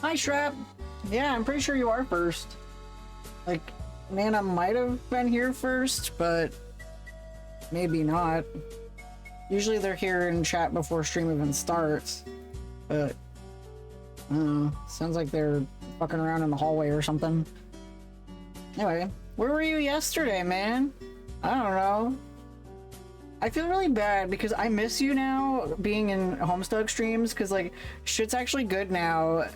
Hi, Shrap. Yeah, I'm pretty sure you are first. Like, Nana might have been here first, but maybe not. Usually they're here in chat before stream even starts, but I don't know. Sounds like they're fucking around in the hallway or something. Anyway, where were you yesterday, man? I don't know. I feel really bad because I miss you now being in Homestuck streams because like shit's actually good now.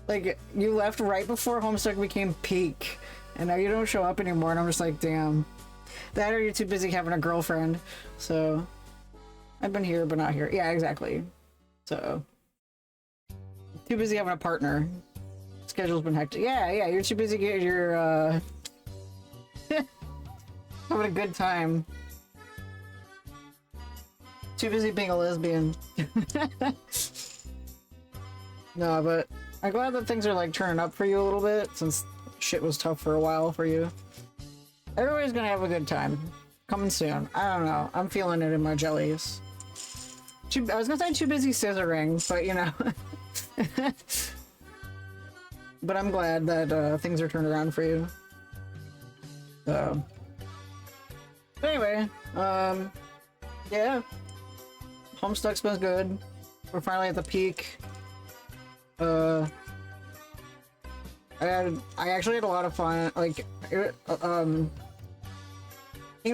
Like you left right before Homestuck became peak and now you don't show up anymore and I'm just like, damn. That or you're too busy having a girlfriend. So I've been here but not here. Yeah, exactly. So too busy having a partner. Schedule's been hectic. Yeah, you're too busy getting your having a good time. Too busy being a lesbian. No, but I'm glad that things are like turning up for you a little bit since shit was tough for a while for you. Everybody's gonna have a good time. Coming soon. I don't know. I'm feeling it in my jellies. I was gonna say too busy scissoring, but you know. But I'm glad that things are turned around for you. So. But anyway, yeah. Homestuck's been good. We're finally at the peak. I actually had a lot of fun. Like, Kingdom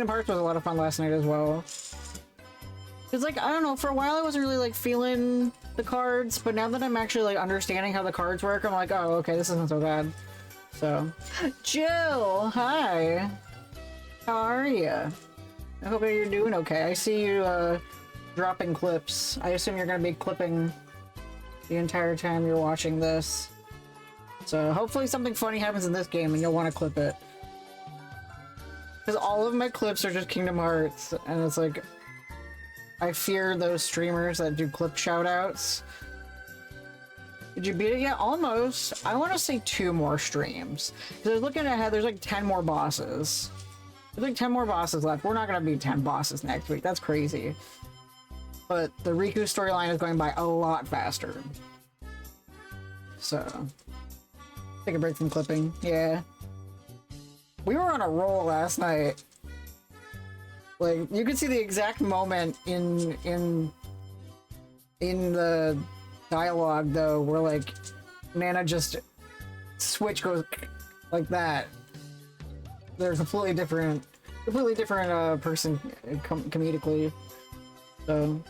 Hearts was a lot of fun last night as well. Cause like, I don't know, for a while I wasn't really like feeling the cards, but now that I'm actually like understanding how the cards work, I'm like, oh, okay, this isn't so bad. So, Jill, hi. How are you? I hope that you're doing okay. I see you, dropping clips. I assume you're gonna be clipping the entire time you're watching this. So hopefully something funny happens in this game and you'll want to clip it. Because all of my clips are just Kingdom Hearts, and it's like, I fear those streamers that do clip shoutouts. Did you beat it yet? Almost. I want to say 2 more streams. Because looking ahead, there's like 10 more bosses. There's like 10 more bosses left. We're not gonna beat 10 bosses next week. That's crazy. But the Riku storyline is going by a lot faster. So, take a break from clipping. Yeah. We were on a roll last night. Like, you could see the exact moment in the dialogue, though, where, like, Nana just switch goes like that. They're a completely different person comedically. So,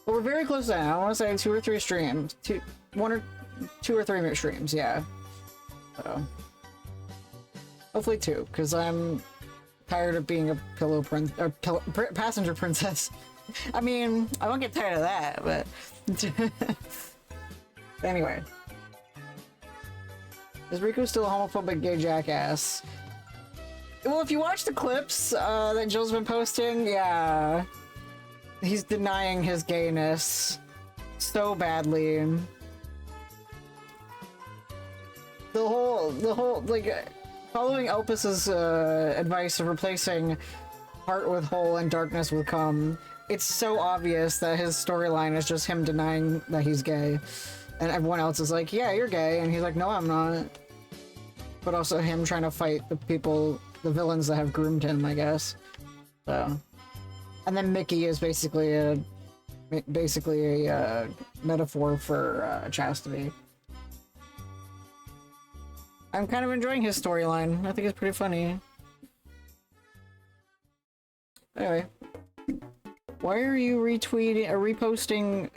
but we're very close now. I want to say 2 or 3 streams. 2 or 3 streams, yeah. So, hopefully 2, because I'm tired of being a passenger princess. I mean, I won't get tired of that, but anyway. Is Riku still a homophobic gay jackass? Well, if you watch the clips that Jill's been posting, yeah. He's denying his gayness so badly. The whole, like, following Elpis's advice of replacing heart with hole and darkness with cum, it's so obvious that his storyline is just him denying that he's gay. And everyone else is like, yeah, you're gay. And he's like, no, I'm not. But also him trying to fight the villains that have groomed him, I guess. So. And then Mickey is basically a metaphor for chastity. I'm kind of enjoying his storyline. I think it's pretty funny. Anyway, why are you reposting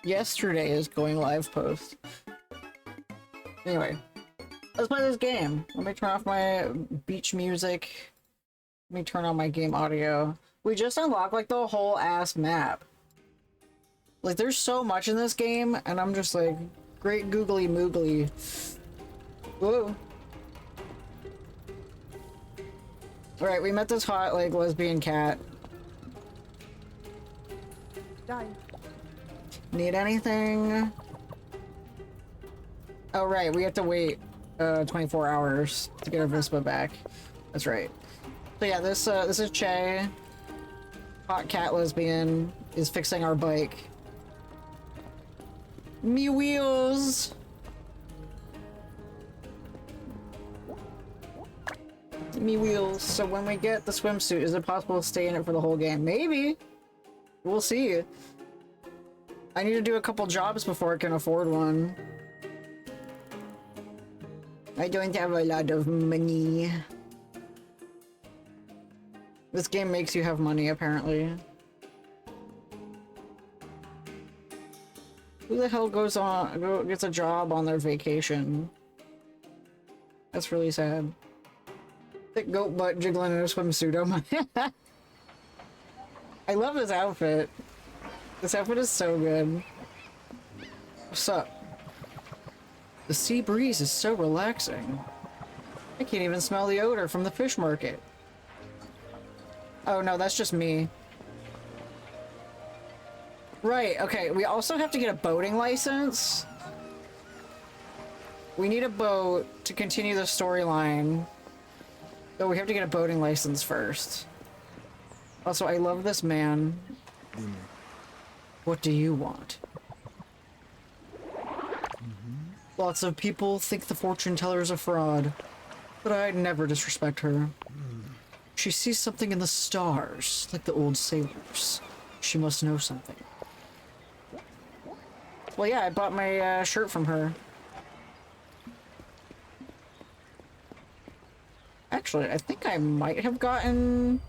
yesterday's going live post? Anyway, let's play this game. Let me turn off my beach music. Let me turn on my game audio. We just unlocked like the whole ass map. Like there's so much in this game and I'm just like, great googly moogly. Whoa. Alright, we met this hot like lesbian cat. Die. Need anything? Oh right, we have to wait 24 hours to get our Vespa back. That's right. So yeah, this is Che. Hot cat lesbian is fixing our bike. Me wheels! Me wheels. So when we get the swimsuit, is it possible to stay in it for the whole game? Maybe. We'll see. I need to do a couple jobs before I can afford one. I don't have a lot of money. This game makes you have money, apparently. Who the hell gets a job on their vacation? That's really sad. Thick goat butt jiggling in a swimsuit. Oh my. I love this outfit. This outfit is so good. What's up? The sea breeze is so relaxing. I can't even smell the odor from the fish market. Oh no, that's just me. Right, okay, we also have to get a boating license. We need a boat to continue the storyline. So we have to get a boating license first. Also, I love this man. What do you want? Lots of people think the fortune teller is a fraud, but I'd never disrespect her. She sees something in the stars, like the old sailors. She must know something. Well, yeah, I bought my shirt from her. Actually, I think I might have gotten...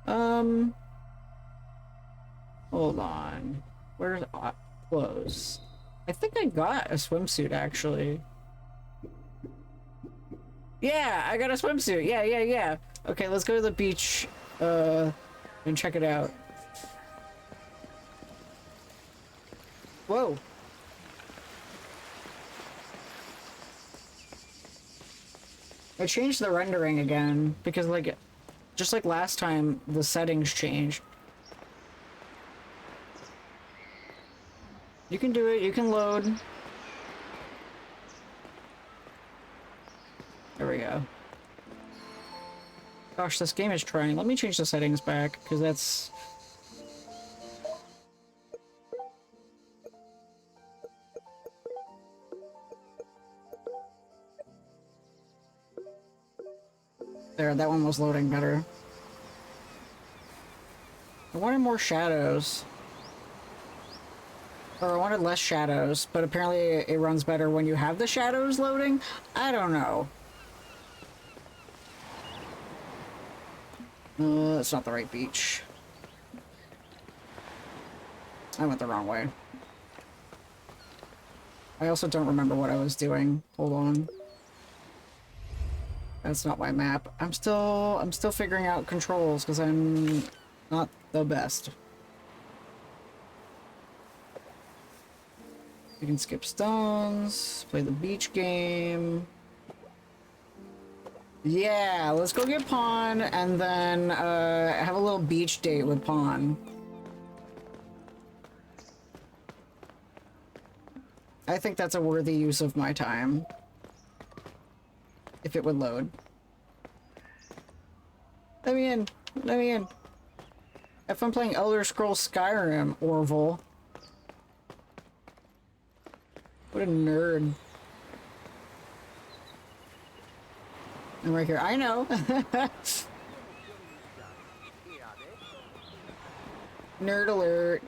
Hold on. Where's clothes? I think I got a swimsuit, actually. Yeah, I got a swimsuit. Yeah. Okay, let's go to the beach, and check it out. Whoa. I changed the rendering again, because, like, just like last time, the settings changed. You can do it, you can load. There we go. Gosh, this game is trying. Let me change the settings back, because that's... There, that one was loading better. I wanted more shadows. Or I wanted less shadows, but apparently it runs better when you have the shadows loading? I don't know. That's not the right beach. I went the wrong way. I also don't remember what I was doing. Hold on. That's not my map. I'm still figuring out controls because I'm not the best. You can skip stones, play the beach game. Yeah, let's go get Pawn and then have a little beach date with Pawn. I think that's a worthy use of my time. If it would load. Let me in. Let me in. If I'm playing Elder Scrolls Skyrim, Orville. What a nerd. I'm right here. I know. Nerd alert.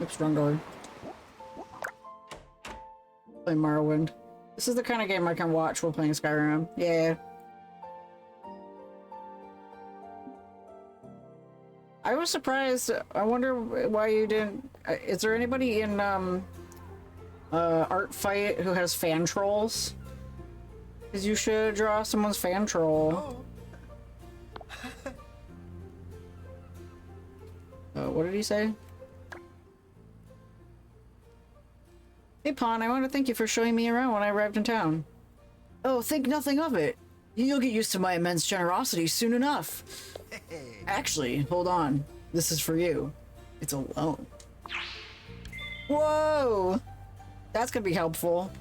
Oops, wrong door. Play Morrowind. This is the kind of game I can watch while playing Skyrim. Yeah. I was surprised. I wonder why you didn't... Is there anybody in Art Fight who has fan trolls? Because you should draw someone's fan troll. What did he say? Hey Pawn, I want to thank you for showing me around when I arrived in town. Oh, think nothing of it. You'll get used to my immense generosity soon enough. Actually, hold on. This is for you. It's a loan. Whoa! That's gonna be helpful.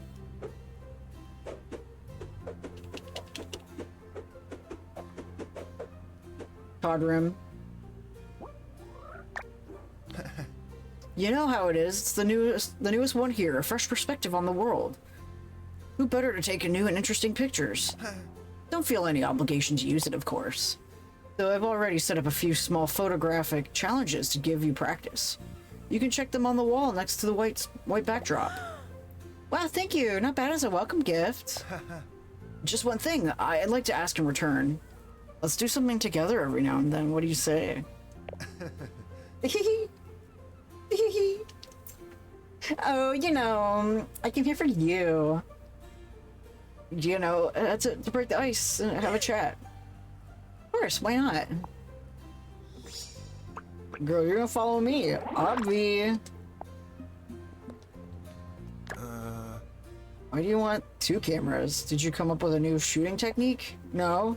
Codrim. You know how it is. It's the newest one here. A fresh perspective on the world. Who better to take new and interesting pictures? Don't feel any obligation to use it, of course. Though I've already set up a few small photographic challenges to give you practice. You can check them on the wall next to the white backdrop. Wow, thank you. Not bad as a welcome gift. Just one thing I'd like to ask in return. Let's do something together every now and then. What do you say? Oh, you know, I came here for you. You know, to break the ice and have a chat. Of course, why not? Girl, you're gonna follow me. Obvi. Why do you want two cameras? Did you come up with a new shooting technique? No?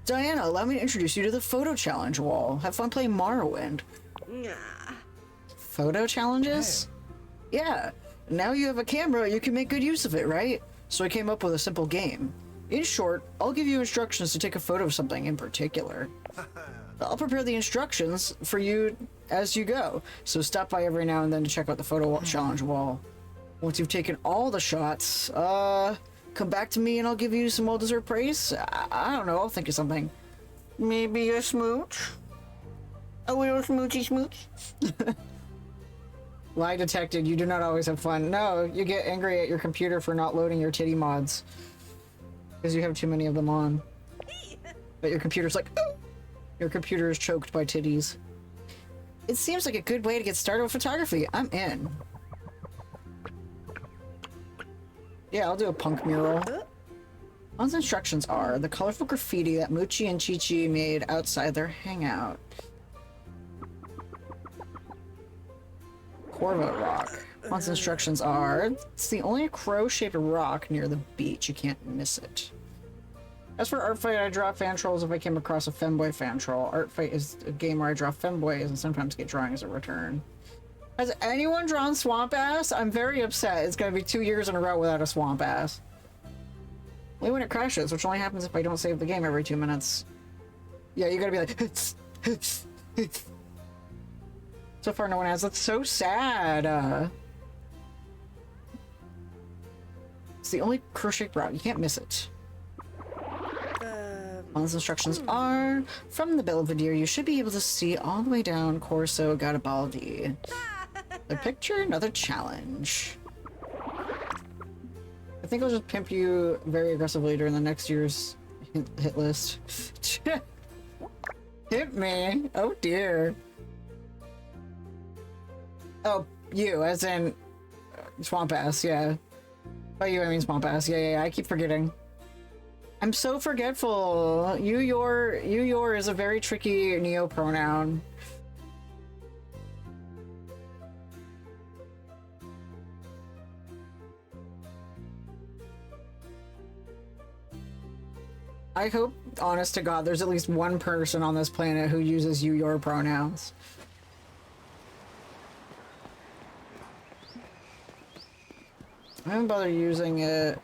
Diana, allow me to introduce you to the photo challenge wall. Have fun playing Morrowind. Photo challenges? Yeah. Now you have a camera, you can make good use of it, right? So I came up with a simple game. In short, I'll give you instructions to take a photo of something in particular. I'll prepare the instructions for you as you go. So stop by every now and then to check out the photo challenge wall. Once you've taken all the shots, come back to me and I'll give you some well-deserved praise. I don't know, I'll think of something. Maybe a smooch? A little smoochy smooch? Lie detected, you do not always have fun. No, you get angry at your computer for not loading your titty mods. Because you have too many of them on. But your computer's like, oh! Your computer is choked by titties. It seems like a good way to get started with photography. I'm in. Yeah, I'll do a punk mural. On's instructions are the colorful graffiti that Muchi and Chi-Chi made outside their hangout. Corvo Rock. On's instructions are it's the only crow-shaped rock near the beach. You can't miss it. As for Art Fight, I draw fan trolls if I came across a femboy fan troll. Art Fight is a game where I draw femboys and sometimes get drawings in return. Has anyone drawn Swamp Ass? I'm very upset. It's gonna be 2 years in a row without a Swamp Ass. Only when it crashes, which only happens if I don't save the game every 2 minutes. Yeah, you gotta be like, so far no one has. That's so sad. It's the only crow-shaped route. You can't miss it. On's instructions are, from the Belvedere, you should be able to see all the way down Corso Garibaldi. A picture, another challenge. I think I'll just pimp you very aggressively during the next year's hit list. Hit me? Oh dear. Oh, you, as in Swamp Ass, yeah. By you, I mean Swamp Ass. Yeah, I keep forgetting. I'm so forgetful. You, your is a very tricky neo pronoun. I hope, honest to God, there's at least one person on this planet who uses you, your pronouns. I haven't bothered using it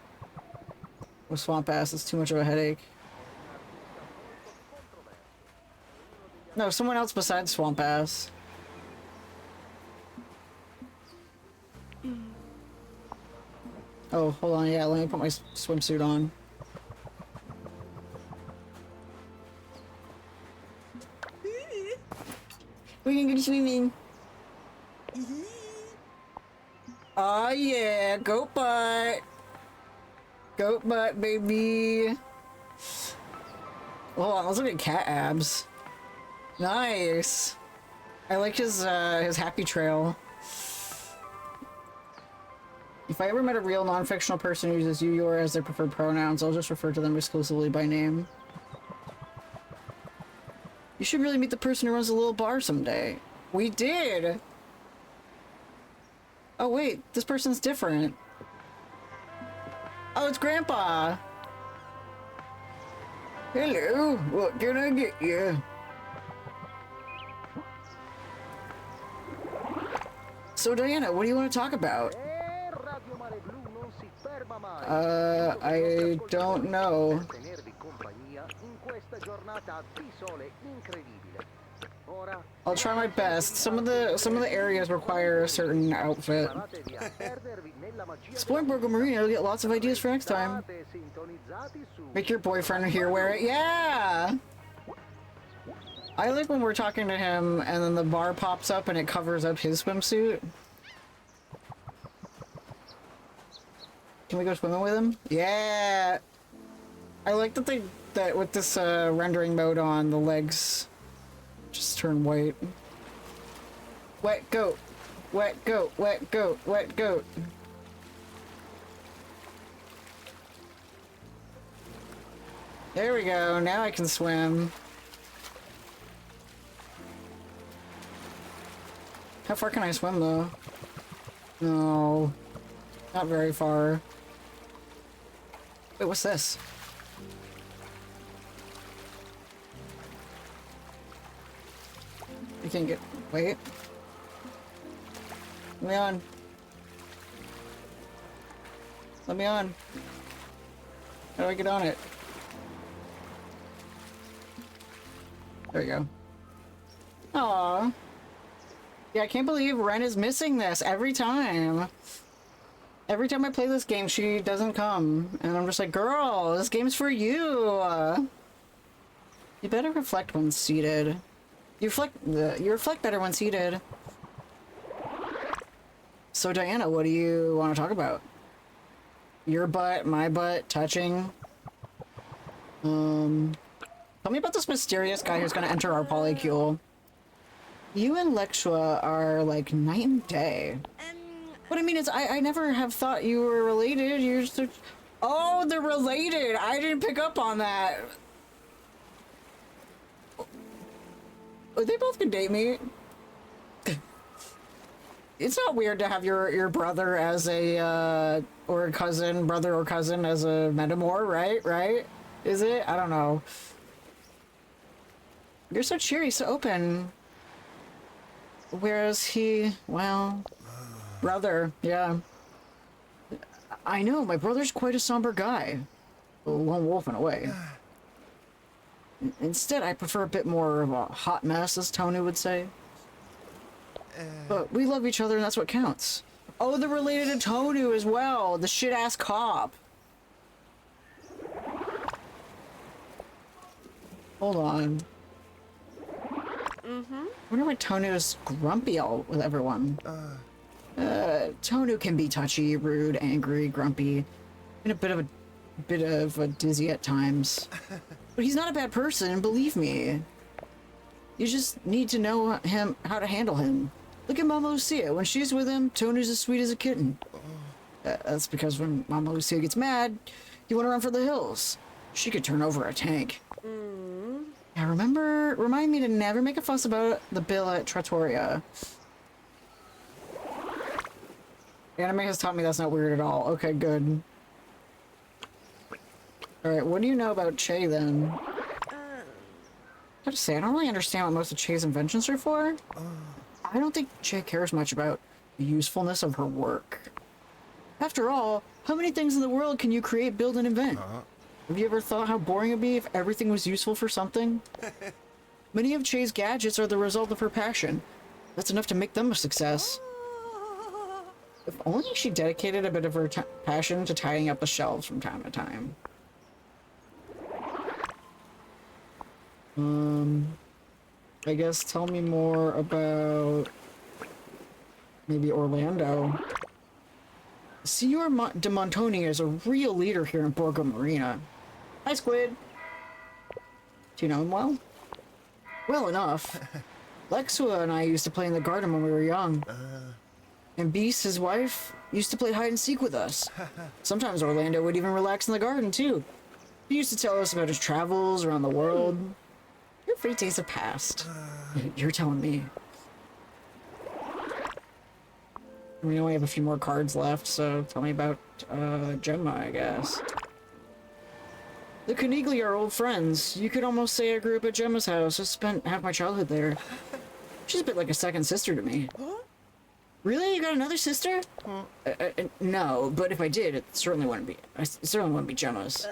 with Swamp Ass. It's too much of a headache. No, someone else besides Swamp Ass. Oh, hold on. Yeah, let me put my swimsuit on. We can go swimming. Oh yeah, goat butt. Goat butt, baby. Hold on, let's look at cat abs. Nice. I like his happy trail. If I ever met a real non-fictional person who uses you, your as their preferred pronouns, I'll just refer to them exclusively by name. You should really meet the person who runs a little bar someday. We did! Oh wait, this person's different. Oh, it's Grandpa! Hello, what can I get you? So Diana, what do you want to talk about? I don't know. I'll try my best. Some of the areas require a certain outfit. Exploring Borgo Marino, you'll get lots of ideas for next time. Make your boyfriend here wear it. Yeah! I like when we're talking to him and then the bar pops up and it covers up his swimsuit. Can we go swimming with him? Yeah! I like that with this rendering mode on, the legs just turn white. Wet goat. Wet goat. Wet goat. Wet goat. There we go. Now I can swim. How far can I swim, though? No. Not very far. Wait, what's this? You can't get... Wait. Let me on. Let me on. How do I get on it? There we go. Aww. Yeah, I can't believe Ren is missing this every time. Every time I play this game, she doesn't come. And I'm just like, girl, this game's for you. You better reflect when seated. You reflect better when seated. So Diana, what do you want to talk about? Your butt, my butt, touching. Tell me about this mysterious guy who's gonna enter our polycule. You and Lexua are like night and day. What I mean is, I never have thought you were related. You're so... Oh, they're related! I didn't pick up on that. Oh, they both can date me. It's not weird to have your brother as a, or a cousin, brother or cousin as a metamor, right? Right? Is it? I don't know. You're so cheery, so open. Whereas he, well... Brother, yeah. I know, my brother's quite a somber guy. A lone wolf in a way. Instead, I prefer a bit more of a hot mess, as Tony would say. But we love each other and that's what counts. Oh, they're related to Tonu as well, the shit-ass cop. Hold on. I wonder why Tonu is grumpy all with everyone. Tonu can be touchy, rude, angry, grumpy, and a bit of a dizzy at times. But he's not a bad person, believe me. You just need to know him how to handle him. Look at Mama Lucia. When she's with him, Tonu's as sweet as a kitten. That's because when Mama Lucia gets mad, you want to run for the hills. She could turn over a tank. Now remind me to never make a fuss about the bill at Trattoria. Anime has taught me that's not weird at all. Okay, good. Alright, what do you know about Che then? I have to say, I don't really understand what most of Che's inventions are for. I don't think Che cares much about the usefulness of her work. After all, how many things in the world can you create, build, and invent? Have you ever thought how boring it'd be if everything was useful for something? Many of Che's gadgets are the result of her passion. That's enough to make them a success. If only she dedicated a bit of her passion to tidying up the shelves from time to time. I guess tell me more about maybe Orlando. Signor de Montoni is a real leader here in Borgo Marina. Hi, Squid. Do you know him well? Well enough. Lexua and I used to play in the garden when we were young. And Beast, his wife, used to play hide and seek with us. Sometimes Orlando would even relax in the garden, too. He used to tell us about his travels around the world. Your fate days have passed. You're telling me. We only have a few more cards left, so tell me about Gemma, I guess. The Conigli are old friends. You could almost say I grew up at Gemma's house. I spent half my childhood there. She's a bit like a second sister to me. Really? You got another sister? No, but if I did, it certainly wouldn't be Gemma's.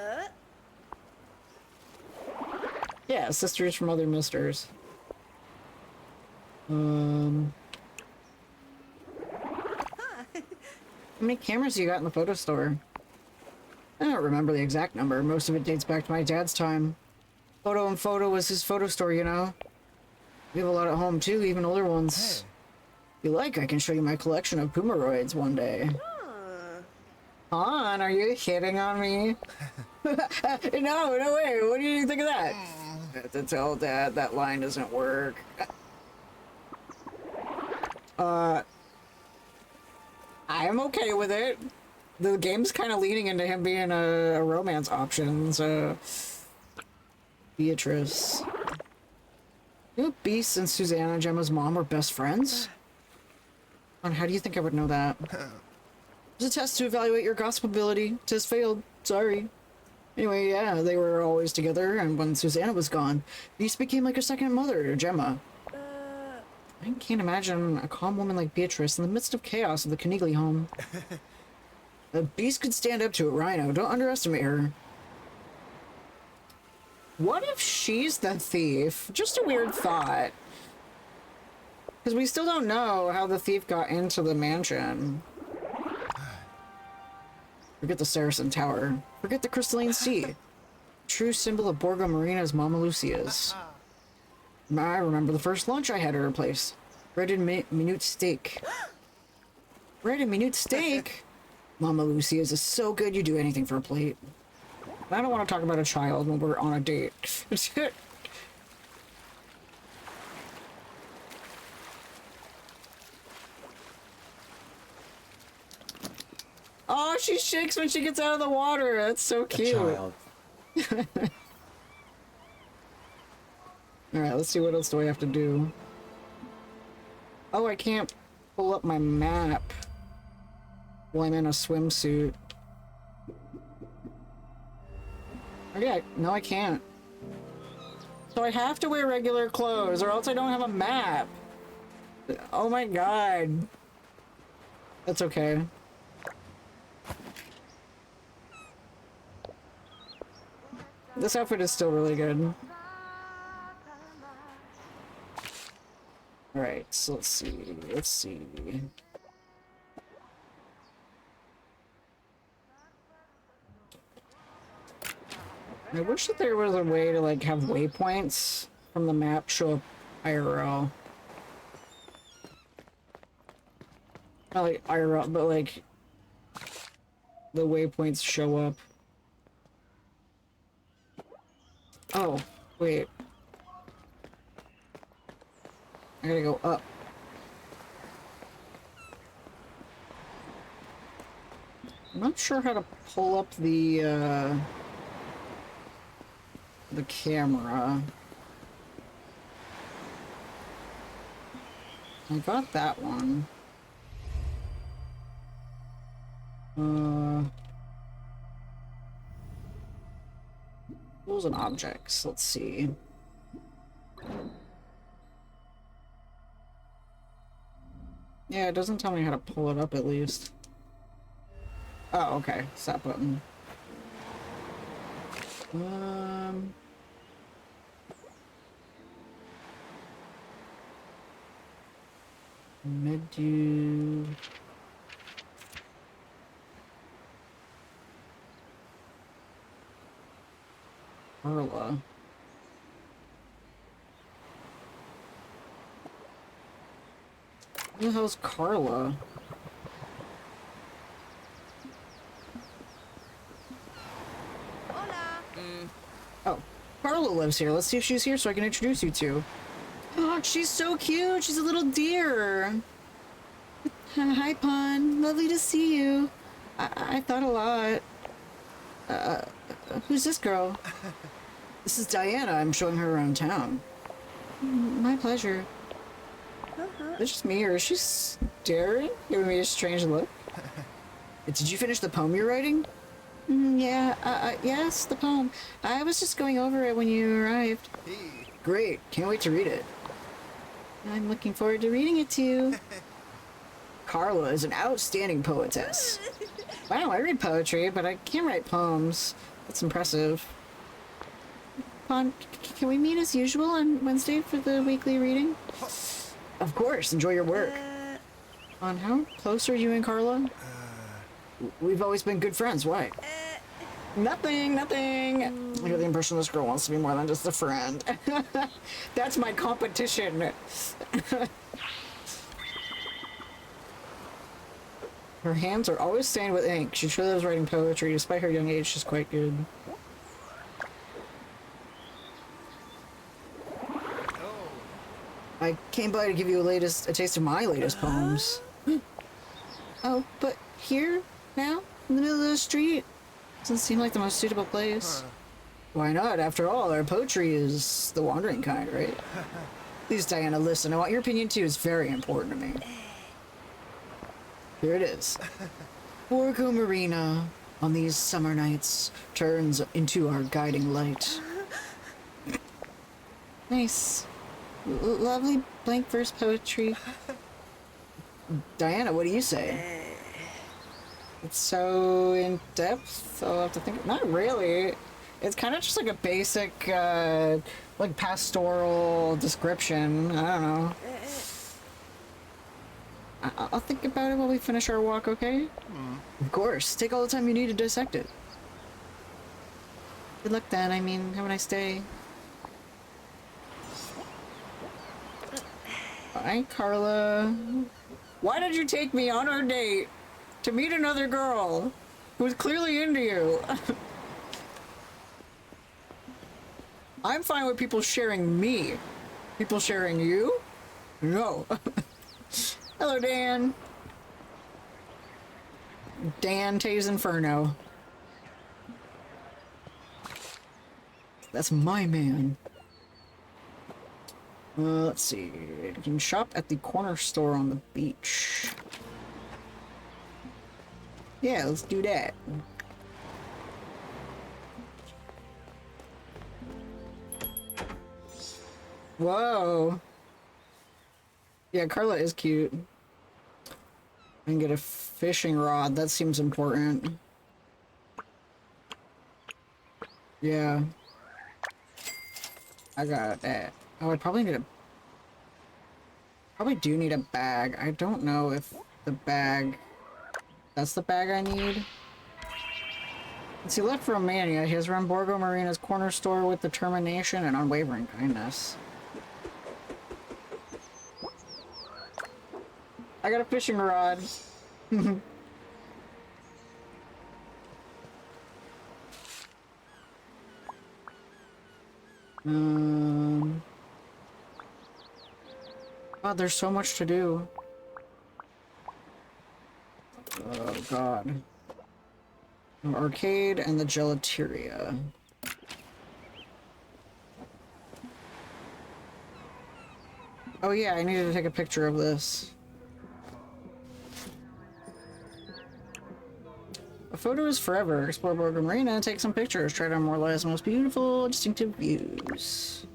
Yeah, sisters from other misters. Um, how many cameras do you got in the photo store? I don't remember the exact number. Most of it dates back to my dad's time. Photo and Photo was his photo store, you know? We have a lot at home too, even older ones. If you like, I can show you my collection of Pumaroids one day. Han, are you hitting on me? No, no way. What do you think of that? I have to tell Dad that line doesn't work. I'm okay with it. The game's kind of leaning into him being a romance option, so... Beatrice. You know, Beast and Susanna, Gemma's mom, were best friends? And how do you think I would know that? It's a test to evaluate your gossip ability. Test failed. Sorry. Anyway, yeah, they were always together, and when Susanna was gone, Beast became like a second mother to Gemma. I can't imagine a calm woman like Beatrice in the midst of chaos of the Knightley home. A Beast could stand up to a Rhino. Don't underestimate her. What if she's the thief? Just a weird thought. Because we still don't know how the thief got into the mansion. Forget the Saracen Tower. Forget the Crystalline Sea. True symbol of Borgo Marina's Mama Lucia's. I remember the first lunch I had at her place. Bread and minute steak. Bread and minute steak? Mama Lucia's is so good you do anything for a plate. I don't want to talk about a child when we're on a date. Oh, she shakes when she gets out of the water. That's so cute. Child. Alright, let's see what else do I have to do. Oh, I can't pull up my map while I'm in a swimsuit. Oh yeah, no I can't. So I have to wear regular clothes or else I don't have a map. Oh my god. That's okay. This outfit is still really good. Alright, so let's see. I wish that there was a way to like have waypoints from the map show up IRL. Not like IRL, but like the waypoints show up. Oh, wait. I gotta go up. I'm not sure how to pull up the camera. I got that one. Tools and objects. Let's see. Yeah, it doesn't tell me how to pull it up at least. Oh, okay. Stop button. Menu. Carla. Who the hell's Carla? Oh, Carla lives here. Let's see if she's here so I can introduce you to. Oh, she's so cute. She's a little deer. Hi, Pon. Lovely to see you. I thought a lot. Who's this girl? This is Diana. I'm showing her around town. My pleasure. Is this just me, or is she staring? Giving me a strange look? Did you finish the poem you're writing? Yeah, yes, the poem. I was just going over it when you arrived. Great. Can't wait to read it. I'm looking forward to reading it too. Carla is an outstanding poetess. Wow, I read poetry, but I can't write poems. That's impressive. Pon, can we meet as usual on Wednesday for the weekly reading? Of course, enjoy your work. On how close are you and Carla? We've always been good friends, why? Nothing, nothing. I get the impression this girl wants to be more than just a friend. That's my competition. Her hands are always stained with ink. She truly loves writing poetry. Despite her young age, she's quite good. I came by to give you a taste of my latest poems. Oh, but here? Now? In the middle of the street? Doesn't seem like the most suitable place. Why not? After all, our poetry is the wandering kind, right? Please, Diana, listen. I want your opinion too. It's very important to me. Here it is. Borgo Marina, on these summer nights, turns into our guiding light. Nice. Lovely blank verse poetry. Diana, what do you say? It's so in depth, I'll have to think. Not really. It's kind of just like a basic, like pastoral description. I don't know. I'll think about it while we finish our walk, okay? Of course. Take all the time you need to dissect it. Good luck then. I mean, have a nice day. Bye, Carla. Why did you take me on our date to meet another girl who's clearly into you? I'm fine with people sharing me. People sharing you? No. Hello, Dan. Dan Taze Inferno. That's my man. Let's see. You can shop at the corner store on the beach. Yeah, let's do that. Whoa. Yeah, Carla is cute. I can get a fishing rod. That seems important. Yeah. I got that. Oh, I probably need a... Probably do need a bag. I don't know if the bag... That's the bag I need. Since he left Romania, he has run Borgo Marina's corner store with determination and unwavering kindness. I got a fishing rod. God, there's so much to do. Oh, God. An arcade and the gelateria. Oh, yeah, I needed to take a picture of this. A photo is forever. Explore Borgo Marina, take some pictures, try to immortalize the most beautiful, distinctive views.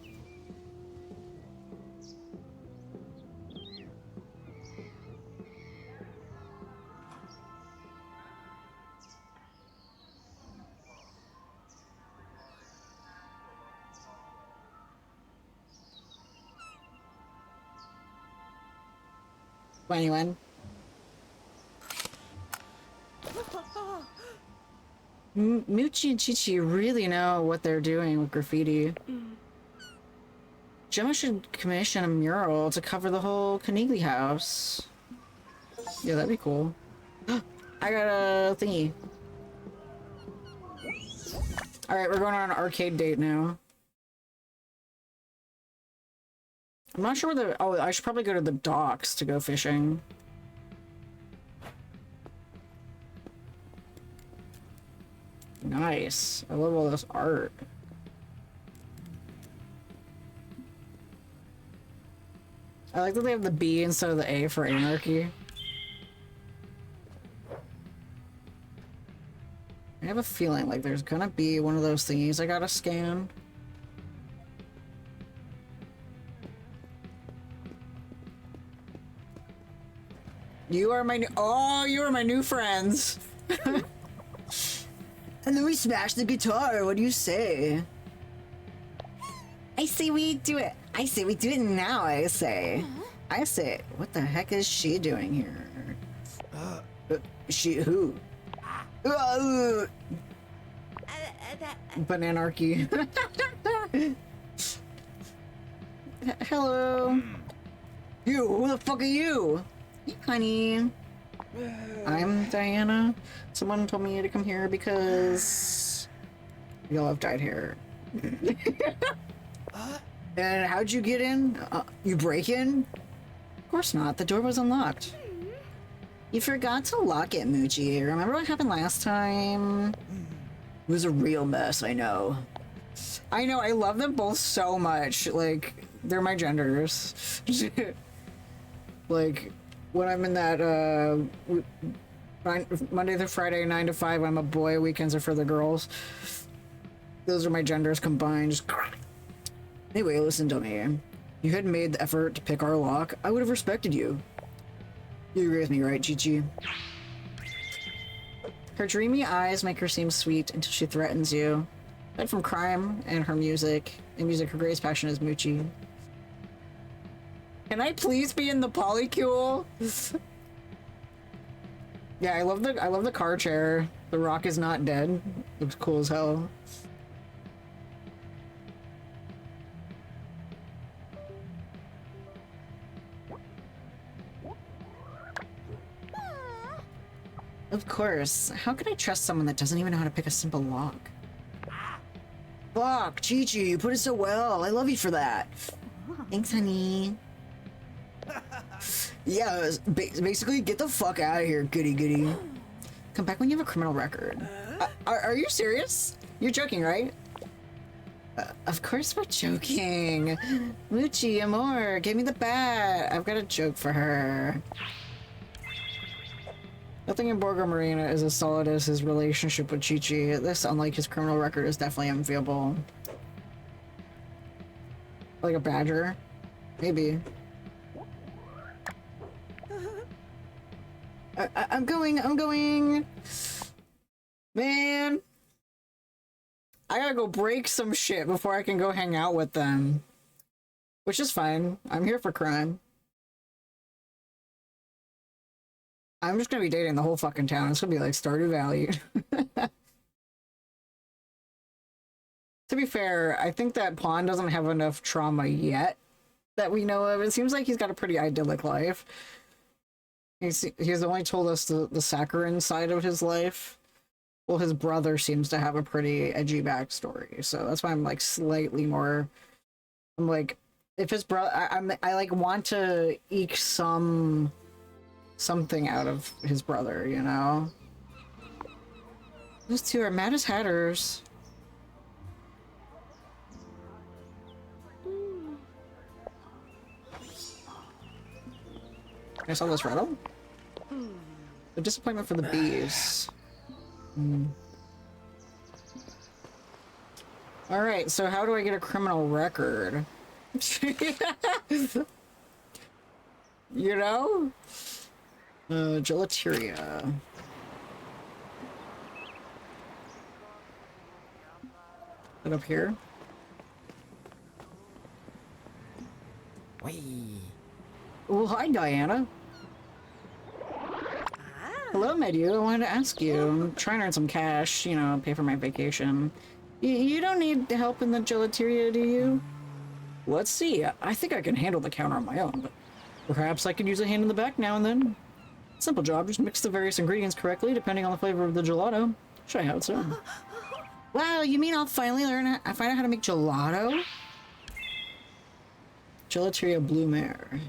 Anyone? Mucci and Chichi really know what they're doing with graffiti. Gemma should commission a mural to cover the whole Canigli house. Yeah, that'd be cool. I got a thingy. Alright, we're going on an arcade date now. I'm not sure where the... Oh, I should probably go to the docks to go fishing. Nice. I love all this art. I like that they have the B instead of the A for anarchy. I have a feeling like there's gonna be one of those thingies I gotta scan. You are my new- Oh, you are my new friends! And then we smash the guitar, what do you say? I say we do it. I say we do it now, I say. I say, what the heck is she doing here? She who? Bananarchy. Hello. You, who the fuck are you? Hey, honey. I'm Diana. Someone told me to come here because y'all have died here. And how'd you get in? You break in? Of course not. The door was unlocked. You forgot to lock it, Moochie. Remember what happened last time? It was a real mess, I know. I know, I love them both so much. Like, they're my genders. Like, when I'm in that, Monday through Friday, 9 to 5, I'm a boy. Weekends are for the girls. Those are my genders combined. Just... Anyway, listen to me. You had made the effort to pick our lock. I would have respected you. You agree with me, right, Chi-Chi? Her dreamy eyes make her seem sweet until she threatens you. Aside from crime and her music, her greatest passion is Moochie. Can I please be in the polycule? Yeah, I love the car chair. The Rock is not dead. Looks cool as hell. Of course. How can I trust someone that doesn't even know how to pick a simple lock? Fuck, Chi-Chi, you put it so well. I love you for that. Thanks, honey. Yeah, basically, get the fuck out of here, goody goody. Come back when you have a criminal record. Are you serious? You're joking, right? Of course we're joking. Moochie, amor, give me the bat. I've got a joke for her. Nothing in Borgo Marina is as solid as his relationship with Chi-Chi. This, unlike his criminal record, is definitely enviable. Like a badger? Maybe. I'm going! Man! I gotta go break some shit before I can go hang out with them. Which is fine. I'm here for crime. I'm just gonna be dating the whole fucking town. It's gonna be like Stardew Valley. To be fair, I think that Pawn doesn't have enough trauma yet that we know of. It seems like he's got a pretty idyllic life. He's only told us the saccharine side of his life. Well, his brother seems to have a pretty edgy backstory, so that's why I'm like slightly more. I'm like, if his brother, I like want to eke something out of his brother, you know? Those two are mad as hatters. Can I solve this riddle? The disappointment for the bees. Alright, so how do I get a criminal record? You know? Gelateria. Is it up here? Whee! Well, hi, Diana. Hello, Medu. I wanted to ask you. I'm trying to earn some cash, you know, pay for my vacation. You don't need help in the gelateria, do you? Let's see. I think I can handle the counter on my own, but perhaps I could use a hand in the back now and then. Simple job. Just mix the various ingredients correctly, depending on the flavor of the gelato. Show you how it's done. Wow, you mean I'll finally find out how to make gelato? Gelateria Blue Mare.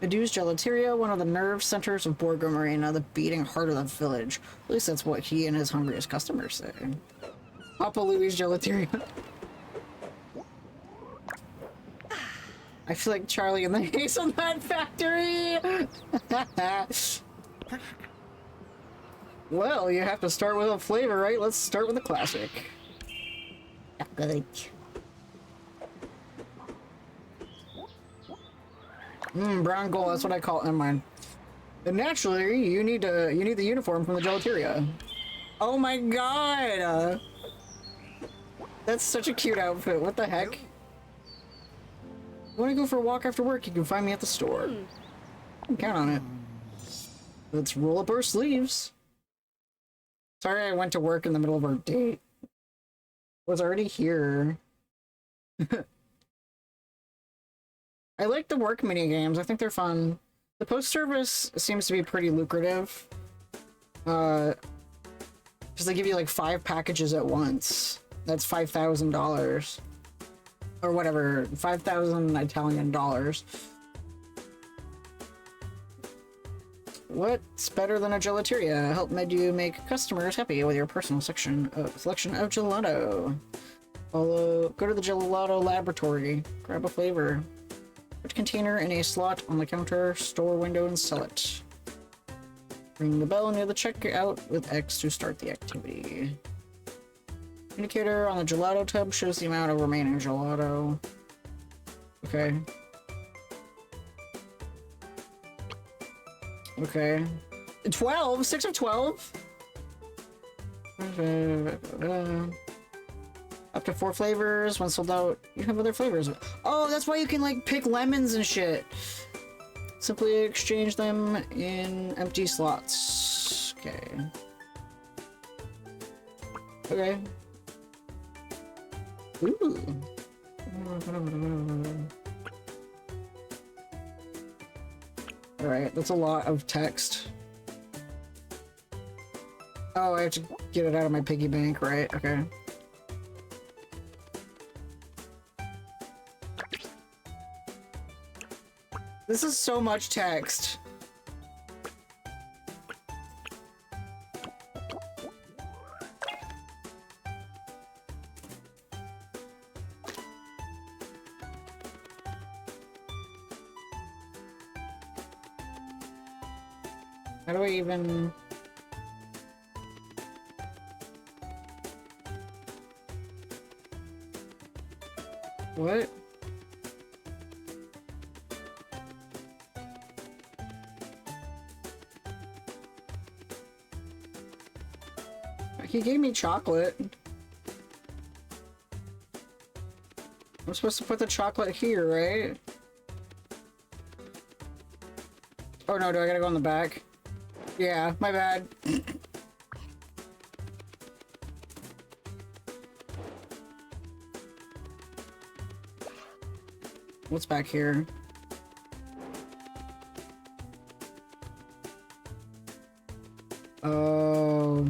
Medu's Gelateria, one of the nerve centers of Borgo Marina, the beating heart of the village. At least that's what he and his hungriest customers say. Papa Louie's Gelateria. I feel like Charlie in the Hazelnut Factory! Well, you have to start with a flavor, right? Let's start with a classic. Good. Brown gold, that's what I call it in mine. And naturally, you need the uniform from the Gelateria. Oh my god! That's such a cute outfit, what the heck? You want to go for a walk after work, you can find me at the store. You can count on it. Let's roll up our sleeves. Sorry I went to work in the middle of our date. I was already here. I like the work mini games. I think they're fun. The post service seems to be pretty lucrative. Because they give you like 5 packages at once. That's $5,000. Or whatever, 5,000 Italian dollars. What's better than a gelateria? Help you make customers happy with your personal selection of gelato. Go to the gelato laboratory. Grab a flavor. Put a container in a slot on the counter, store window, and sell it. Ring the bell near the checkout with X to start the activity. Indicator on the gelato tub shows the amount of remaining gelato. Okay. Okay. 12? 6 of 12? Up to 4 flavors. When sold out, you have other flavors. Oh, that's why you can, like, pick lemons and shit. Simply exchange them in empty slots. Okay. Okay. Ooh. Alright, that's a lot of text. Oh, I have to get it out of my piggy bank, right? Okay. This is so much text. How do I even... What? He gave me chocolate. I'm supposed to put the chocolate here, right? Oh no, do I gotta go on the back? Yeah, my bad. What's back here? Oh.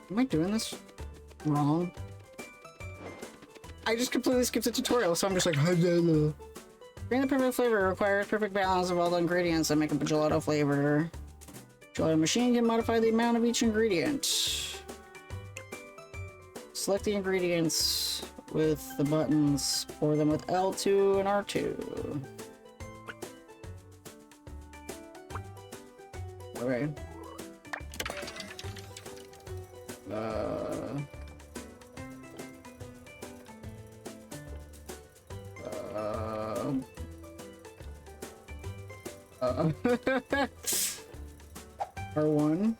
Am I doing this wrong? I just completely skipped the tutorial, so I'm just like, bring the perfect flavor requires perfect balance of all the ingredients that make up a gelato flavor. Gelato machine can modify the amount of each ingredient. Select the ingredients with the buttons, pour them with L2 and R2. Okay. R1.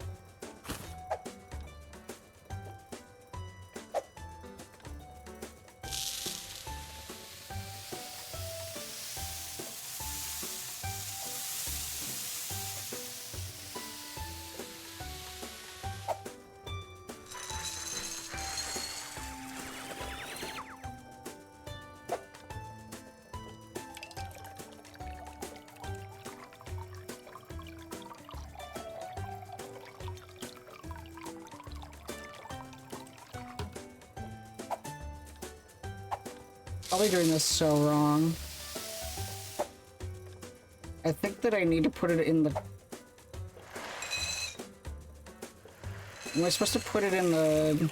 Probably doing this so wrong. I think that I need to put it in the... Am I supposed to put it in the...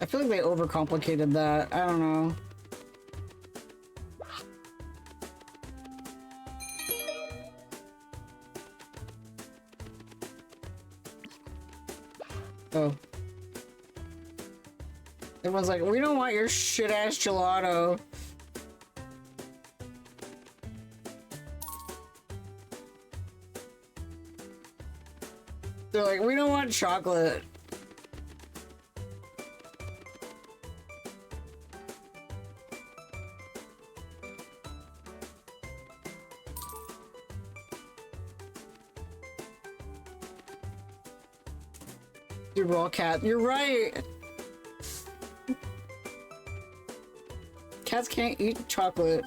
I feel like they overcomplicated that. I don't know. Oh. Everyone's like, we don't want your shit-ass gelato. They're like, we don't want chocolate. You're raw cat. You're right. Cats can't eat chocolate.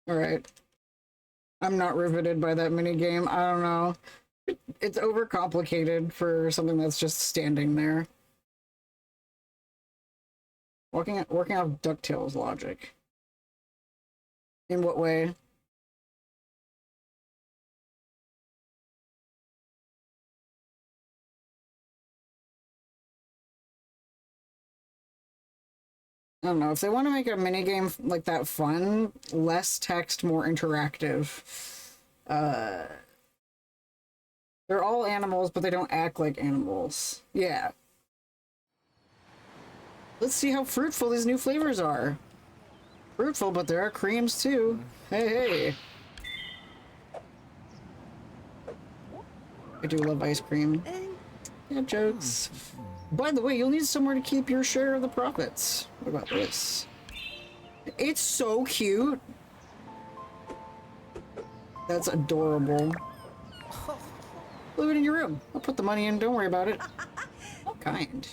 Alright. I'm not riveted by that minigame. I don't know. It's overcomplicated for something that's just standing there. Working off DuckTales logic. In what way? I don't know. If they want to make a minigame like that fun, less text, more interactive. They're all animals, but they don't act like animals. Yeah. Let's see how fruitful these new flavors are. Fruitful, but there are creams too. Hey, hey. I do love ice cream. Yeah, jokes. By the way, you'll need somewhere to keep your share of the profits. What about this? It's so cute. That's adorable. Leave it in your room. I'll put the money in, don't worry about it. How kind.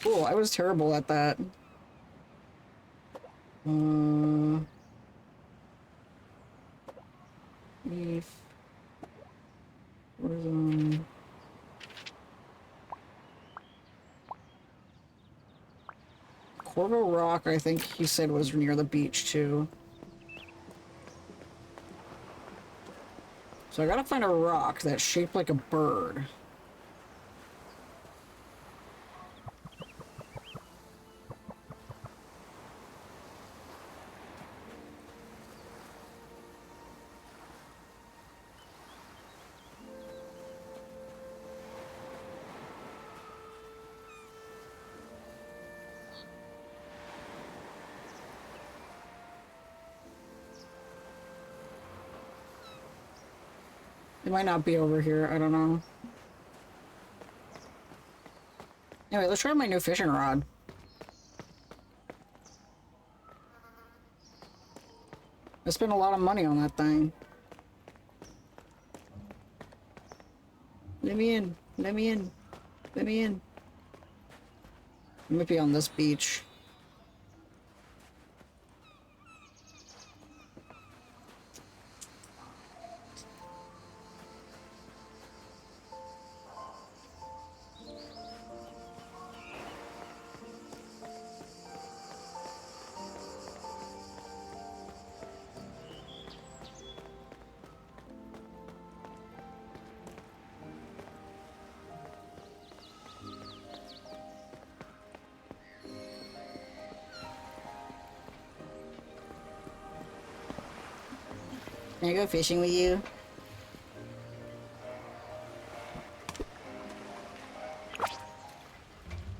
Cool, I was terrible at that. Beef. Where's Corvo Rock, I think he said was near the beach too. So I gotta find a rock that's shaped like a bird. It might not be over here, I don't know. Anyway, let's try my new fishing rod. I spent a lot of money on that thing. Let me in, let me in, let me in. It might be on this beach. Can I go fishing with you?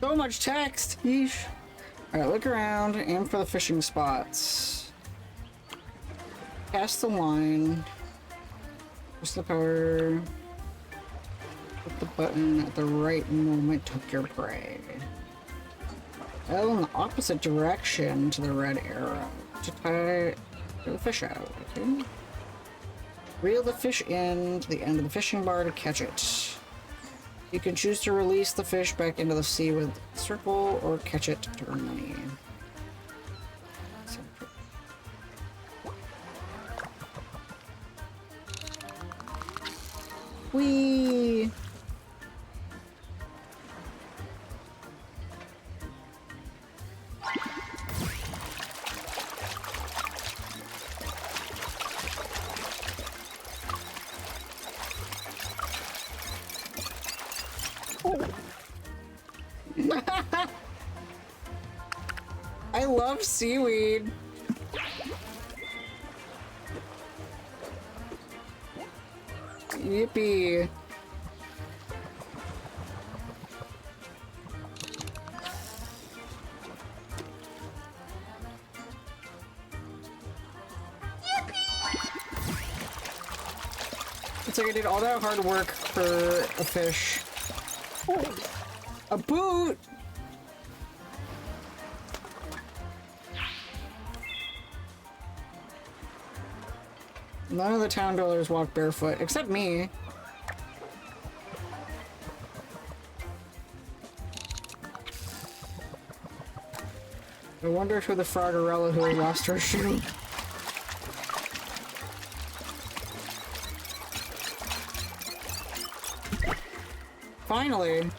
So much text! Yeesh. Alright, look around, aim for the fishing spots. Cast the line. Press the power. Hit the button at the right moment to hook your prey. Paddle in the opposite direction to the red arrow to tie the fish out, okay? Reel the fish in to the end of the fishing bar to catch it. You can choose to release the fish back into the sea with circle or catch it to earn money. Whee! I love seaweed. Yippee. It's like I did all that hard work for a fish. A boot! None of the town dwellers walk barefoot, except me. I wonder who the Froggerella who lost her shoe. Finally!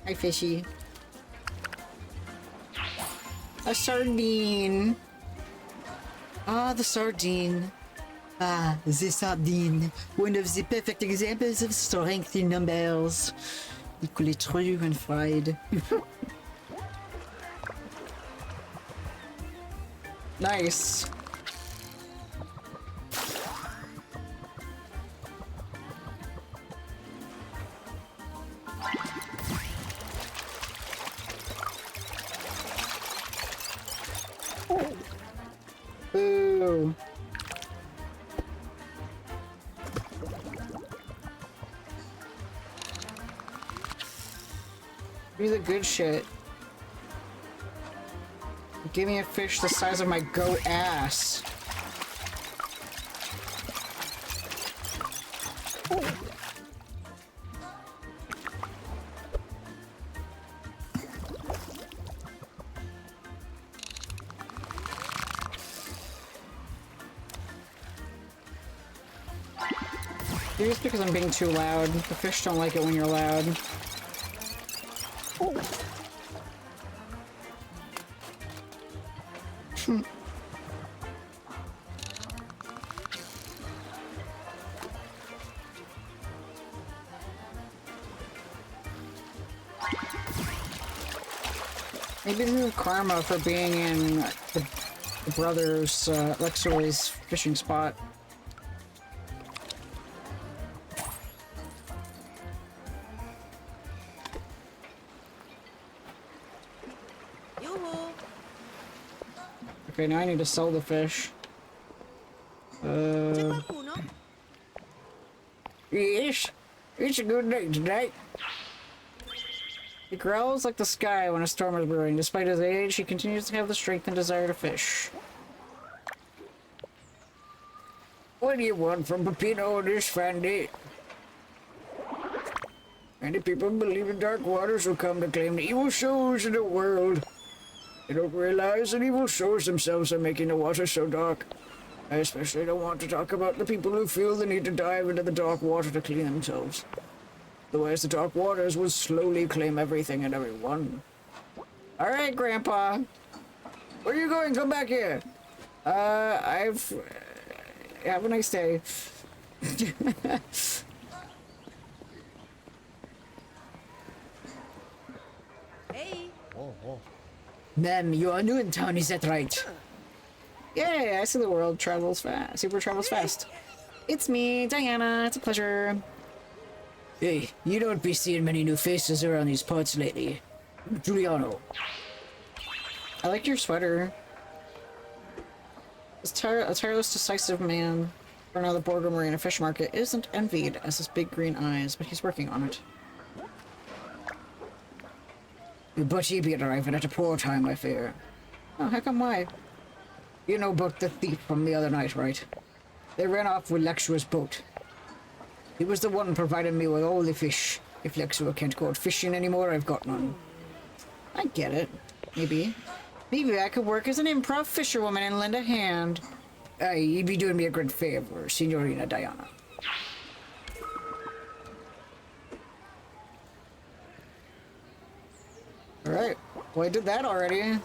Hi, fishy. A sardine. Ah, the sardine. Ah, the sardine. One of the perfect examples of strength in numbers. Equally true when fried. Nice. Boo. Do the good shit. Give me a fish the size of my goat ass. Maybe it's because I'm being too loud. The fish don't like it when you're loud. Maybe this is karma for being in the brothers' Lexoy's fishing spot. Okay, now I need to sell the fish. Yes, it's a good day today. He growls like the sky when a storm is brewing. Despite his age, he continues to have the strength and desire to fish. What do you want from Peppino and his Fandy? Many people believe in dark waters will come to claim the evil souls in the world. They don't realize that evil souls themselves are making the water so dark. I especially don't want to talk about the people who feel the need to dive into the dark water to clean themselves. Otherwise, the dark waters will slowly claim everything and everyone. Alright, Grandpa. Where are you going? Come back here. Have a nice day. Hey. Ma'am, you are new in town, is that right? Yeah, I see the world travels fast. Super travels fast. It's me, Diana. It's a pleasure. Hey, you don't be seeing many new faces around these parts lately. Giuliano. I like your sweater. A tireless, decisive man for another boardroom marina fish market isn't envied as his big green eyes, but he's working on it. But he be arriving at a poor time, I fear. Oh, how come why? You know about the thief from the other night, right? They ran off with Lexua's boat. He was the one providing me with all the fish. If Lexua can't go out fishing anymore, I've got none. I get it. Maybe. Maybe I could work as an improv fisherwoman and lend a hand. Aye, you'd be doing me a great favor, Signorina Diana. Alright. Well, I did that already.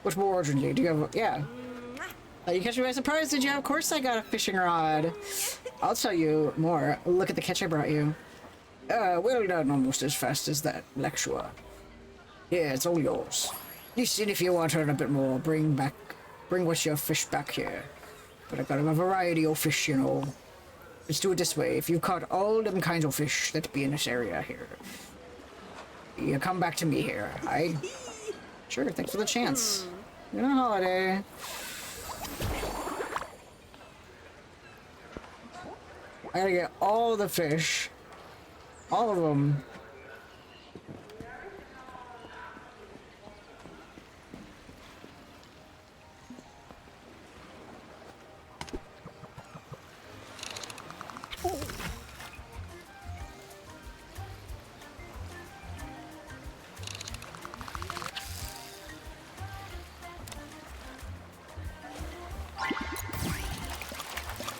What's more urgently? Do you have... Yeah. You catch me by surprise, did you? Of course I got a fishing rod. I'll tell you more. Look at the catch I brought you. Well done, almost as fast as that, Lexua. Yeah, it's all yours. Listen, if you want to earn a bit more, bring what's your fish back here. But I got a variety of fish, you know. Let's do it this way. If you caught all them kinds of fish that be in this area here, you come back to me here. Sure, thanks for the chance. You're on holiday. I gotta get all the fish. All of them.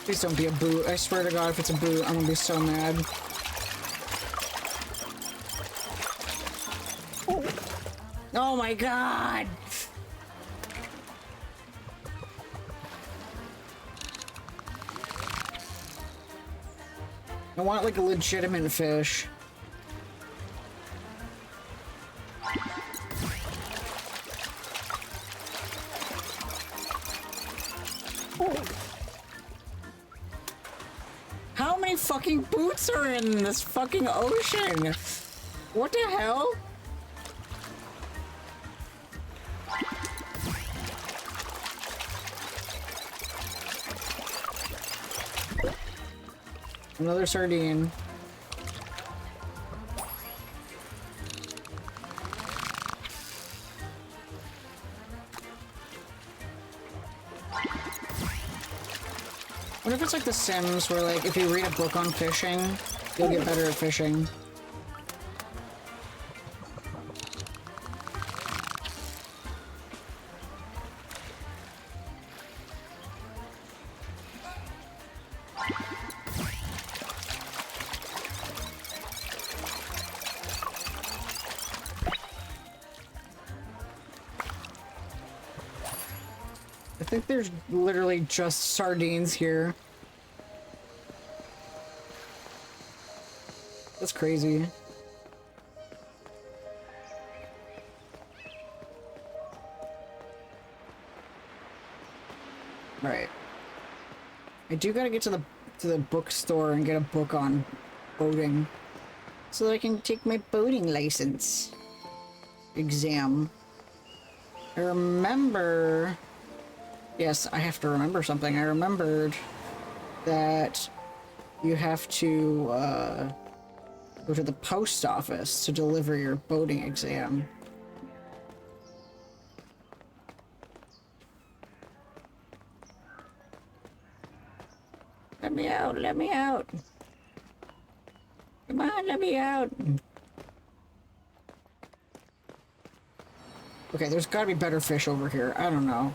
Please don't be a boot. I swear to God, if it's a boot, I'm gonna be so mad. Oh my God! I want like a legitimate fish. How many fucking boots are in this fucking ocean? What the hell? Another sardine. What if it's like The Sims, where like if you read a book on fishing, you'll get better at fishing? I think there's literally just sardines here. That's crazy. Right. I do gotta get to the bookstore and get a book on boating so that I can take my boating license exam. I remember... Yes, I have to remember something. I remembered that you have to go to the post office to deliver your boating exam. Let me out, let me out. Come on, let me out. Okay, there's gotta be better fish over here. I don't know.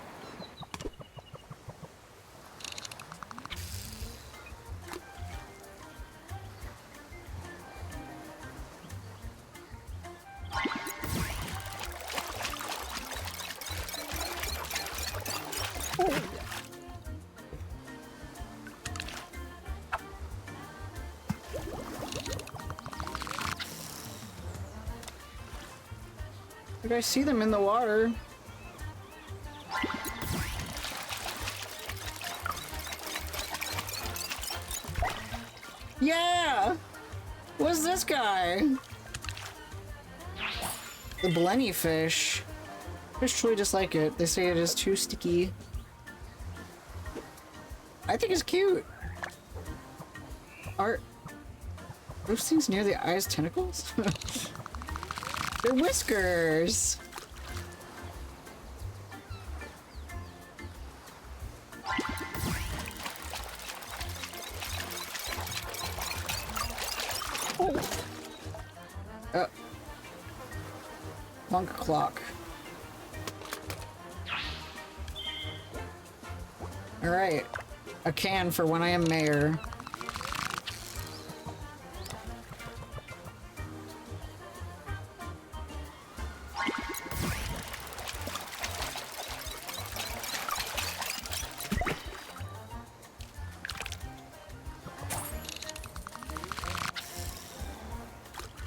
I see them in the water. Yeah! What's this guy? The blenny fish. Fish truly dislike it. They say it is too sticky. I think it's cute. Are those things near the eye's tentacles? They're whiskers! Plunk clock. Alright. A can for when I am mayor.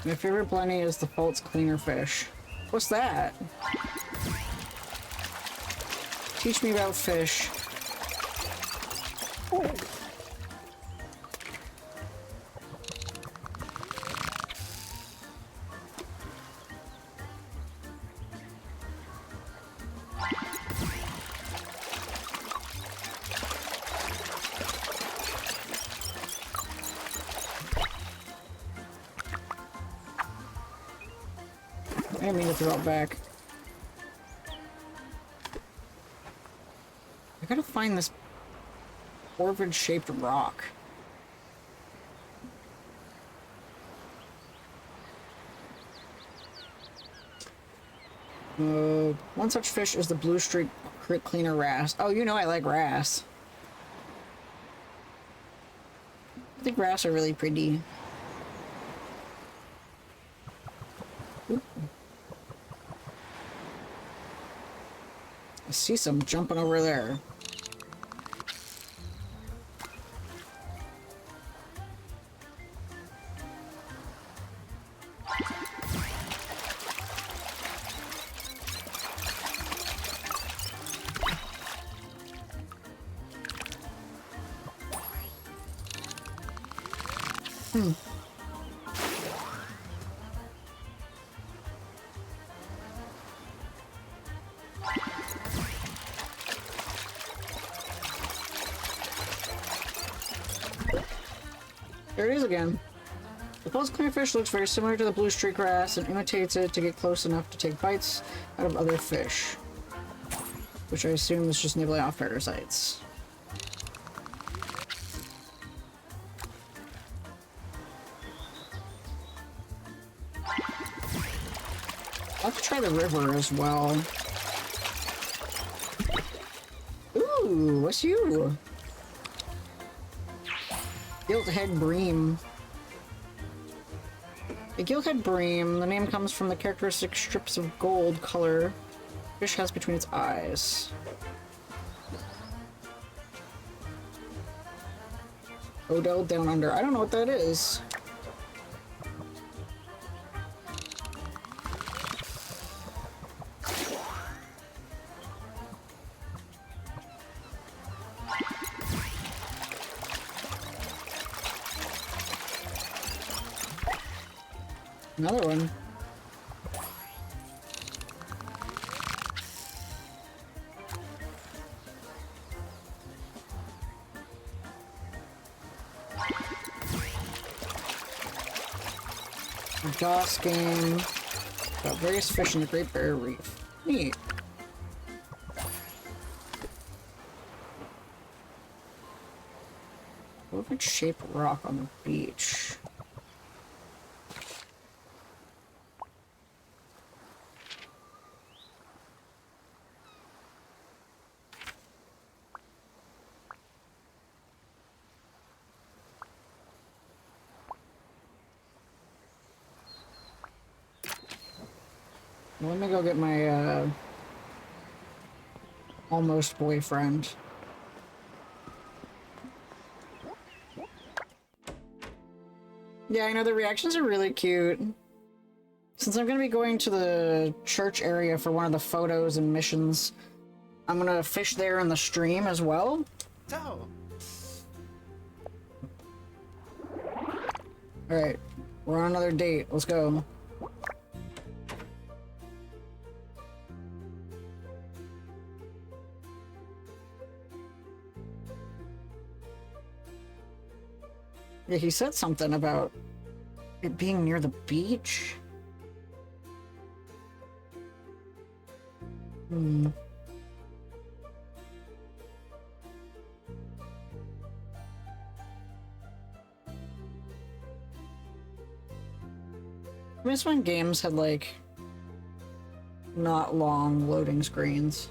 My favorite blending is the False Cleaner fish. What's that? Teach me about fish. I didn't mean to throw it back. I gotta find this orvid-shaped rock. One such fish is the blue streak cleaner wrasse. Oh, you know I like wrasse. I think wrasse are really pretty. Oop. I see some jumping over there. There it is again. The false clearfish looks very similar to the blue streak wrasse and imitates it to get close enough to take bites out of other fish, which I assume is just nibbling off parasites. I'll have to try the river as well. Ooh, what's you? Gilthead bream. A gilthead bream, the name comes from the characteristic strips of gold color fish has between its eyes. Odell Down Under. I don't know what that is. Another one. A DOS game about various fish in the Great Barrier Reef. Neat. Oval-shaped rock on the beach. Let me go get my, almost boyfriend. Yeah, I know the reactions are really cute. Since I'm gonna be going to the church area for one of the photos and missions, I'm gonna fish there in the stream as well. Alright, we're on another date. Let's go. Yeah, he said something about it being near the beach. Hmm. I miss when games had, like, not long loading screens.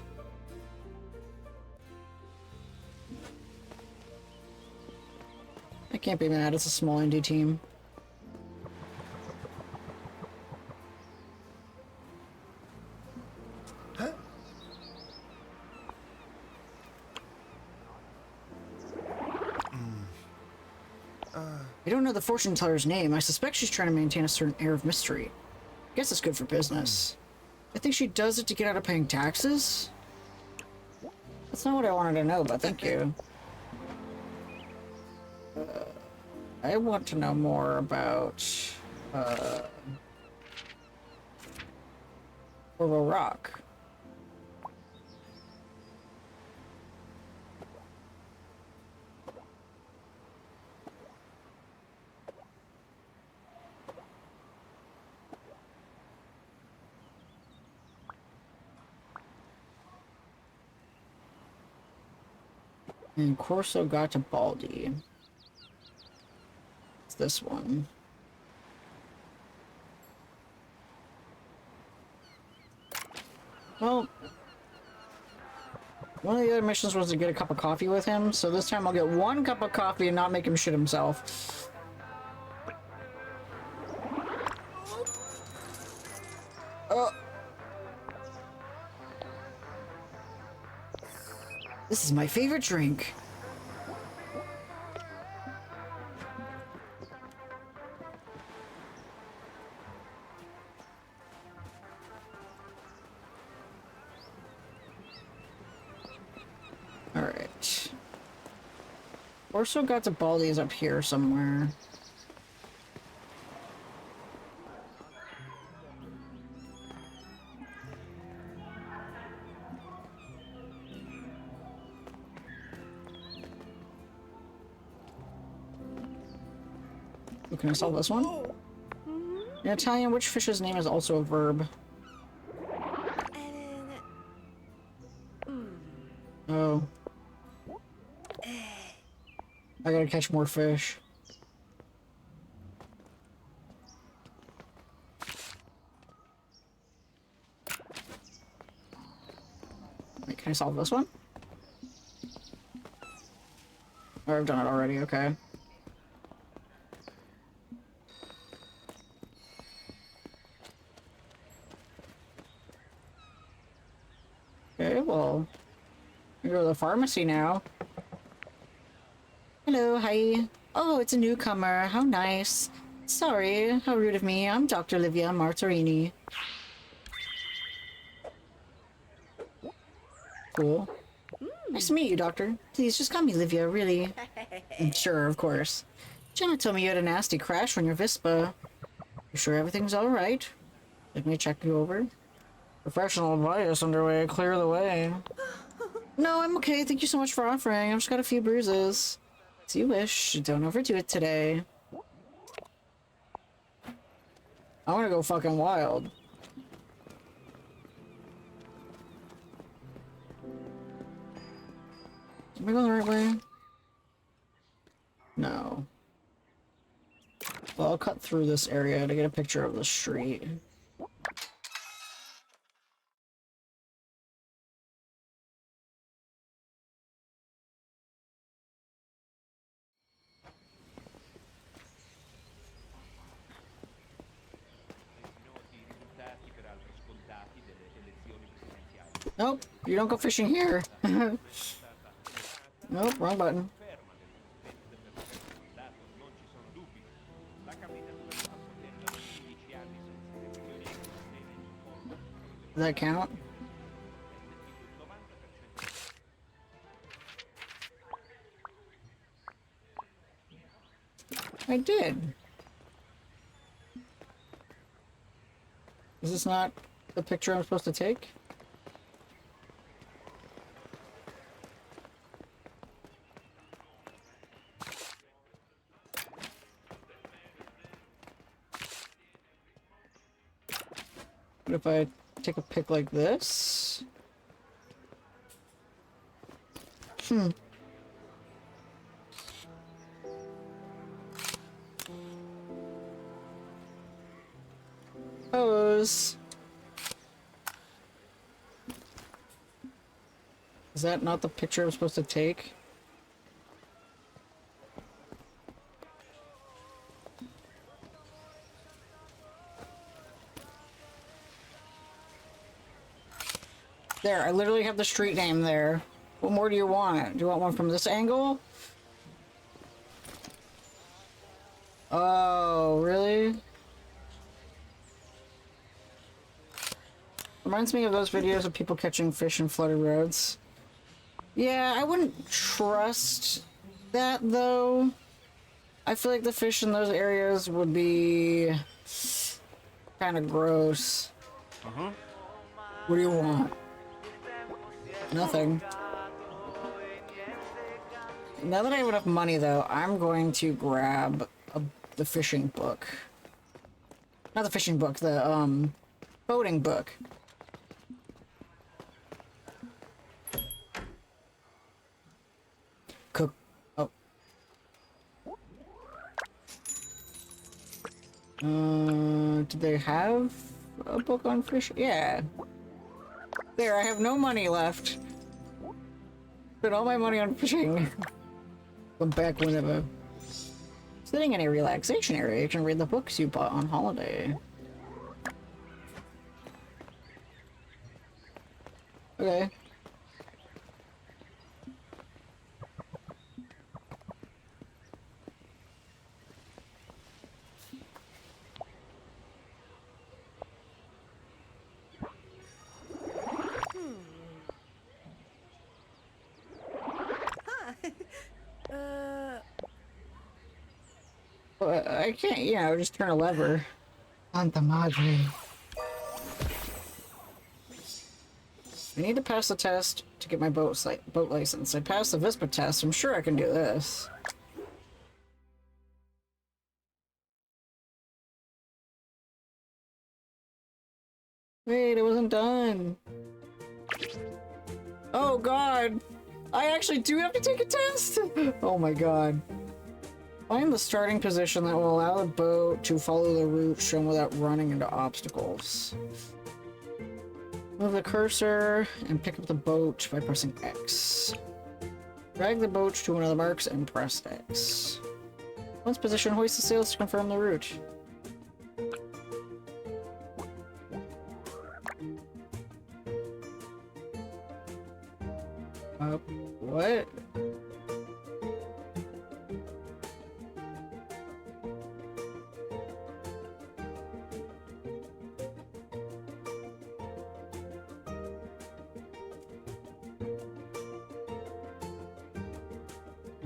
I can't be mad, it's a small indie team. Huh? I don't know the fortune teller's name. I suspect she's trying to maintain a certain air of mystery. Guess it's good for business. I think she does it to get out of paying taxes? That's not what I wanted to know, but thank you. I want to know more about Orville Rock. And Corso Garibaldi. It's this one. Well, one of the other missions was to get a cup of coffee with him, so this time I'll get one cup of coffee and not make him shit himself. Oh. This is my favorite drink. Alright. Orso Garibaldi is up here somewhere. Can I solve this one? In Italian, which fish's name is also a verb? Oh. I gotta catch more fish. Wait, can I solve this one? Or I've done it already, okay. Okay, well, we go to the pharmacy now. Hello, hi. Oh, it's a newcomer. How nice. Sorry, how rude of me. I'm Dr. Livia Martarini. Cool. Nice to meet you, Doctor. Please, just call me Livia, really. Sure, of course. Jenna told me you had a nasty crash on your Vespa. You sure everything's alright? Let me check you over. Professional advice underway. Clear the way. No, I'm okay. Thank you so much for offering. I've just got a few bruises. As you wish. Don't overdo it today. I want to go fucking wild. Am I going the right way? No. Well, I'll cut through this area to get a picture of the street. Nope, you don't go fishing here. Nope, wrong button. Does that count? I did. Is this not the picture I'm supposed to take? What if I take a pic like this? Pose. Is that not the picture I'm supposed to take? There, I literally have the street name there. What more do you want? Do you want one from this angle? Oh, really? Reminds me of those videos of people catching fish in flooded roads. Yeah, I wouldn't trust that, though. I feel like the fish in those areas would be kind of gross. Uh-huh. What do you want? Nothing. Now that I have enough money, though, I'm going to grab the fishing book. Not the fishing book, the, boating book. Cook. Oh. Did they have a book on fish? Yeah. There, I have no money left. Spent all my money on fishing. Come back whenever. Sitting in a relaxation area, you can read the books you bought on holiday. Okay. I can't, you know, just turn a lever. Santa Madre. I need to pass the test to get my boat license. I passed the Vispa test. I'm sure I can do this. Wait, it wasn't done. Oh god. I actually do have to take a test. Oh my god. Find the starting position that will allow the boat to follow the route shown without running into obstacles. Move the cursor and pick up the boat by pressing X. Drag the boat to one of the marks and press X. Once positioned, hoist the sails to confirm the route. What?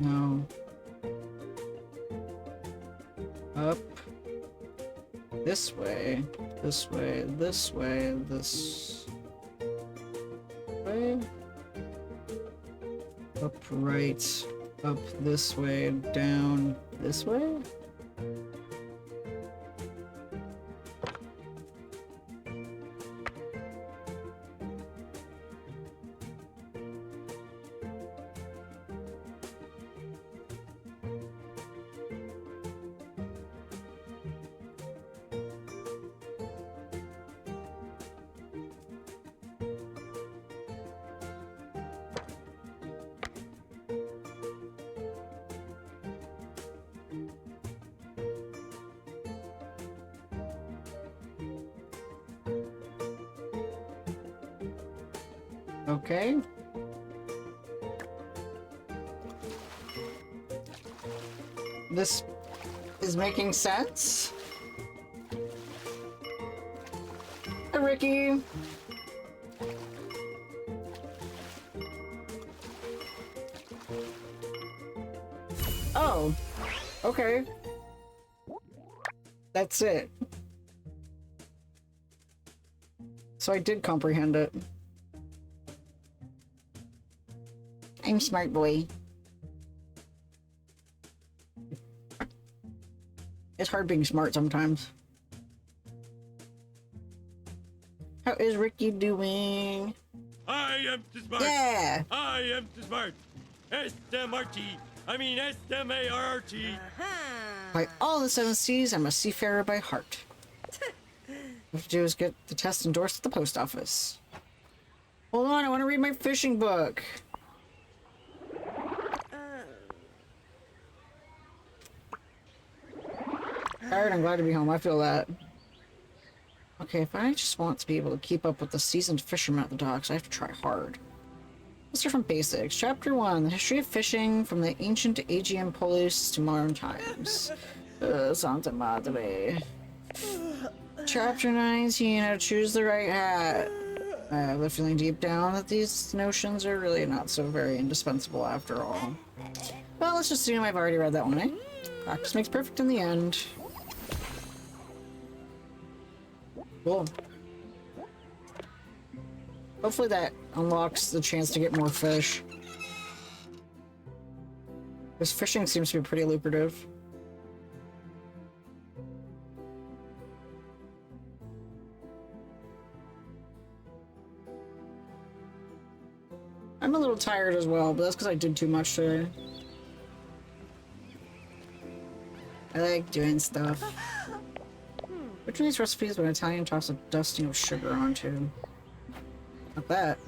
No. Up. This way. This way. This way. This way. Up right. Up this way. Down this way. Okay. This is making sense. Hi, Ricky. Oh, okay. That's it. So I did comprehend it. I'm smart boy. It's hard being smart sometimes. How is Ricky doing? I am too smart. Yeah! I am too smart. S-M-R-T. I mean S-M-A-R-R-T. By all the seven seas, I'm a seafarer by heart. What I have to do is get the test endorsed at the post office. Hold on, I want to read my fishing book. Tired, I'm glad to be home. I feel that. Okay, if I just want to be able to keep up with the seasoned fishermen at the docks, I have to try hard. Let's start from basics. Chapter 1, the history of fishing from the ancient Aegean polis to modern times. Santa Madre. Chapter 19, how to choose the right hat. I have the feeling deep down that these notions are really not so very indispensable after all. Well, let's just assume I've already read that one, eh? Practice makes perfect in the end. Cool. Hopefully that unlocks the chance to get more fish. This fishing seems to be pretty lucrative. I'm a little tired as well, but that's because I did too much today. I like doing stuff. Which of these recipes would Italian toss a dusting of sugar onto? Not that.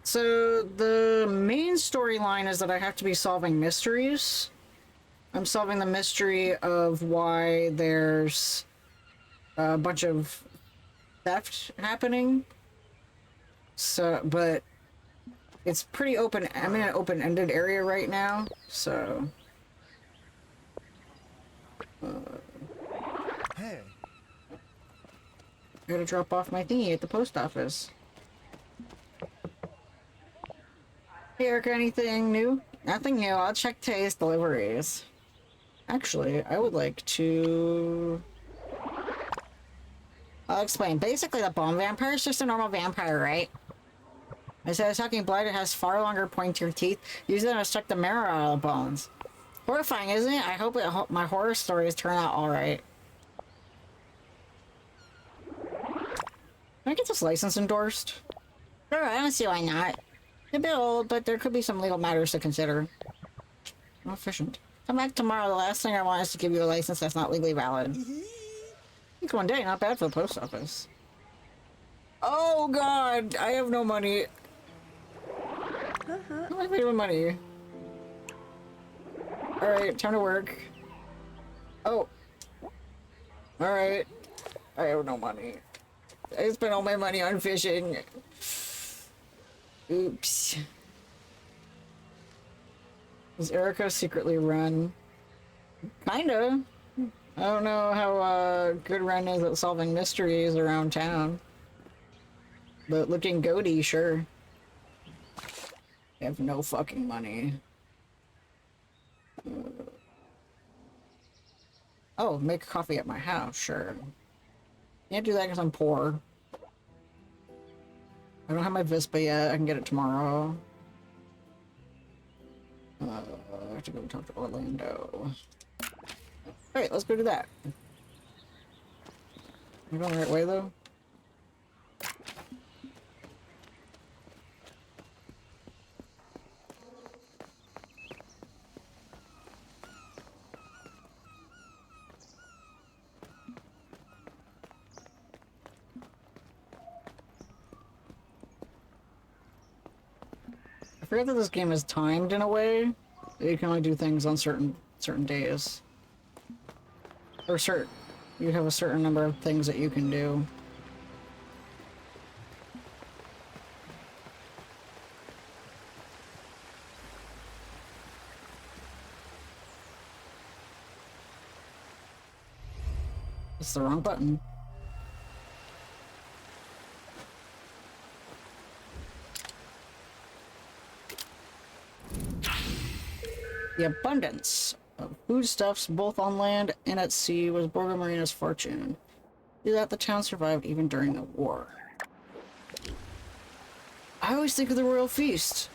So the main storyline is that I have to be solving mysteries. I'm solving the mystery of why there's a bunch of theft happening. So, but it's pretty open. I'm in an open-ended area right now, so. Hey. I gotta drop off my thingy at the post office. Hey, Erica, anything new? Nothing new. I'll check today's deliveries. Actually, I would like to... I'll explain. Basically, the bone vampire is just a normal vampire, right? Instead of sucking blood, it has far longer, pointier teeth. Use them to suck the marrow out of the bones. Horrifying, isn't it? I hope my horror stories turn out alright. Can I get this license endorsed? Sure, I don't see why not. It's a bit old, but there could be some legal matters to consider. How efficient. Come back tomorrow. The last thing I want is to give you a license that's not legally valid. Think one day, not bad for the post office. Oh god, I have no money. How am I making money? Alright, time to work. Oh. Alright. I have no money. I spent all my money on fishing. Oops. Does Erica secretly run? Kinda. I don't know how good Ren is at solving mysteries around town. But looking goaty, sure. I have no fucking money. Oh, make coffee at my house, sure. Can't do that because I'm poor. I don't have my Vespa yet. I can get it tomorrow. I have to go talk to Orlando. Alright, let's go do that. Am I going the right way, though? I forget that this game is timed in a way that you can only do things on certain days. Or you have a certain number of things that you can do. It's the wrong button. The abundance of foodstuffs, both on land and at sea, was Borgo Marina's fortune. Through that, the town survived even during the war. I always think of the royal feast.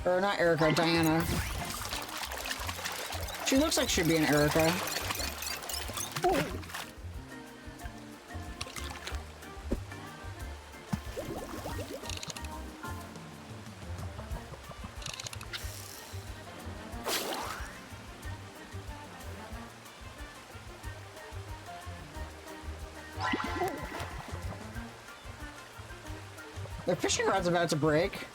Or not Erica, Diana. She looks like she'd be an Erica. The fishing rod's about to break.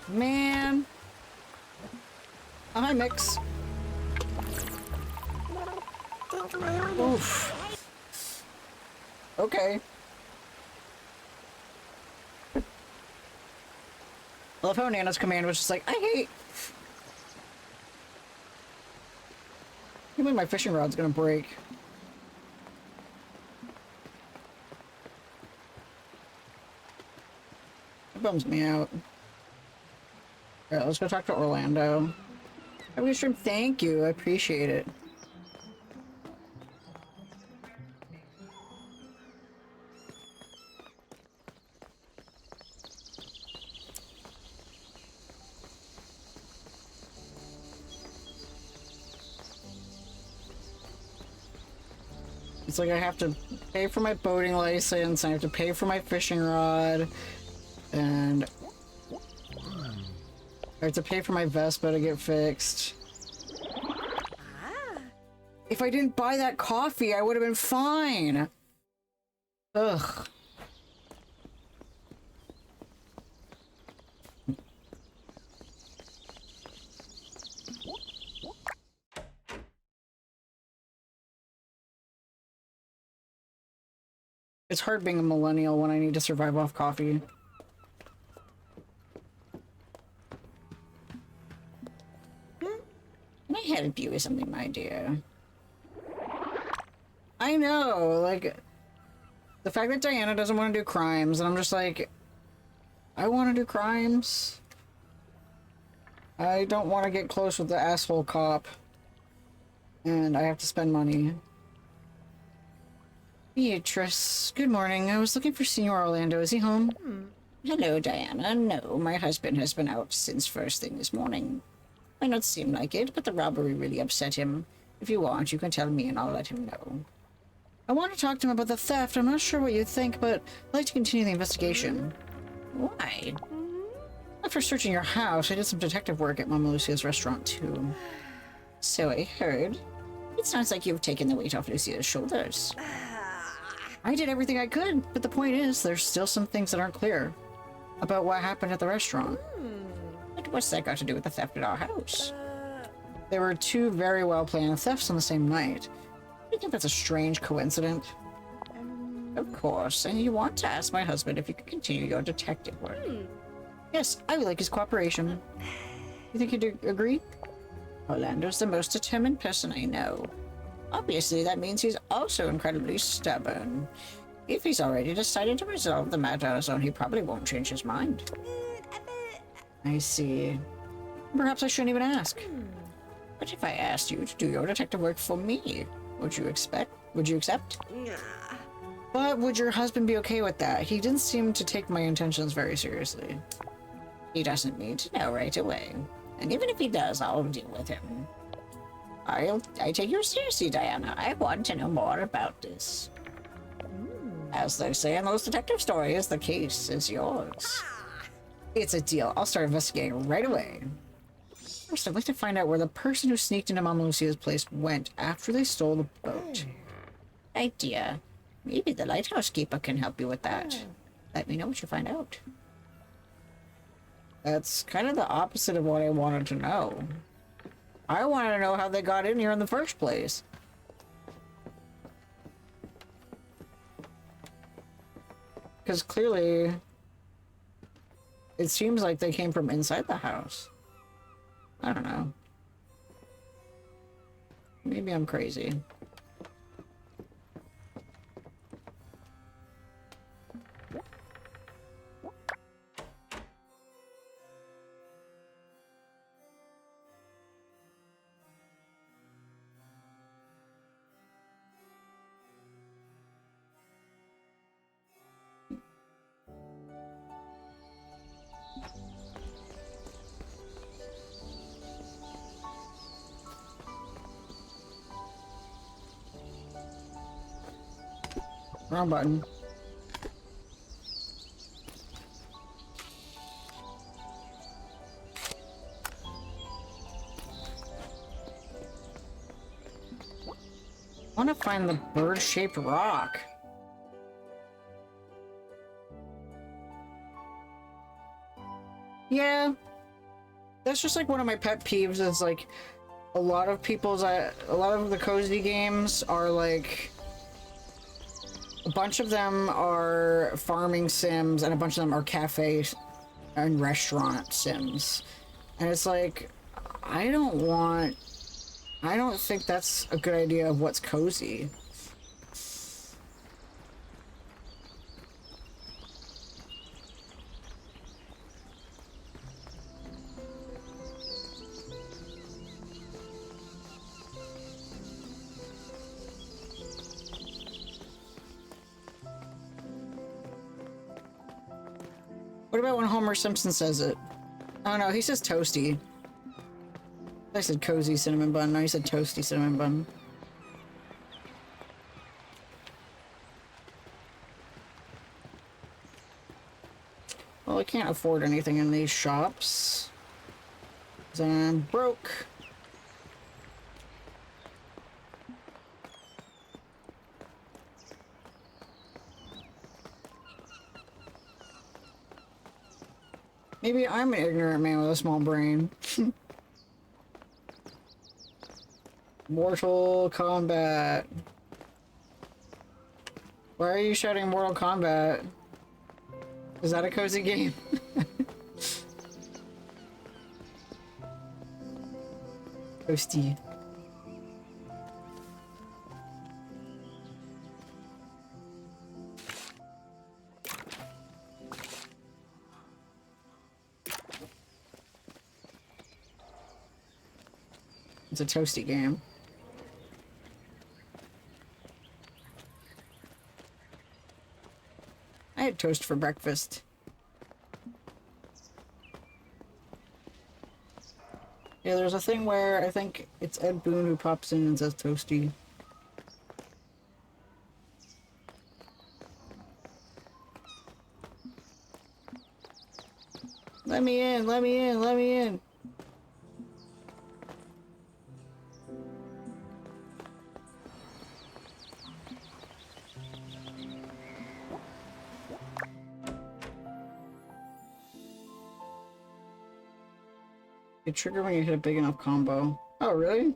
Man. Oh, hi, Mix. Oof. Okay. I love how Nana's command was just like, I hate. I think my fishing rod's gonna break. It bums me out. Alright, let's go talk to Orlando. Have a good stream. Thank you. I appreciate it. It's like I have to pay for my boating license, I have to pay for my fishing rod, and I have to pay for my Vespa to get fixed. If I didn't buy that coffee, I would have been fine. Ugh. It's hard being a millennial when I need to survive off coffee. Can I help you with something, my dear? I know, like, the fact that Diana doesn't want to do crimes, and I'm just like, I want to do crimes. I don't want to get close with the asshole cop. And I have to spend money. Beatrice, good morning. I was looking for Senor Orlando. Is he home? Hello, Diana. No, my husband has been out since first thing this morning. Might not seem like it, but the robbery really upset him. If you want, you can tell me and I'll let him know. I want to talk to him about the theft. I'm not sure what you think, but I'd like to continue the investigation. Why? After searching your house, I did some detective work at Mama Lucia's restaurant, too. So I heard. It sounds like you've taken the weight off Lucia's shoulders. I did everything I could, but the point is, there's still some things that aren't clear about what happened at the restaurant. But what's that got to do with the theft at our house? There were two very well-planned thefts on the same night. I think that's a strange coincidence. Of course, and you want to ask my husband if you could continue your detective work. Yes, I would like his cooperation. You think he'd agree? Orlando's the most determined person I know. Obviously, that means he's also incredibly stubborn. If he's already decided to resolve the matter on his own, he probably won't change his mind. I see. Perhaps I shouldn't even ask. What if I asked you to do your detective work for me? Would you accept? But would your husband be okay with that? He didn't seem to take my intentions very seriously. He doesn't need to know right away. And even if he does, I'll deal with him. I take you seriously, Diana. I want to know more about this. As they say in those detective stories, the case is yours. It's a deal. I'll start investigating right away. First, I'd like to find out where the person who sneaked into Mama Lucia's place went after they stole the boat. Idea. Maybe the lighthouse keeper can help you with that. Let me know what you find out. That's kind of the opposite of what I wanted to know. I wanted to know how they got in here in the first place. Because clearly, it seems like they came from inside the house. I don't know. Maybe I'm crazy. Wrong button. I want to find the bird-shaped rock. Yeah. That's just like one of my pet peeves is like, a lot of the cozy games are like, a bunch of them are farming sims and a bunch of them are cafe and restaurant sims. And it's like, I don't think that's a good idea of what's cozy. What about when Homer Simpson says it? Oh no, he says toasty. I said cozy cinnamon bun. No, he said toasty cinnamon bun. Well, I can't afford anything in these shops, 'cause I'm broke. Maybe I'm an ignorant man with a small brain. Mortal Kombat. Why are you shouting Mortal Kombat? Is that a cozy game? Toasty. It's a toasty game. I had toast for breakfast. Yeah, there's a thing where I think it's Ed Boon who pops in and says toasty. Let me in, let me in, let me in. You trigger when you hit a big enough combo. Oh, really?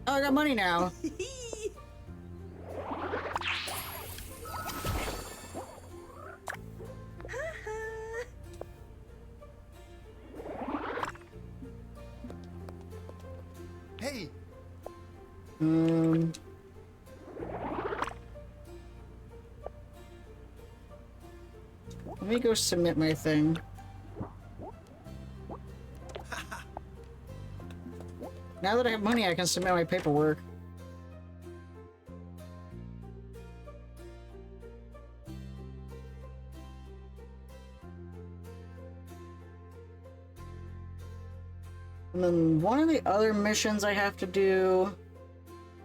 Oh, I got money now. Hey. Let me go submit my thing. Now that I have money, I can submit my paperwork. And then one of the other missions I have to do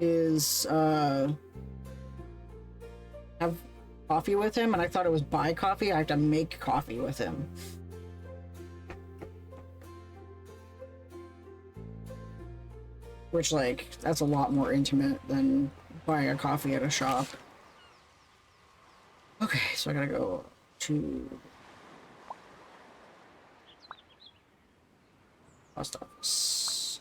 is have coffee with him, and I thought it was buy coffee. I have to make coffee with him. Which, like, that's a lot more intimate than buying a coffee at a shop. Okay, so I gotta go to post office.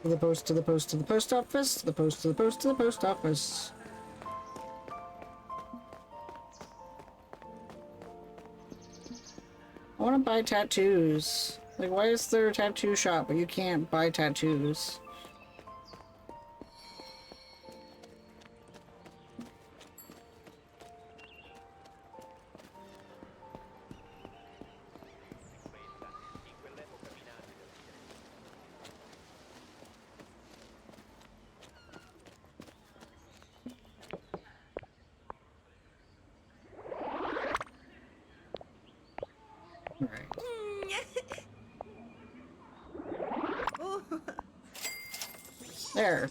To the post, to the post, to the post office, to the post, to the post, to the post office. I want to buy tattoos. Like, why is there a tattoo shop, but you can't buy tattoos? There.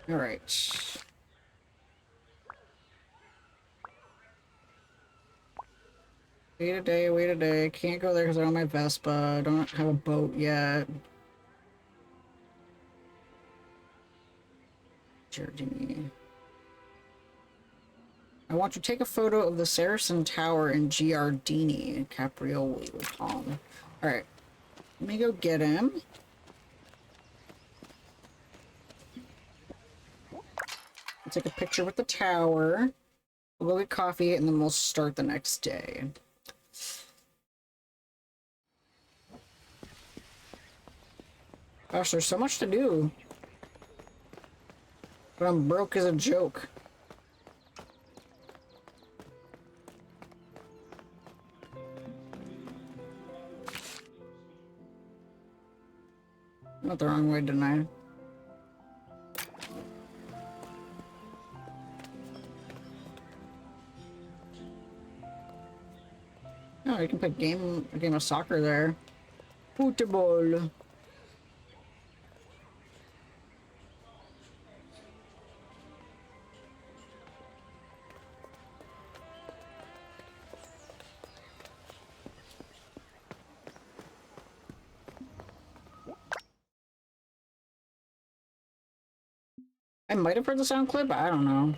Alright. Wait a day, wait a day. Can't go there because I don't have my Vespa. I don't have a boat yet. Giardini. I want to take a photo of the Saracen Tower in Giardini, Caprioli with Tom. Alright. Let me go get him. I'll take a picture with the tower. We'll go get coffee and then we'll start the next day. Gosh, there's so much to do. But I'm broke as a joke. Not the wrong way, didn't I? Oh, you can play a game of soccer there. Football. I might have heard the sound clip, but I don't know.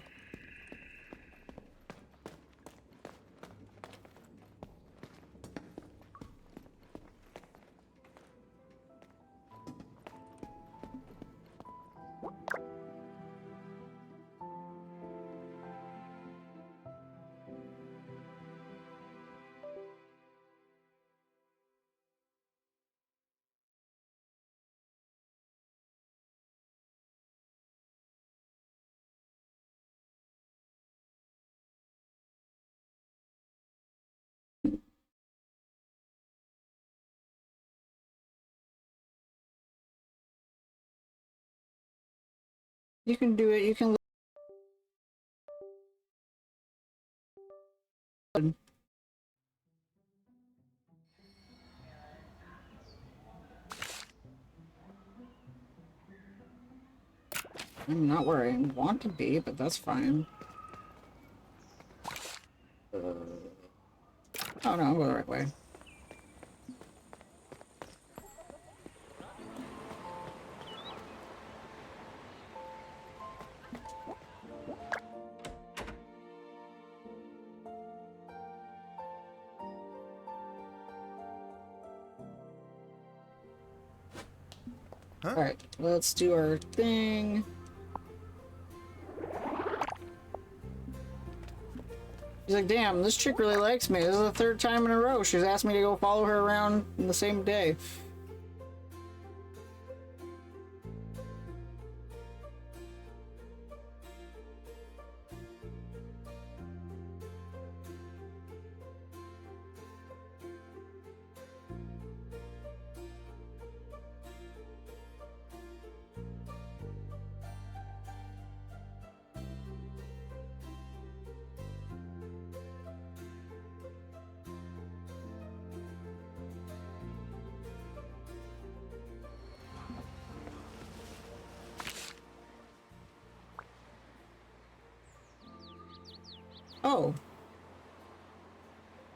You can do it, you can. I'm not where I want to be, but that's fine. Oh no, I'm going the right way. Huh? Alright, let's do our thing. He's like, damn, this chick really likes me. This is the third time in a row she's asked me to go follow her around in the same day. Oh.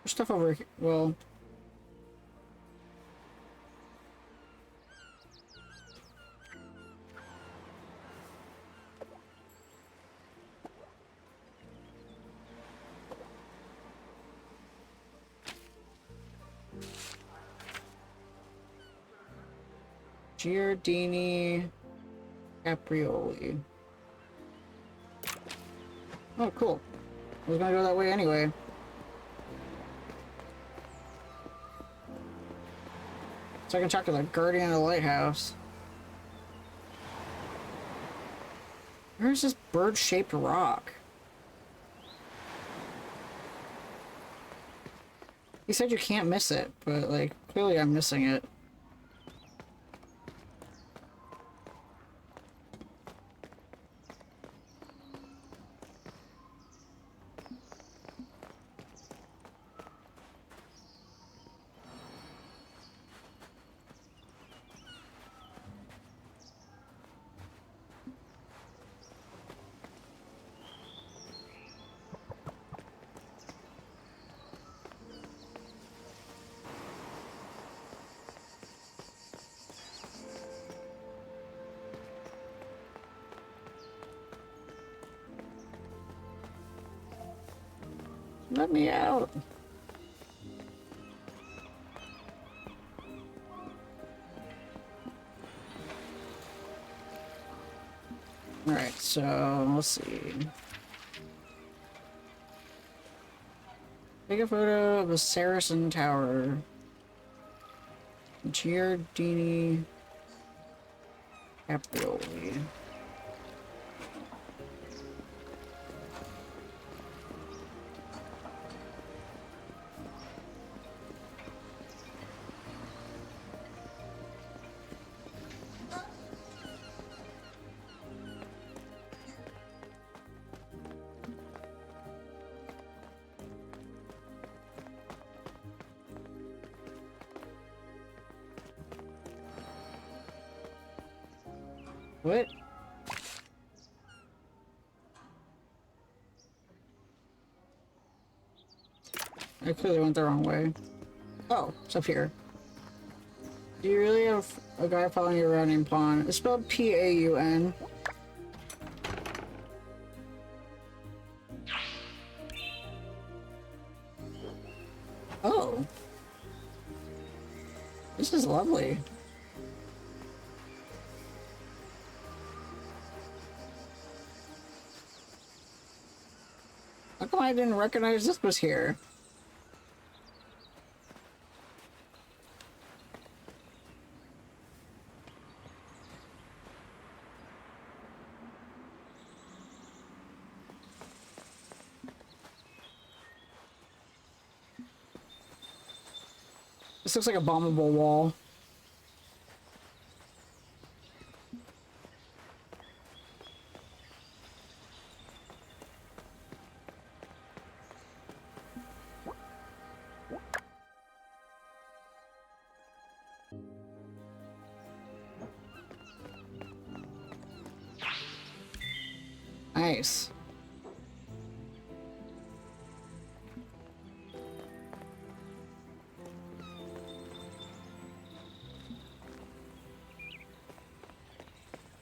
There's stuff over here. Well. Giardini Caprioli. Oh, cool. I was gonna go that way anyway. So I can talk to the guardian of the lighthouse. Where's this bird-shaped rock? He said you can't miss it, but, like, clearly I'm missing it. Let me out. Alright, so let's see. Take a photo of the Saracen Tower. Giardini Caprioli. What? I clearly went the wrong way. Oh, it's up here. Do you really have a guy following you around named Pawn? It's spelled P-A-U-N. Oh. This is lovely. How come I didn't recognize this was here? This looks like a bombable wall. Nice.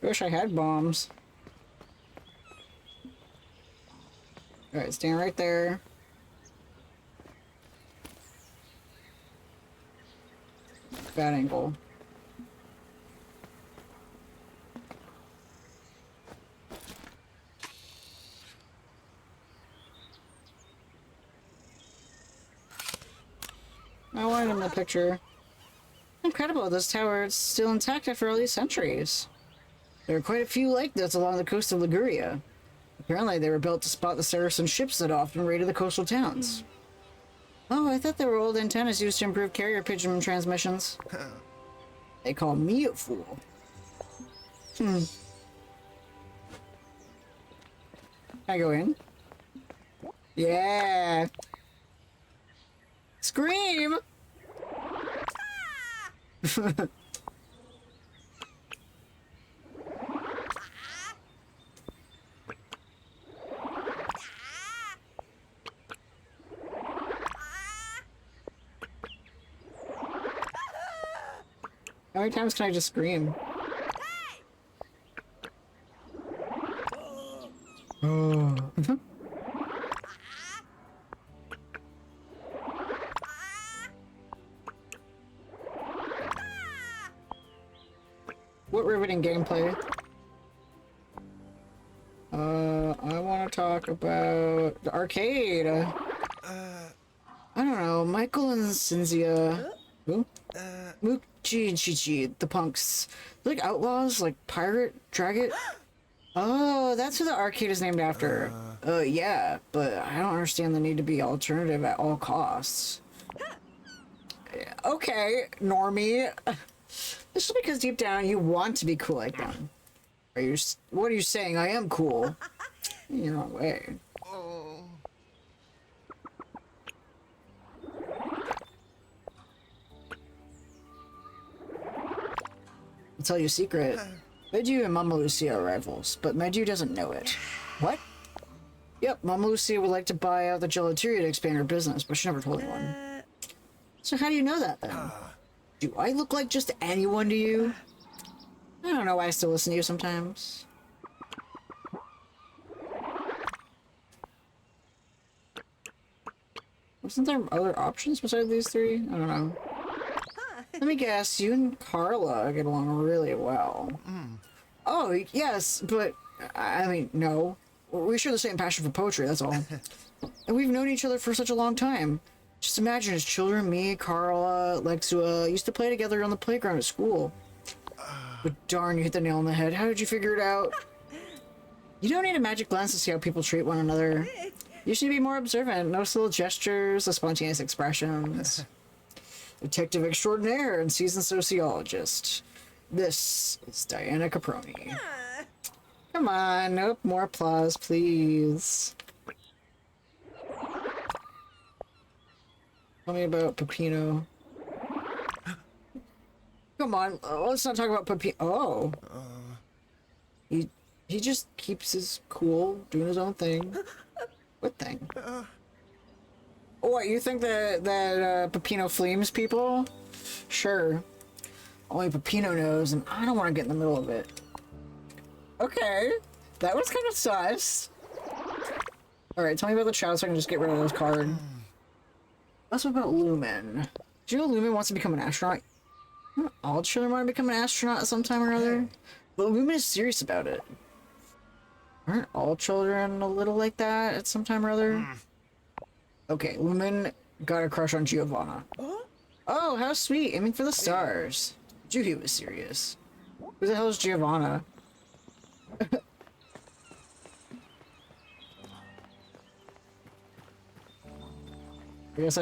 Wish I had bombs. Alright, stand right there. Bad angle. I wanted him in the picture. Incredible, this tower is still intact after all these centuries. There are quite a few like this along the coast of Liguria. Apparently they were built to spot the Saracen ships that often raided the coastal towns. Oh, I thought they were old antennas used to improve carrier pigeon transmissions. They call me a fool. Can I go in? Yeah! Scream! How many times can I just scream? Oh. What riveting gameplay? I want to talk about the arcade. I don't know, Michael and Cynthia. Who? Muchichichi, the punks. They're like outlaws, like Pirate, Dragon. Oh, that's who the arcade is named after. Yeah, but I don't understand the need to be alternative at all costs. Okay, normie. This is because deep down you want to be cool like them. What are you saying? I am cool. You're wrong way. I'll tell you a secret. Medu and Mama Lucia are rivals, but Medu doesn't know it. What? Yep, Mama Lucia would like to buy out the gelateria to expand her business, but she never told anyone. So how do you know that, then? Do I look like just anyone to you? I don't know why I still listen to you sometimes. Wasn't there other options besides these three? I don't know. Let me guess, you and Carla get along really well. Oh, yes, but I mean, no. We share the same passion for poetry, that's all. And we've known each other for such a long time. Just imagine as children, me, Carla, Lexua used to play together on the playground at school. But darn, you hit the nail on the head. How did you figure it out? You don't need a magic lens to see how people treat one another. You should be more observant. Notice the little gestures, the spontaneous expressions. Detective extraordinaire and seasoned sociologist. This is Diana Caproni. Come on, nope, more applause, please. Tell me about Peppino. Come on, let's not talk about Peppino. Oh. He just keeps his cool, doing his own thing. What thing? Oh, what, you think that Peppino flames people? Sure. Only Peppino knows, and I don't want to get in the middle of it. Okay. That was kind of sus. Alright, tell me about the child so I can just get rid of this card. Let's talk about Lumen. Do you know Lumen wants to become an astronaut? All children want to become an astronaut at some time or other? But Lumen is serious about it. Aren't all children a little like that at some time or other? Okay, Lumen got a crush on Giovanna. Oh, how sweet. Aiming for the stars. Juhi was serious. Who the hell is Giovanna? I guess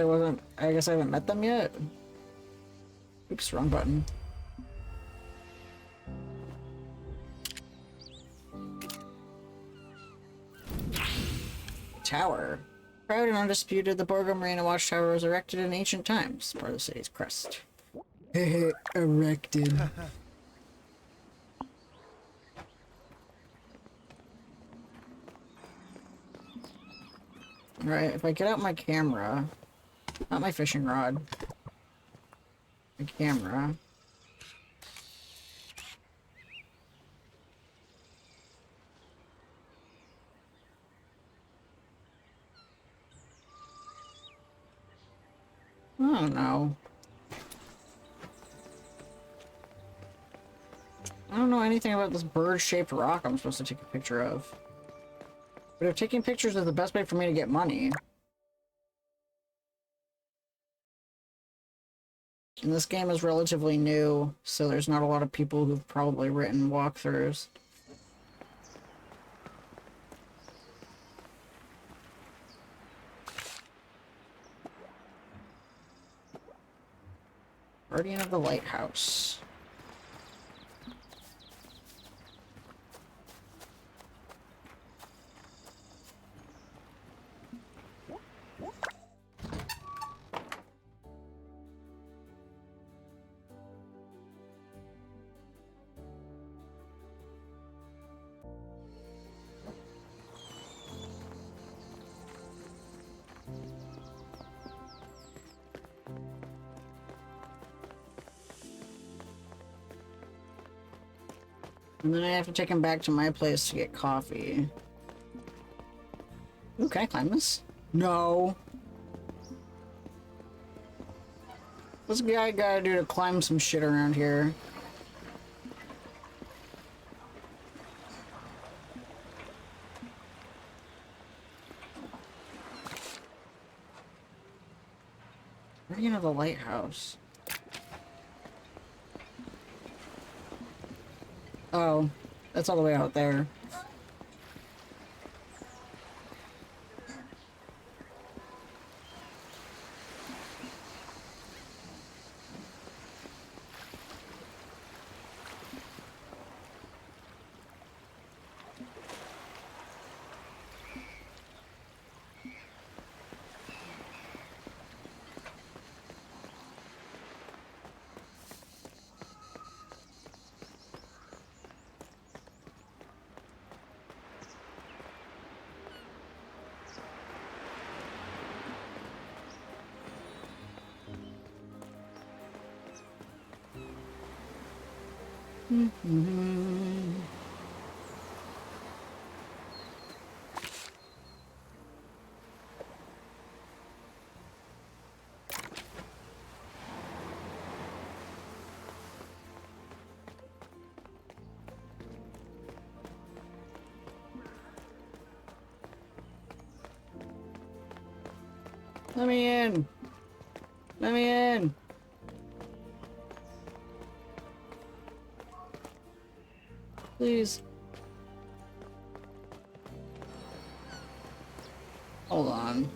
I haven't met them yet. Oops, wrong button. Tower. Proud and undisputed, the Borgo Marina Watchtower was erected in ancient times, part of the city's crest. Erected. Alright, if I get out my camera, not my fishing rod, my camera. Oh no. I don't know anything about this bird-shaped rock I'm supposed to take a picture of. But if taking pictures is the best way for me to get money... And this game is relatively new, so there's not a lot of people who've probably written walkthroughs. Guardian of the Lighthouse. And then I have to take him back to my place to get coffee. Ooh, can I climb this? No. What's the guy gotta do to climb some shit around here? Guardian of the Lighthouse. Oh, that's all the way out there. Let me in. Let me in. Please. Hold on.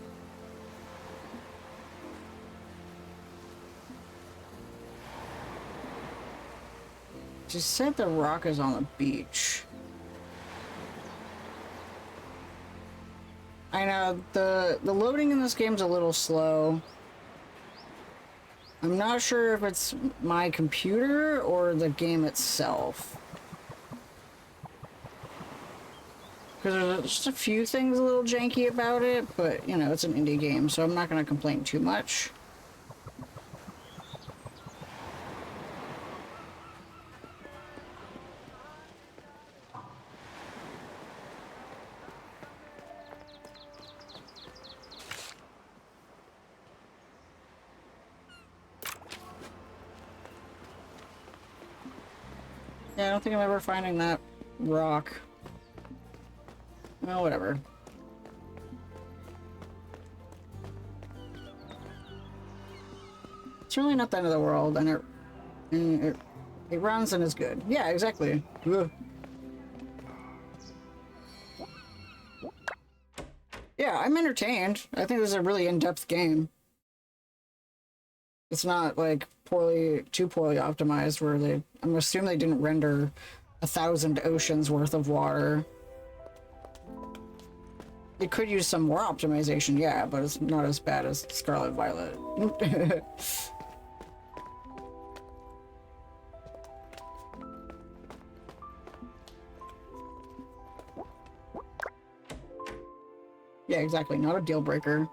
She said the rock is on the beach. I know, the loading in this game's a little slow. I'm not sure if it's my computer or the game itself. Because there's just a few things a little janky about it, but, you know, it's an indie game, so I'm not going to complain too much. Yeah, I don't think I'm ever finding that rock. Well, whatever. It's really not the end of the world, and it runs and is good. Yeah, exactly. Ugh. Yeah, I'm entertained. I think this is a really in-depth game. It's not like too poorly optimized where I'm assuming they didn't render 1,000 oceans worth of water. It could use some more optimization, yeah, but it's not as bad as Scarlet Violet. Yeah, exactly. Not a deal breaker.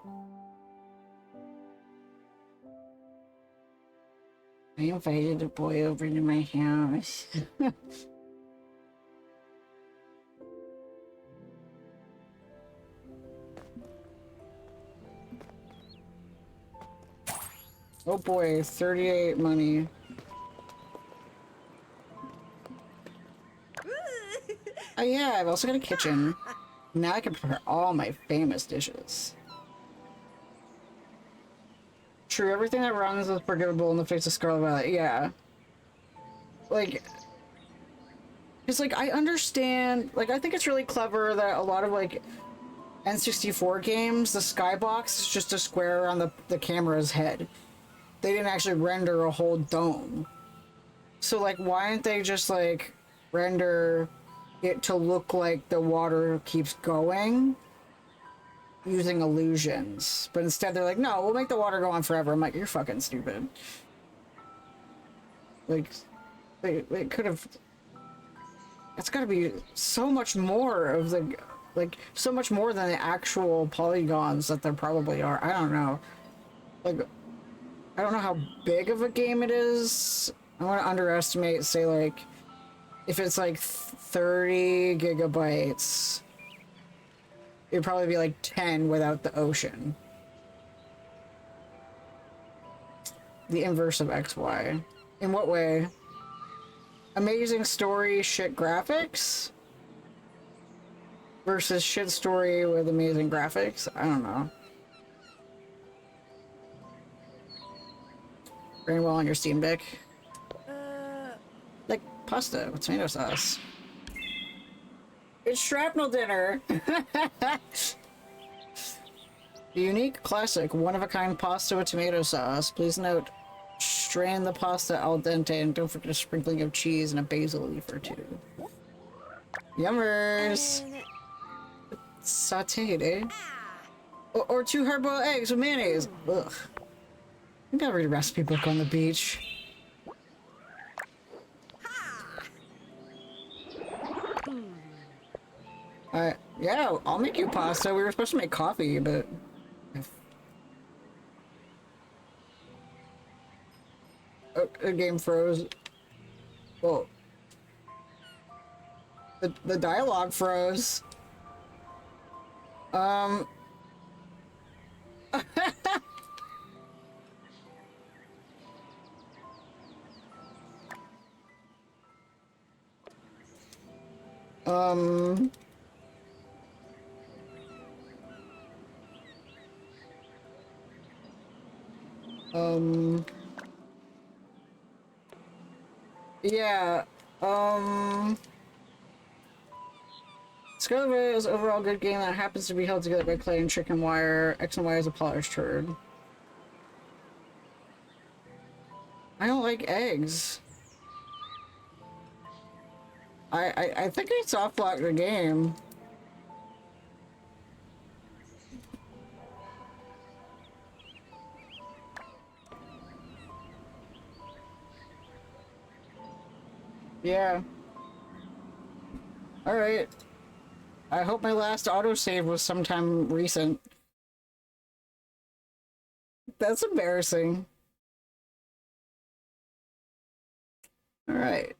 I invited a boy over to my house. Oh boy, 38 money. Oh yeah, I've also got a kitchen. Now I can prepare all my famous dishes. True, everything that runs is forgivable in the face of Scarlet Violet. Yeah. Like, it's like, I understand, like, I think it's really clever that a lot of, like, N64 games, the skybox is just a square around the camera's head. They didn't actually render a whole dome. So, like, why didn't they just, like, render it to look like the water keeps going using illusions? But instead they're like, no, we'll make the water go on forever. I'm like, you're fucking stupid. Like, they could have... It's gotta be so much more of the... Like, so much more than the actual polygons that there probably are. I don't know. Like, I don't know how big of a game it is. I want to underestimate, say, like, if it's like 30 gigabytes, it'd probably be like 10 without the ocean. The inverse of XY. In what way? Amazing story, shit graphics? Versus shit story with amazing graphics? I don't know. Very well on your Steam Deck. Like pasta with tomato sauce. It's shrapnel dinner! The unique, classic, one-of-a-kind pasta with tomato sauce. Please note, strain the pasta al dente and don't forget a sprinkling of cheese and a basil leaf or two. Yummers! Sauteed, eh? Or 2 hard-boiled eggs with mayonnaise. Ugh. I gotta read a recipe book on the beach. Yeah, I'll make you pasta. We were supposed to make coffee, but... Oh, the game froze. Well... The dialogue froze. Yeah, Scarlet Valley is an overall good game that happens to be held together by clay and chicken wire. X and Y is a polished turd. I don't like eggs. I think I soft locked the game. Yeah. Alright. I hope my last autosave was sometime recent. That's embarrassing. Alright.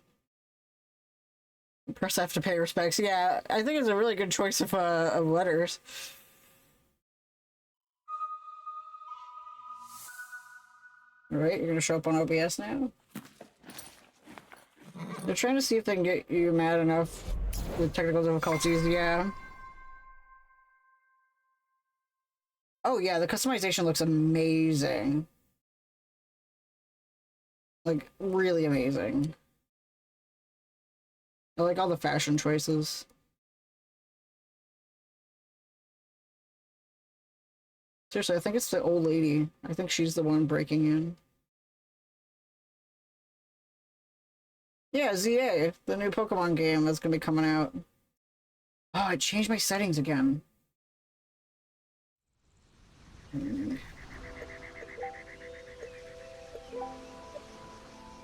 Press F to pay respects. Yeah, I think it's a really good choice of letters. Alright, you're gonna show up on OBS now? They're trying to see if they can get you mad enough with technical difficulties, yeah. Oh yeah, the customization looks amazing. Like, really amazing. I like all the fashion choices. Seriously, I think it's the old lady. I think she's the one breaking in. Yeah, ZA, the new Pokemon game that's gonna be coming out. Oh, I changed my settings again.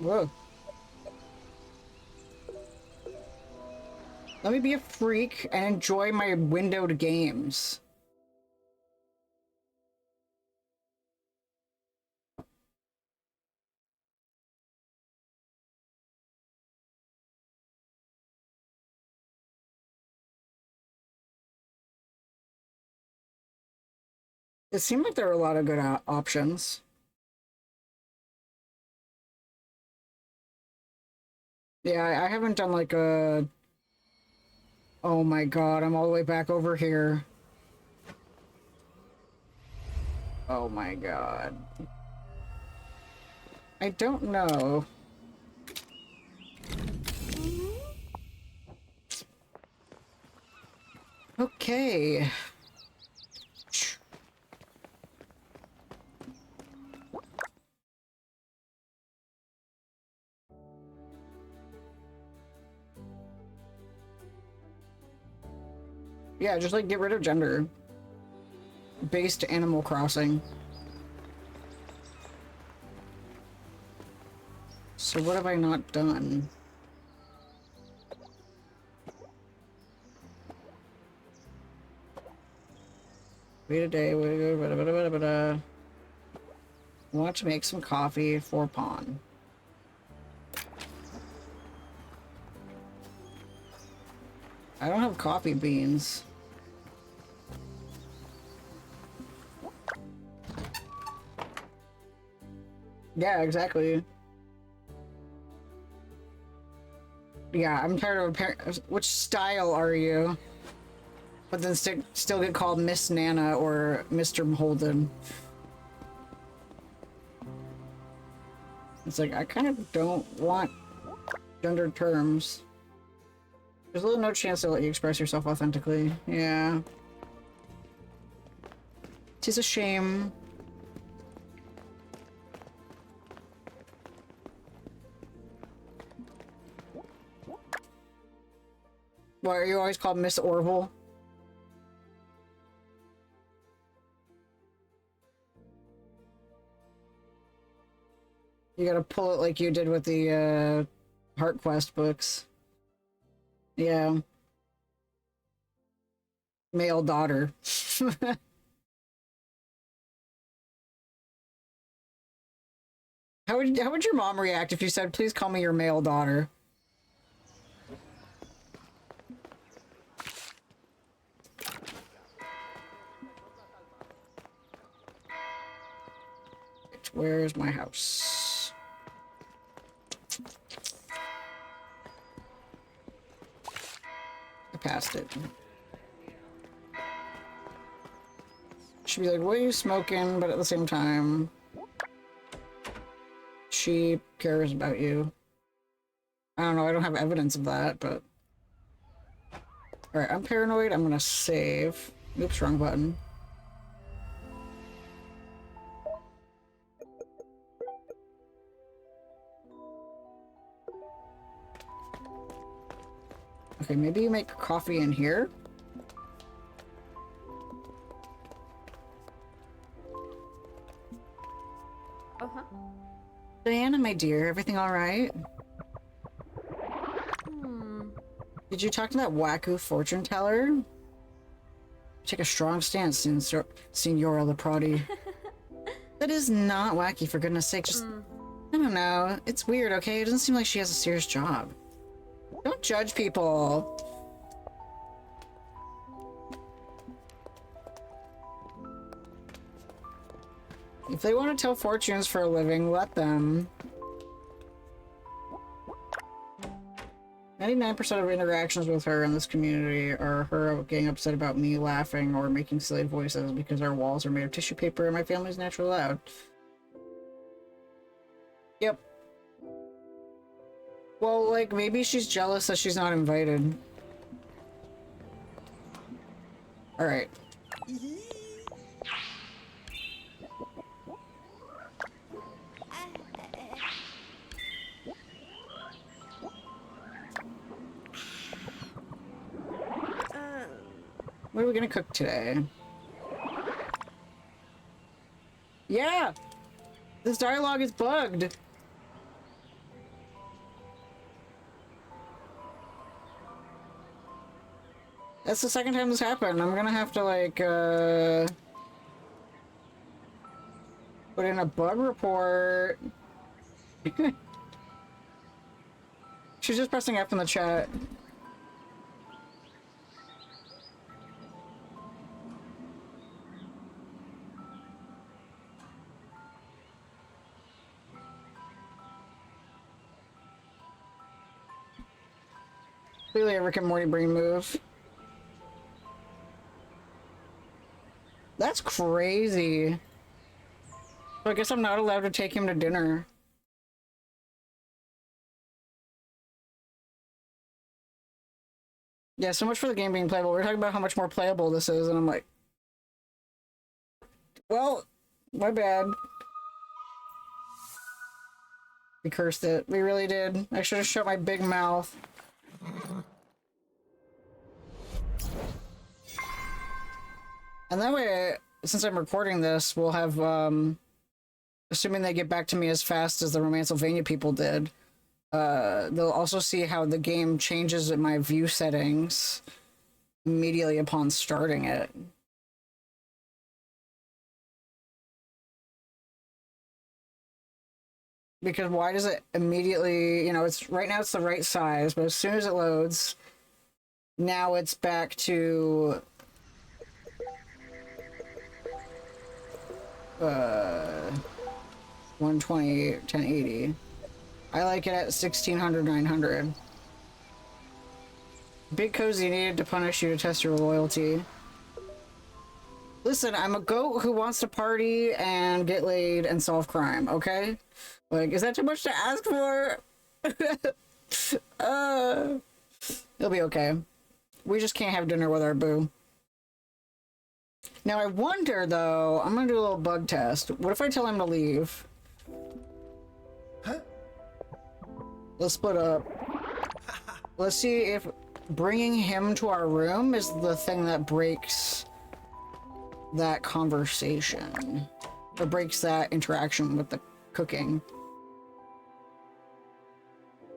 Whoa. Let me be a freak and enjoy my windowed games. It seemed like there were a lot of good options. Yeah, I haven't done like a... Oh my god, I'm all the way back over here. Oh my god. I don't know. Okay. Yeah, just like get rid of gender. Based Animal Crossing. So what have I not done? Wait a day, want to make some coffee for Pawn. I don't have coffee beans. Yeah, exactly. Yeah, I'm tired of which style are you? But then still get called Miss Nana or Mr. Holden. It's like, I kind of don't want gendered terms. There's a little no chance to let you express yourself authentically. Yeah. It's a shame. Why are you always called Miss Orville? You gotta pull it like you did with the Heart Quest books. Yeah. Male daughter. How would your mom react if you said, "Please call me your male daughter"? Where's my house? I passed it. She'd be like, "What are you smoking?" But at the same time, she cares about you. I don't know, I don't have evidence of that, but... Alright, I'm paranoid, I'm gonna save. Oops, wrong button. Okay, maybe you make coffee in here? Uh-huh. Diana, my dear, everything alright? Hmm. Did you talk to that wacko fortune teller? Take a strong stance, Signora Leprati. That is not wacky, for goodness sake. Just, I don't know. It's weird, okay? It doesn't seem like she has a serious job. Don't judge people. If they want to tell fortunes for a living, let them. 99% of interactions with her in this community are her getting upset about me laughing or making silly voices because our walls are made of tissue paper and my family's naturally loud. Yep. Well, like, maybe she's jealous that she's not invited. Alright. What are we gonna cook today? Yeah! This dialogue is bugged! That's the second time this happened. I'm gonna have to, like, put in a bug report. She's just pressing F in the chat. Clearly a Rick and Morty brain move. That's crazy. So I guess I'm not allowed to take him to dinner. Yeah, so much for the game being playable. We're talking about how much more playable this is, and I'm like... Well, my bad. We cursed it. We really did. I should have shut my big mouth. And that way, since I'm recording this, we'll have, assuming they get back to me as fast as the Romancevania people did, they'll also see how the game changes at my view settings immediately upon starting it. Because why does it immediately, you know, it's right now it's the right size, but as soon as it loads, now it's back to 120, 1080. I like it at 1600, 900. Big Cozy needed to punish you to test your loyalty. Listen, I'm a goat who wants to party and get laid and solve crime, okay? Like, is that too much to ask for? It'll be okay. We just can't have dinner with our boo. Now, I wonder, though, I'm gonna do a little bug test. What if I tell him to leave? Huh? Let's split up. Let's see if bringing him to our room is the thing that breaks that conversation. Or breaks that interaction with the cooking.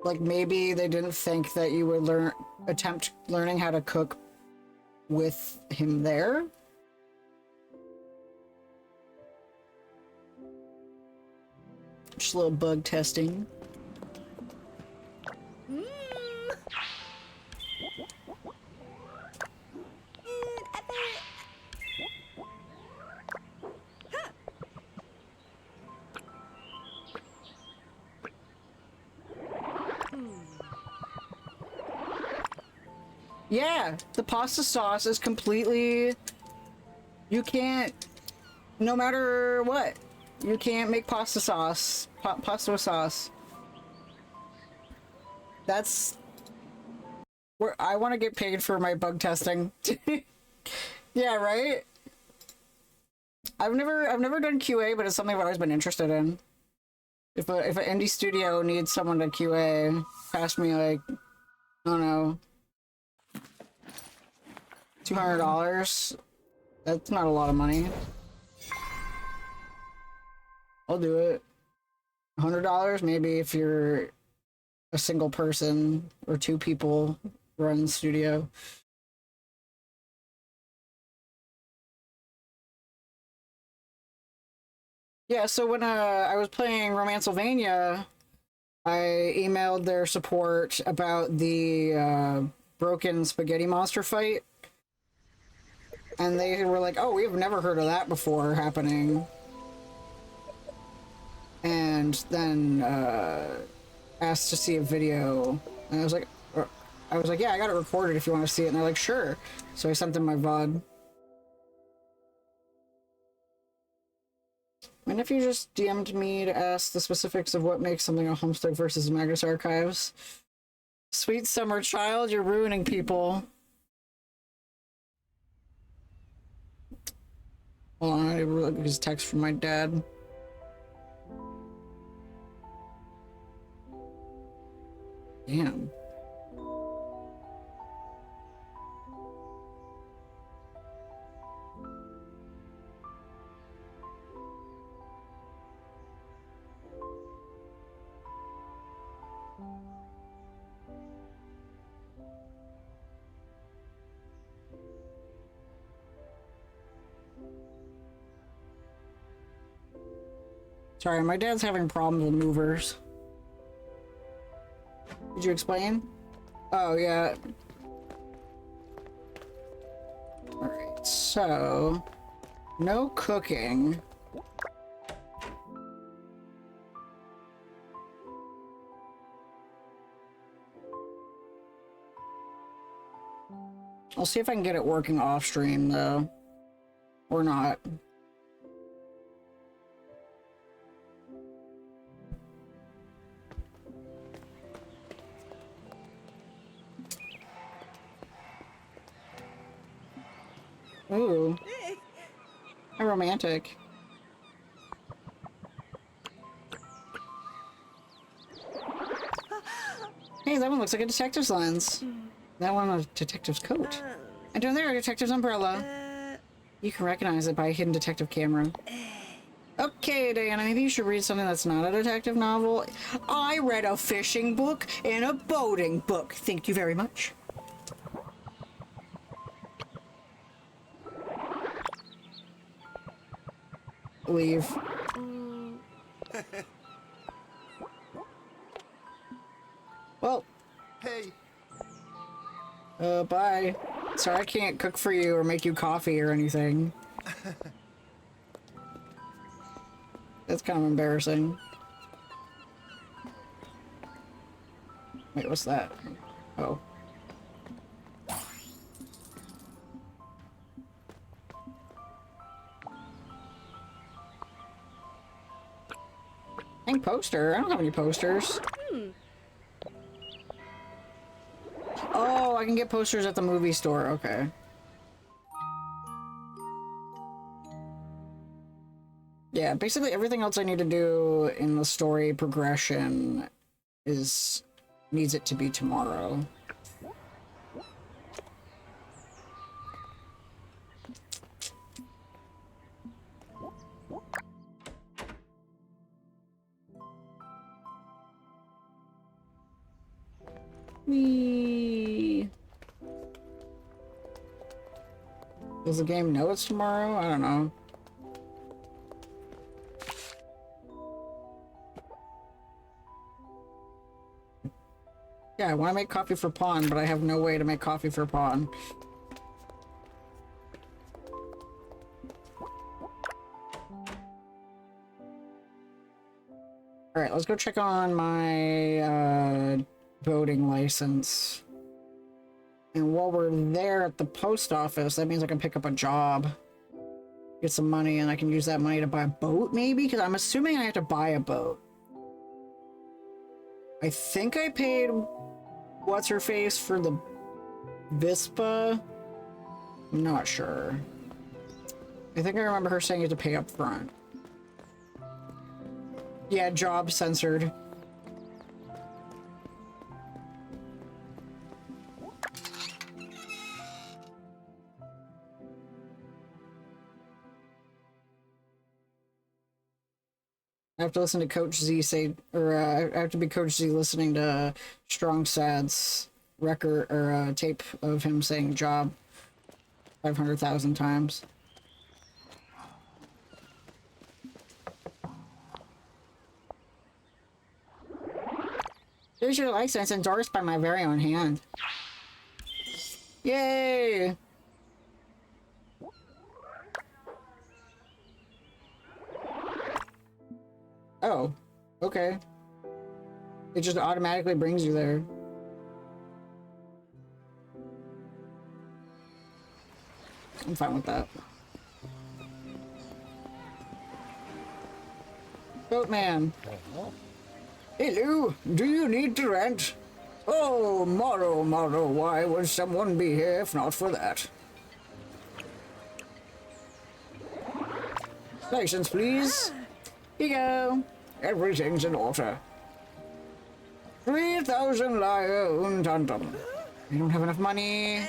Like, maybe they didn't think that you would attempt learning how to cook with him there? Just a little bug testing. Yeah, the pasta sauce is completely... You can't... No matter what. You can't make pasta sauce. Pasta sauce. That's where I want to get paid for my bug testing. Yeah, right? I've never done QA, but it's something I've always been interested in. If an indie studio needs someone to QA, pass me like, I don't know, $200. That's not a lot of money. I'll do it. $100 maybe if you're a single person or two people run the studio. Yeah, so when I was playing Romancevania, I emailed their support about the broken spaghetti monster fight. And they were like, oh, we've never heard of that before happening. And then asked to see a video. And I was like, yeah, I got it recorded if you want to see it. And they're like, sure. So I sent them my VOD. And if you just DM'd me to ask the specifics of what makes something a Homestuck versus Magnus Archives. Sweet summer child, you're ruining people. Hold on, I look at his text from my dad. Damn. Sorry, my dad's having problems with movers. Did you explain? Oh, yeah. Alright, so... no cooking. I'll see if I can get it working off stream, though. Or not. Ooh. How romantic. Hey, that one looks like a detective's lens. That one a detective's coat. And down there, a detective's umbrella. You can recognize it by a hidden detective camera. Okay, Diana, maybe you should read something that's not a detective novel. I read a fishing book and a boating book. Thank you very much. Leave. Well. Hey. Bye. Sorry I can't cook for you or make you coffee or anything. That's kind of embarrassing. Wait, what's that? Oh. Dang poster. I don't have any posters. Oh, I can get posters at the movie store. Okay. Yeah, basically everything else I need to do in the story progression needs it to be tomorrow. Whee! Does the game know it's tomorrow? I don't know. Yeah, I want to make coffee for Pawn, but I have no way to make coffee for Pawn. Alright, let's go check on my boating license. And while we're there at the post office, that means I can pick up a job. Get some money, and I can use that money to buy a boat, maybe? Because I'm assuming I have to buy a boat. I think I paid what's her face for the Vispa? I'm not sure. I think I remember her saying you have to pay up front. Yeah, job censored. I have to listen to Coach Z say, or I have to be Coach Z listening to Strong Sad's record or tape of him saying job 500,000 times. Here's your license endorsed by my very own hand. Yay! Oh, okay. It just automatically brings you there. I'm fine with that. Boatman. Hello, do you need to rent? Oh, Morrow, why would someone be here if not for that? License, please. Here you go. Everything's in order. 3,000 lion dum-dum. I don't have enough money.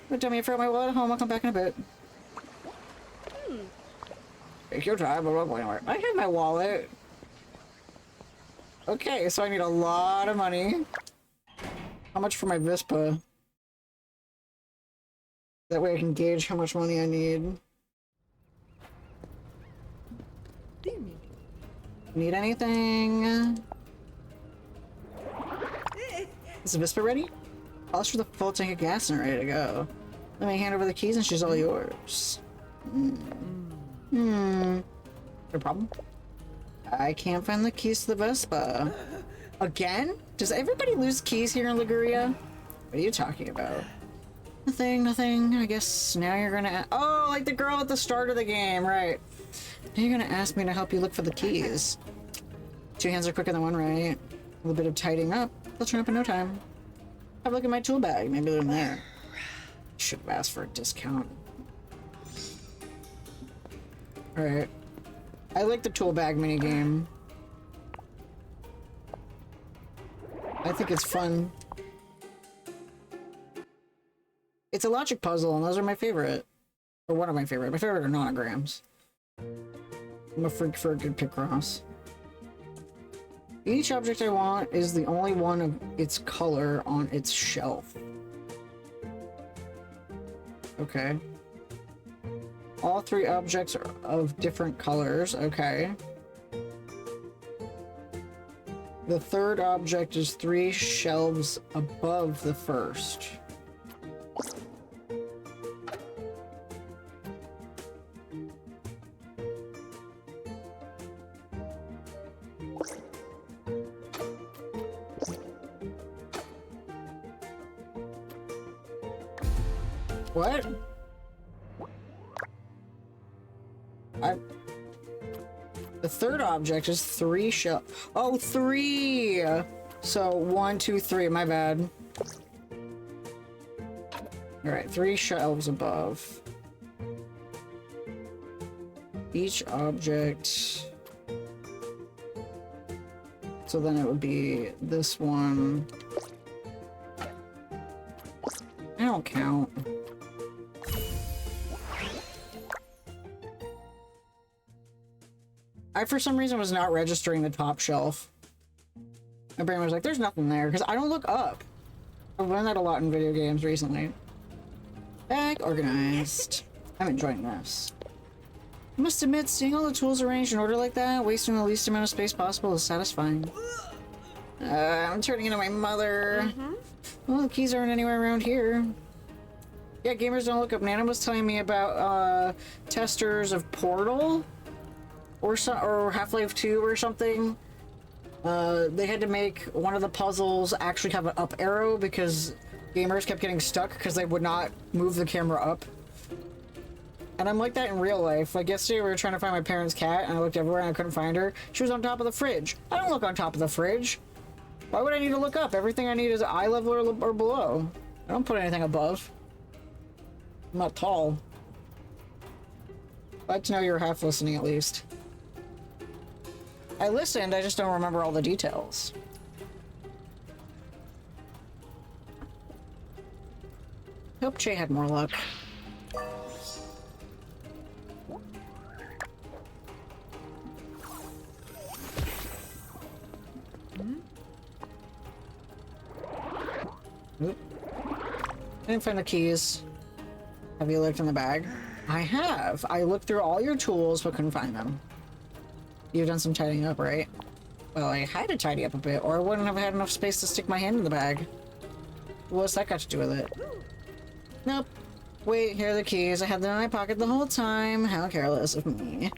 But tell me if I forgot my wallet at home, I'll come back in a bit. Take your time, I'm not going anywhere. I have my wallet. Okay, so I need a lot of money. How much for my Vispa? That way I can gauge how much money I need. Need anything? Is the Vispa ready? Polish for the full tank of gas and ready to go. Let me hand over the keys and she's all yours. No problem. I can't find the keys to the Vespa. Again? Does everybody lose keys here in Liguria? What are you talking about? Nothing, nothing. I guess now you're gonna... Oh, like the girl at the start of the game, right. Now you're gonna ask me to help you look for the keys. Two hands are quicker than one, right? A little bit of tidying up. They'll turn up in no time. Have a look at my tool bag. Maybe they're in there. Should have asked for a discount. Alright. I like the tool bag minigame. I think it's fun. It's a logic puzzle, and those are my favorite. Or one of my favorite. My favorite are nonograms. I'm a freak for a good Picross. Each object I want is the only one of its color on its shelf. Okay. All three objects are of different colors. Okay. The third object is 3 shelves above the first. What? The third object is 3 shelves. Oh, 3! So 1, 2, 3. My bad. Alright, 3 shelves above. Each object. So then it would be this one. I don't count. I, for some reason, was not registering the top shelf. My brain was like, there's nothing there, because I don't look up. I've learned that a lot in video games recently. Bag organized. I'm enjoying this. I must admit, seeing all the tools arranged in order like that, wasting the least amount of space possible is satisfying. I'm turning into my mother. Well, the keys aren't anywhere around here. Yeah, gamers don't look up. Nana was telling me about testers of Portal. Or Half-Life 2 or something. They had to make one of the puzzles actually have an up arrow because gamers kept getting stuck because they would not move the camera up. And I'm like that in real life. Like yesterday we were trying to find my parents' cat and I looked everywhere and I couldn't find her. She was on top of the fridge. I don't look on top of the fridge. Why would I need to look up? Everything I need is eye level or below. I don't put anything above. I'm not tall. Glad to know you're half listening at least. I listened, I just don't remember all the details. Hope Che had more luck. Oop. I didn't find the keys. Have you looked in the bag? I have. I looked through all your tools but couldn't find them. You've done some tidying up, right? Well, I had to tidy up a bit, or I wouldn't have had enough space to stick my hand in the bag. What's that got to do with it? Nope. Wait, here are the keys. I had them in my pocket the whole time. How careless of me.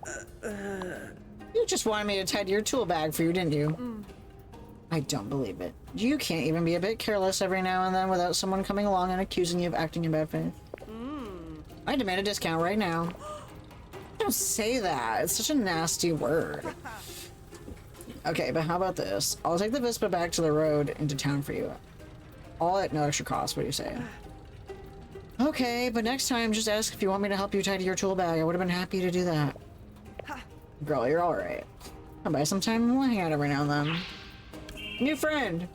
You just wanted me to tidy your tool bag for you, didn't you? I don't believe it. You can't even be a bit careless every now and then without someone coming along and accusing you of acting in bad faith. I demand a discount right now. Don't say that. It's such a nasty word. Okay, but how about this? I'll take the Vespa back to the road into town for you. All at no extra cost. What do you say? Okay, but next time just ask if you want me to help you tidy your tool bag. I would have been happy to do that. Girl, you're alright. I'll buy some time and we'll hang out every now and then. New friend!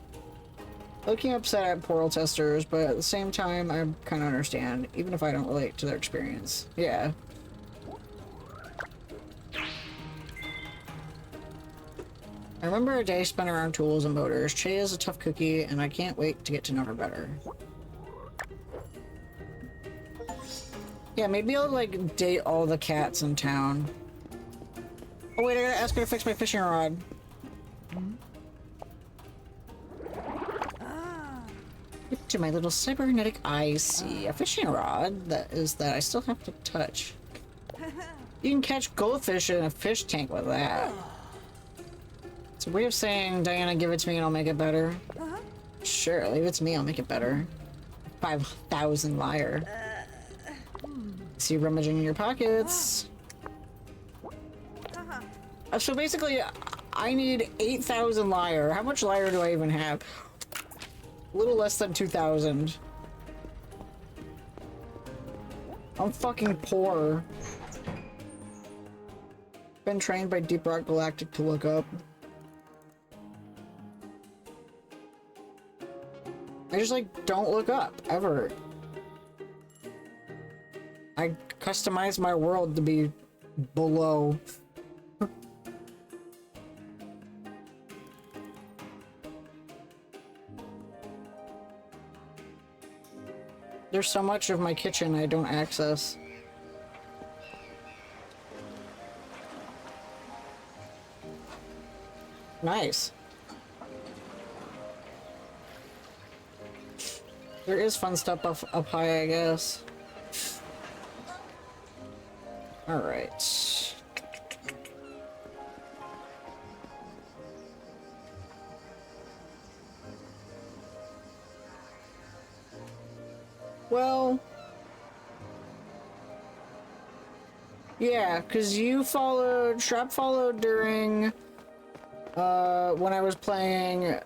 Looking upset at portal testers, but at the same time, I kind of understand, even if I don't relate to their experience. Yeah. I remember a day spent around tools and motors. Che is a tough cookie, and I can't wait to get to know her better. Yeah, maybe I'll, like, date all the cats in town. Oh wait, I gotta ask her to fix my fishing rod. To my little cybernetic eyes see a fishing rod that I still have to touch. You can catch goldfish in a fish tank with that. It's a way of saying, Diana, give it to me and I'll make it better. Sure, leave it to me, I'll make it better. 5,000 liar. See you rummaging in your pockets. So basically, I need 8,000 liar. How much liar do I even have? A little less than 2,000. I'm fucking poor. Been trained by Deep Rock Galactic to look up. I just, like, don't look up, ever. I customize my world to be below. There's so much of my kitchen I don't access. Nice. There is fun stuff up high, I guess. Alright. Well... yeah, because you followed... Shrap followed during... when I was playing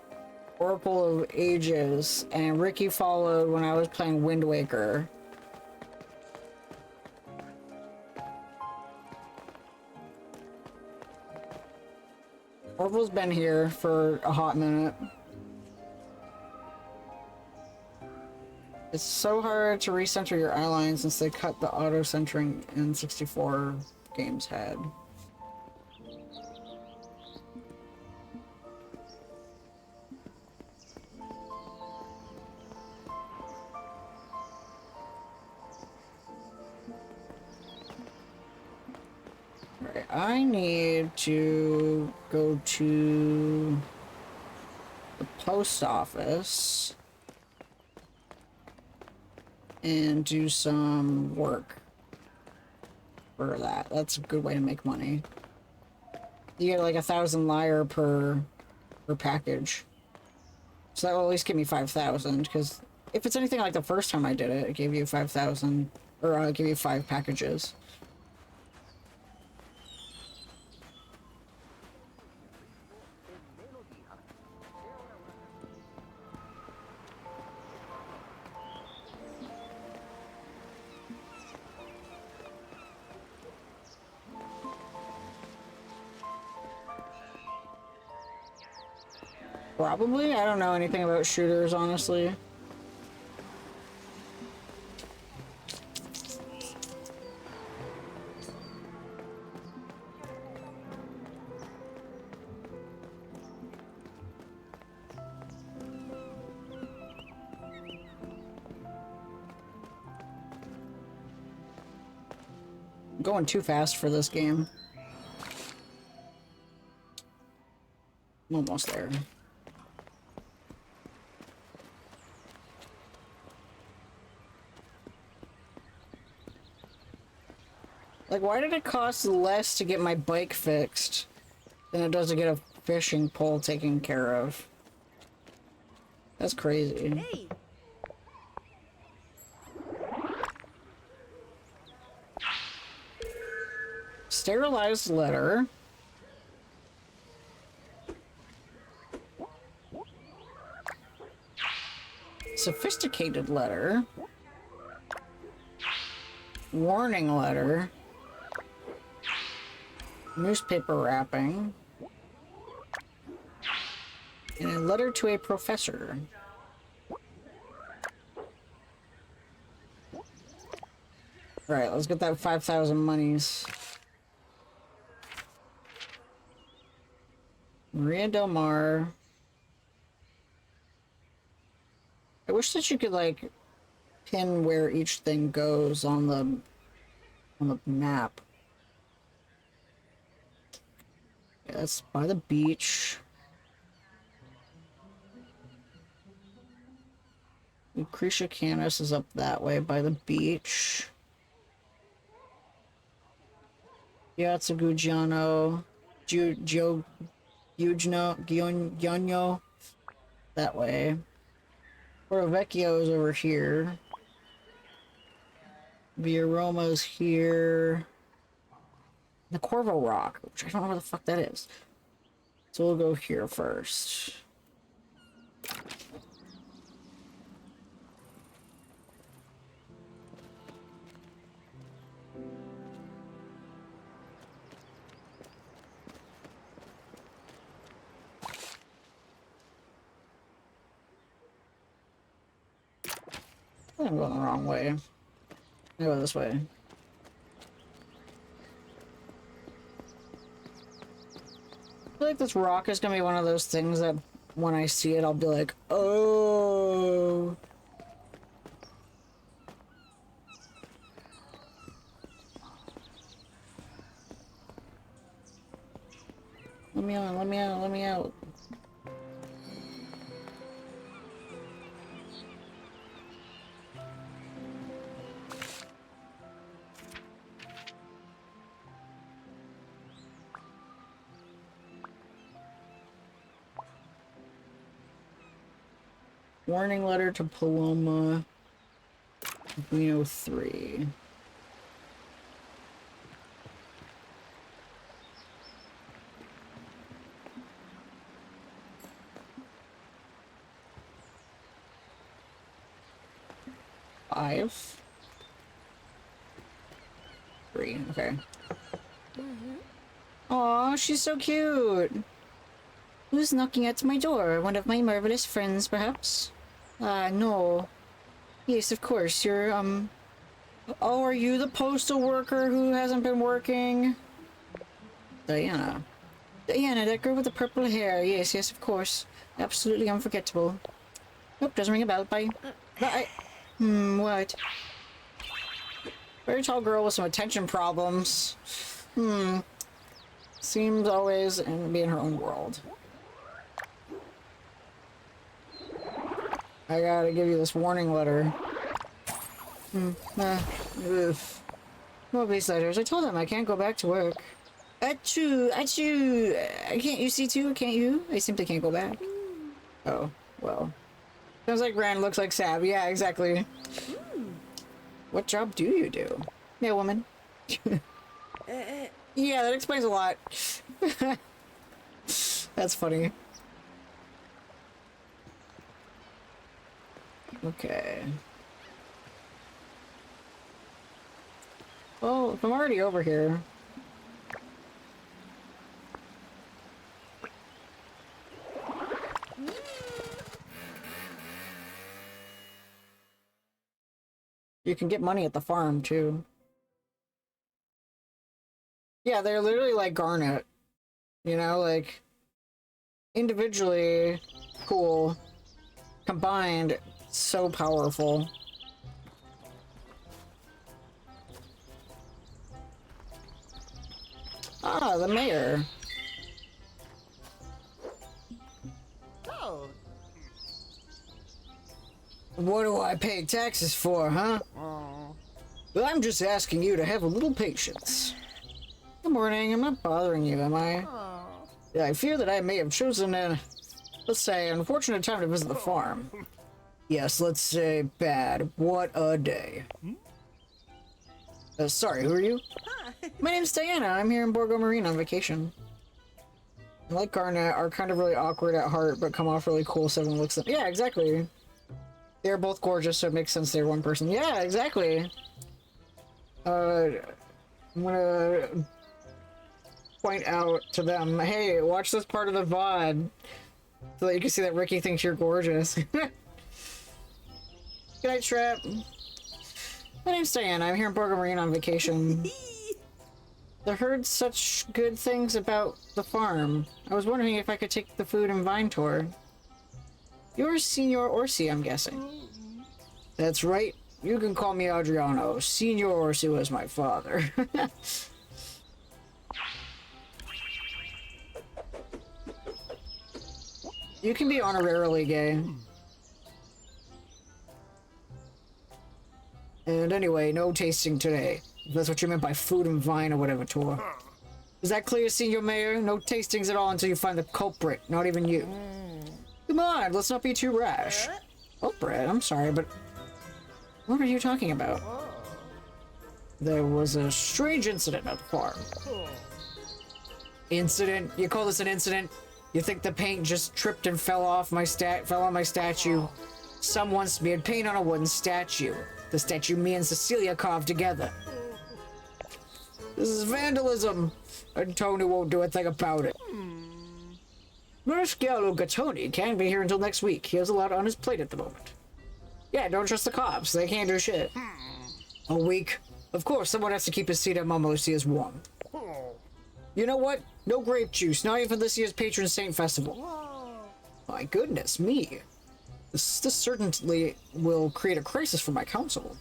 Oracle of Ages, and Ricky followed when I was playing Wind Waker. Oracle's been here for a hot minute. It's so hard to recenter your eyeline since they cut the auto-centering N64 games had. Alright, I need to go to the post office and do some work for that. That's a good way to make money. You get like 1,000 liar per package. So that will at least give me 5,000, because if it's anything like the first time I did it, it gave you 5,000, or it gave you 5 packages. Probably? I don't know anything about shooters, honestly. I'm going too fast for this game. I'm almost there. Like, why did it cost less to get my bike fixed than it does to get a fishing pole taken care of? That's crazy. Hey! Sterilized letter. Sophisticated letter. Warning letter. Newspaper wrapping. And a letter to a professor. Alright, let's get that 5,000 monies. Maria Del Mar. I wish that you could, like, pin where each thing goes on the map. Yeah, that's by the beach. Lucretia Canis is up that way by the beach. Piazza Gugiano. Gugno. Gionio. That way. Porto Vecchio is over here. Via Roma's here. The Corvo Rock, which I don't know where the fuck that is. So we'll go here first. I'm going the wrong way. I go this way. I feel like this rock is gonna be one of those things that when I see it, I'll be like, oh. Let me out, let me out, let me out. Warning letter to Paloma. Reno 3. Five. 3, okay. Aw, she's so cute. Who's knocking at my door? One of my marvelous friends, perhaps? No. Yes, of course. You're, Oh, are you the postal worker who hasn't been working? Diana. Diana, that girl with the purple hair. Yes, yes, of course. Absolutely unforgettable. Nope, doesn't ring a bell. Bye. Bye. What? Very tall girl with some attention problems. Seems always to be in her own world. I gotta give you this warning letter. More these letters. I told them I can't go back to work. Achoo! Achoo! Can't you see too? Can't you? I simply can't go back. Oh, well. Sounds like Rand looks like Sab. Yeah, exactly. What job do you do? Yeah, woman. Yeah, that explains a lot. That's funny. Okay. Well, if I'm already over here. You can get money at the farm, too. Yeah, they're literally like Garnet. You know, like, individually, cool. Combined, so powerful. Ah, the mayor. Oh. What do I pay taxes for, huh? Oh. Well, I'm just asking you to have a little patience. Good morning, I'm not bothering you, am I? Oh. Yeah, I fear that I may have chosen an, let's say, unfortunate time to visit the farm. Yes, let's say bad. What a day. Sorry, who are you? My name's Diana. I'm here in Borgo Marine on vacation. And like Garnet, are kind of really awkward at heart, but come off really cool so everyone looks at them. Yeah, exactly. They're both gorgeous, so it makes sense they're one person. Yeah, exactly. I'm gonna point out to them, hey, watch this part of the VOD so that you can see that Ricky thinks you're gorgeous. Good night, Trap. My name's Diana. I'm here in Borgo Marine on vacation. I heard such good things about the farm. I was wondering if I could take the food and vine tour. You're Signor Orsi, I'm guessing. That's right. You can call me Adriano. Signor Orsi was my father. You can be honorarily gay. And anyway, no tasting today. If that's what you meant by food and vine or whatever tour. Is that clear, Senior Mayor? No tastings at all until you find the culprit, not even you. Come on, let's not be too rash. Culprit? I'm sorry, but what are you talking about? There was a strange incident at the farm. Incident? You call this an incident? You think the paint just tripped and fell on my statue? Someone smeared paint on a wooden statue. The statue me and Cecilia carved together. This is vandalism, and Tony won't do a thing about it. Mariscallo Gattoni can't be here until next week. He has a lot on his plate at the moment. Yeah, don't trust the cops. They can't do shit. A week? Of course, someone has to keep his seat at Mama Lucia's warm. You know what? No grape juice, not even for this year's patron saint festival. My goodness me. This certainly will create a crisis for my council.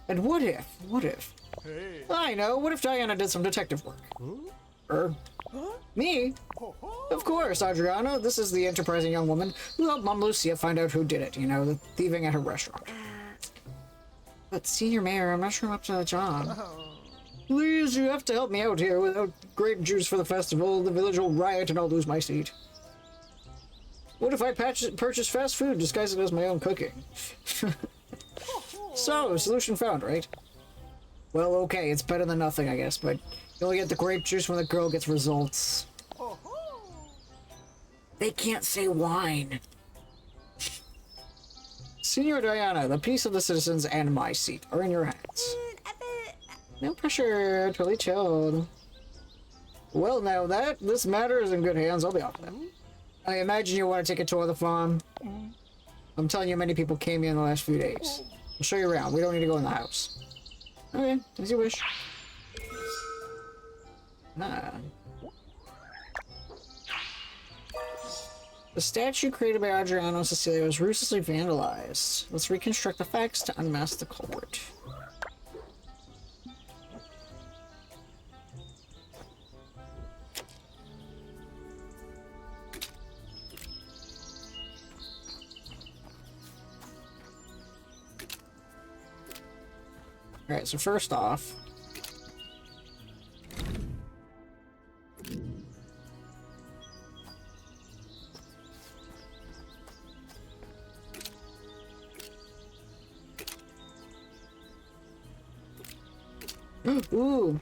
And what if? Hey. I know, what if Diana did some detective work? Me? Of course, Adriano. This is the enterprising young woman who helped Mom Lucia find out who did it, you know, the thieving at her restaurant. But Senior Mayor, I'm not sure I'm up to the job. Please, you have to help me out here. Without grape juice for the festival, the village will riot and I'll lose my seat. What if I purchase fast food disguised as my own cooking? So, solution found, right? Well, okay, it's better than nothing, I guess, but you only get the grape juice when the girl gets results. They can't say wine. Senior Diana, the peace of the citizens and my seat are in your hands. No pressure, totally chilled. Well, now this matter is in good hands, I'll be off now. I imagine you want to take a tour of the farm. I'm telling you, many people came here in the last few days. I'll show you around. We don't need to go in the house. Okay, as you wish. Ah. The statue created by Adriano and Cecilia was ruthlessly vandalized. Let's reconstruct the facts to unmask the culprit. Alright, so first off, ooh.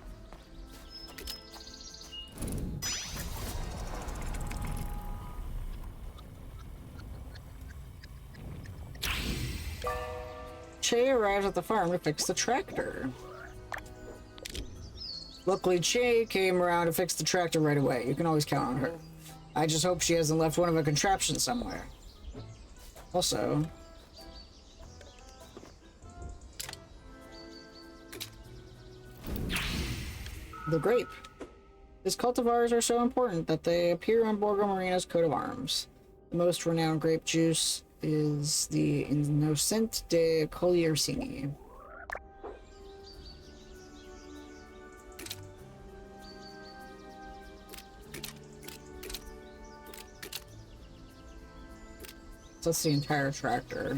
Che arrives at the farm to fix the tractor. Luckily, Che came around to fix the tractor right away. You can always count on her. I just hope she hasn't left one of her contraptions somewhere. Also, The grape. These cultivars are so important that they appear on Borgo Marina's coat of arms. The most renowned grape juice is the Innocente de Colliersini. So that's the entire tractor.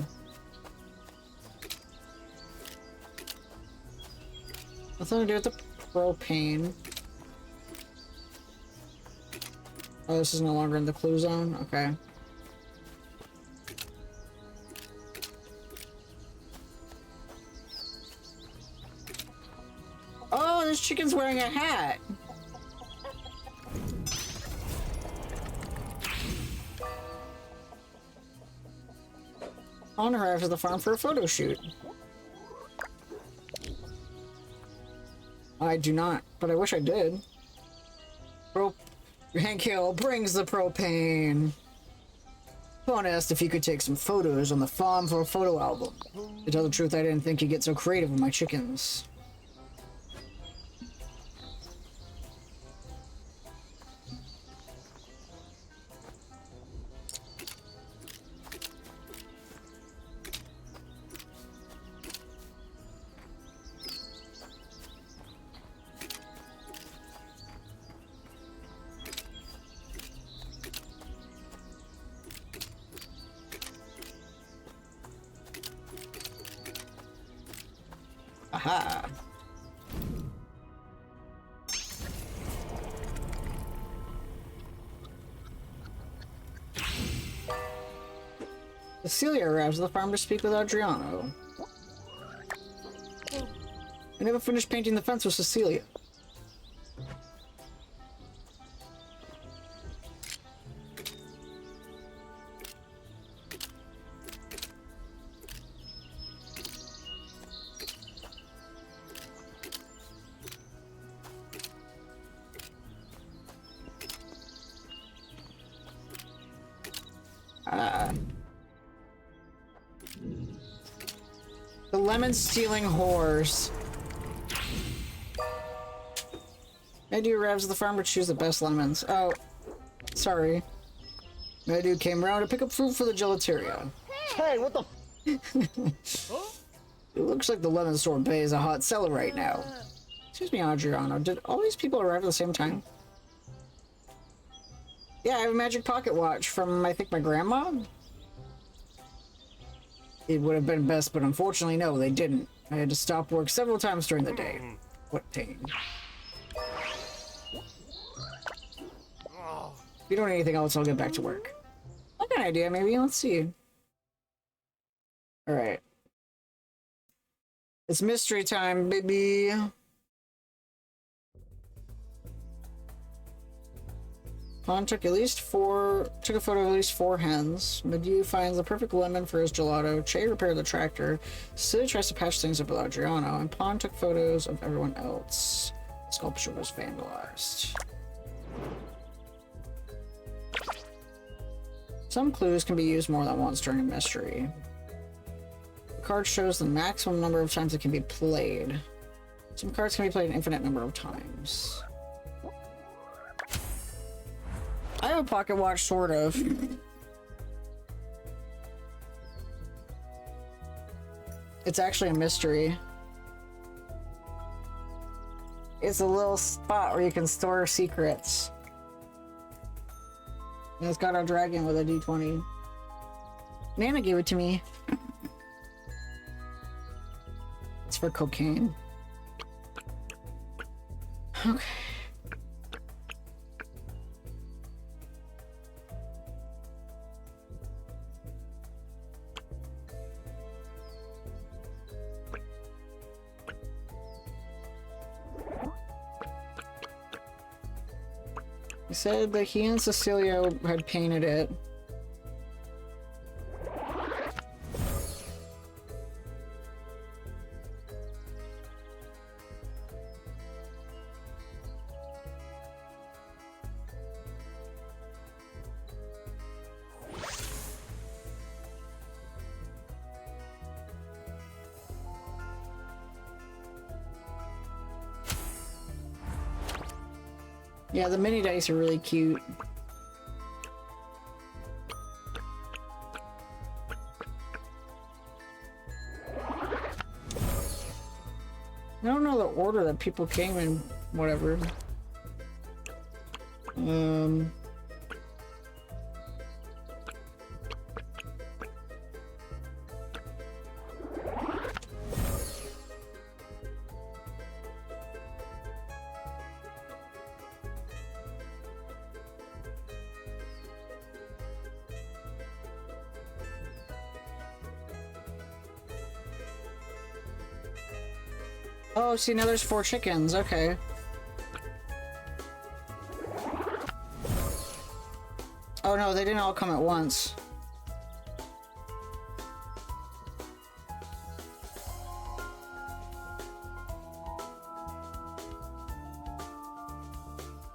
Nothing to do with the propane. Oh, this is no longer in the clue zone? Okay. Oh, this chicken's wearing a hat! On arrives at the farm for a photo shoot. I do not, but I wish I did. Hank Hill brings the propane. Fawn asked if he could take some photos on the farm for a photo album. To tell the truth, I didn't think he'd get so creative with my chickens. Aha! Cecilia arrives at the farm to speak with Adriano. I never finished painting the fence with Cecilia. The lemon-stealing whores. Medu arrives at the farm to choose the best lemons. Oh, sorry. Medu came around to pick up fruit for the gelateria. Hey, what the? It looks like the lemon sorbet is a hot seller right now. Excuse me, Adriano. Did all these people arrive at the same time? Yeah, I have a magic pocket watch from, I think, my grandma. It would have been best, but unfortunately, no, they didn't. I had to stop work several times during the day. What pain. If you don't need anything else, I'll get back to work. I got an idea, maybe. Let's see. Alright. It's mystery time, baby. Pon took a photo of at least 4 hens. Medu finds the perfect lemon for his gelato. Che repaired the tractor. Cecilia tries to patch things up with Adriano, and Pon took photos of everyone else. The sculpture was vandalized. Some clues can be used more than once during a mystery. The card shows the maximum number of times it can be played. Some cards can be played an infinite number of times. I have a pocket watch, sort of. It's actually a mystery. It's a little spot where you can store secrets. And it's got a dragon with a D20. Nana gave it to me. It's for cocaine. Okay. He said that he and Cecilia had painted it. Yeah, the mini dice are really cute. I don't know the order that people came in, whatever. Oh, see, now there's 4 chickens. Okay. Oh no, they didn't all come at once.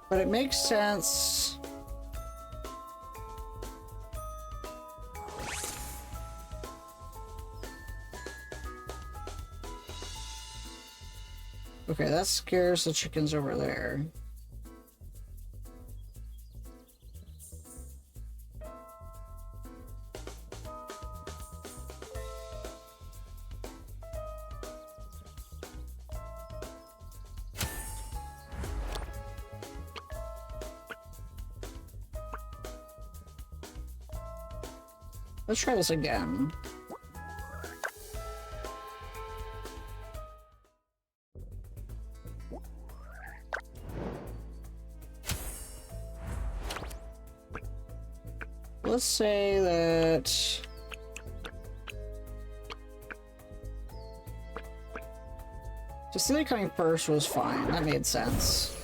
But it makes sense. Okay, that scares the chickens over there. Let's try this again. Let's say that Cecilia coming first was fine. That made sense.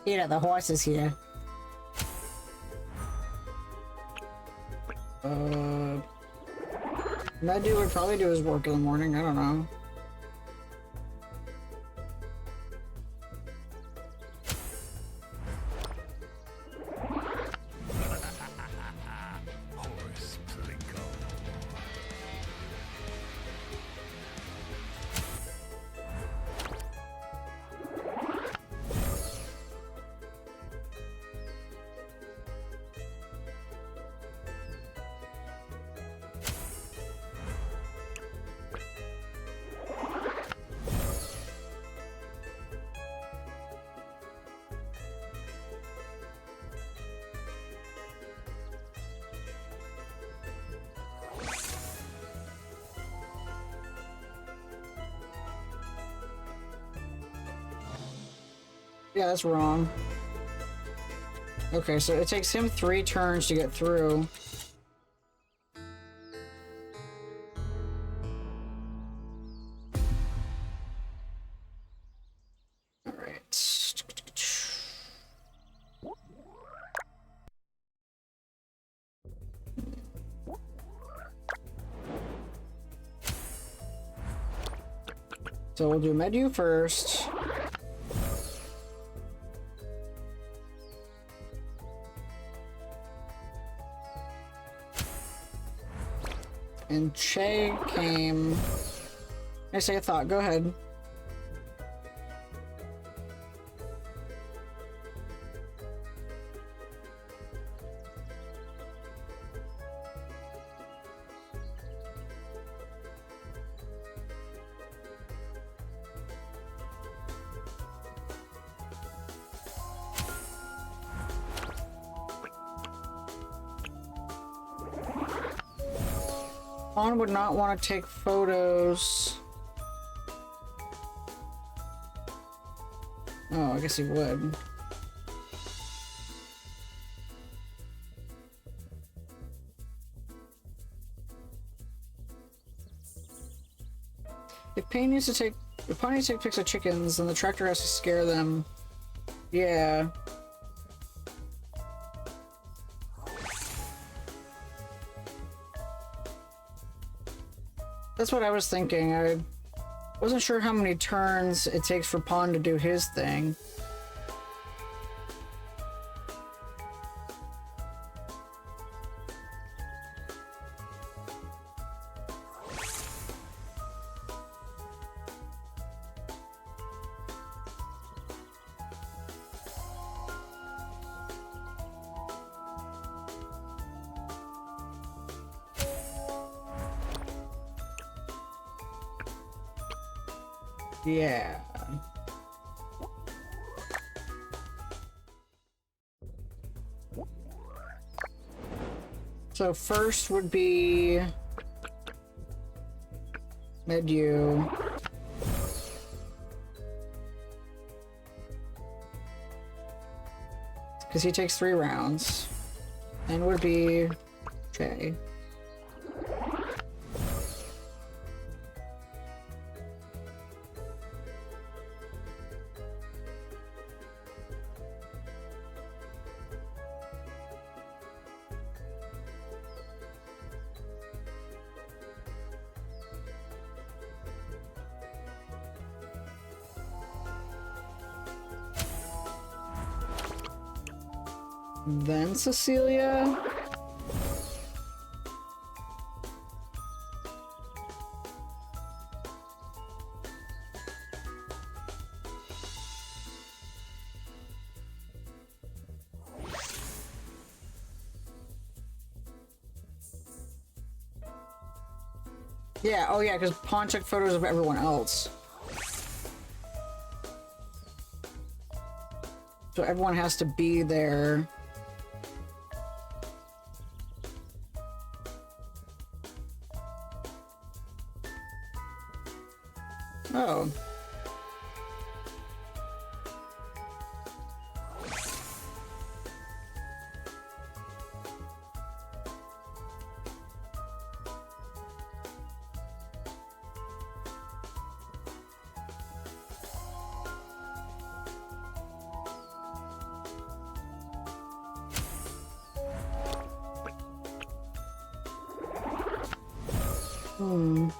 Yeah, the horse is here. That dude would probably do his work in the morning, I don't know. Yeah, that's wrong. Okay, so it takes him 3 turns to get through. Alright. So we'll do Medu first. And Che came... I say a thought, go ahead. Juan would not want to take photos. Oh, I guess he would. If Pain needs to take pics of chickens, then the tractor has to scare them. Yeah. That's what I was thinking. I wasn't sure how many turns it takes for Pawn to do his thing. Yeah. So first would be Medu. Because he takes 3 rounds. And would be Jay. Then Cecilia. Yeah, oh yeah, because Pawn took photos of everyone else. So everyone has to be there. Oh. Hmm.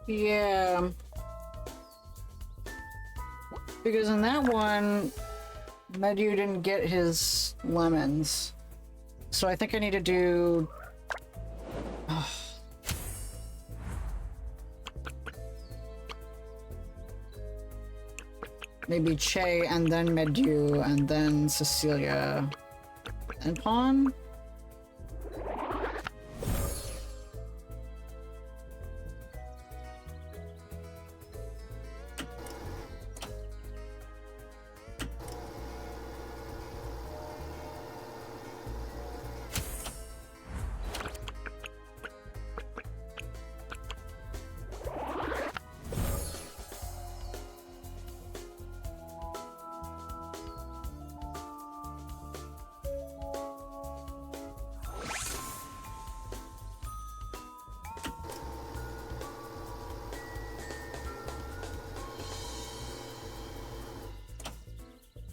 Yeah. Because in that one, Medu didn't get his lemons. So I think I need to do... maybe Che and then Medu and then Cecilia and Pawn?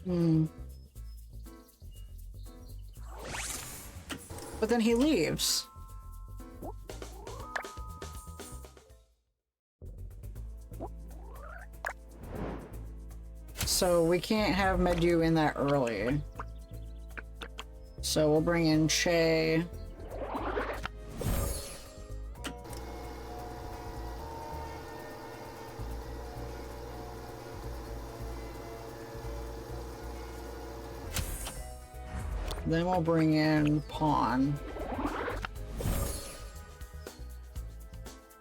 Hmm. But then he leaves. So we can't have Medu in that early. So we'll bring in Che. Then we'll bring in Pawn.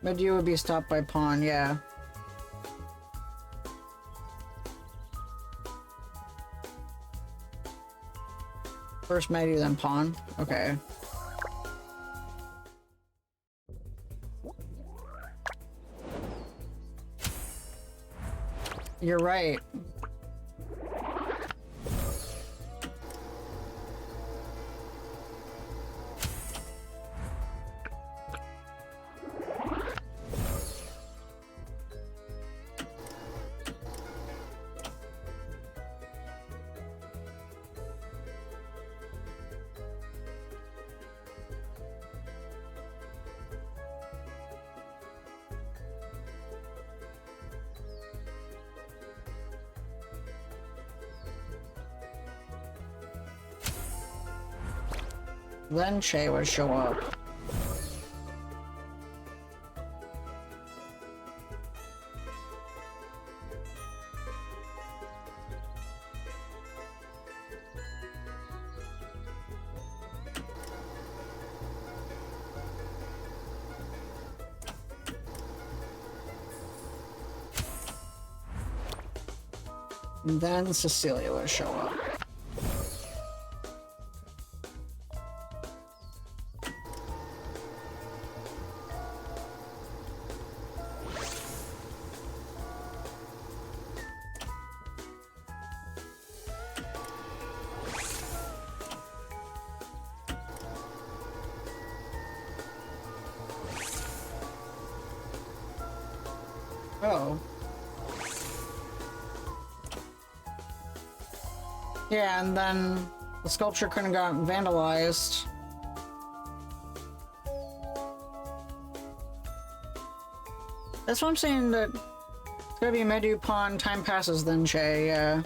Medu would be stopped by Pawn, yeah. First Medu, then Pawn. Okay. You're right. Then Shay would show up. And then Cecilia would show up. Oh. Yeah, and then the sculpture couldn't have gotten vandalized. That's what I'm saying, that it's gonna be Medu upon time passes then, Shay, yeah.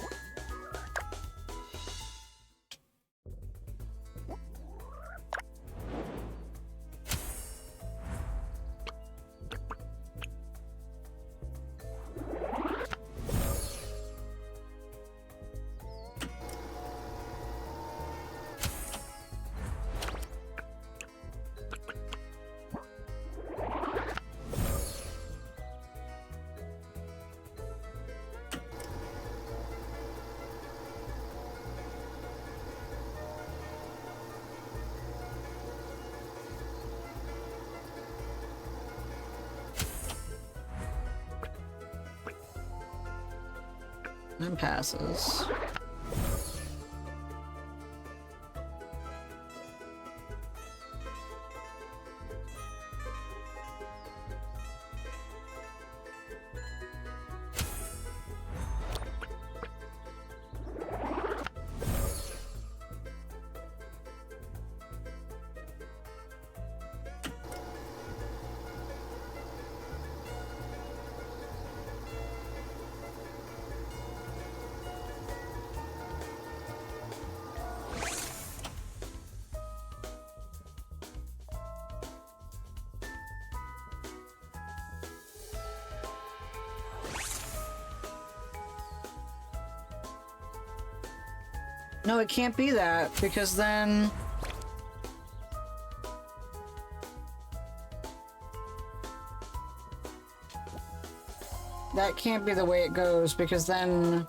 Time passes. No, it can't be that, because then... That can't be the way it goes, because then...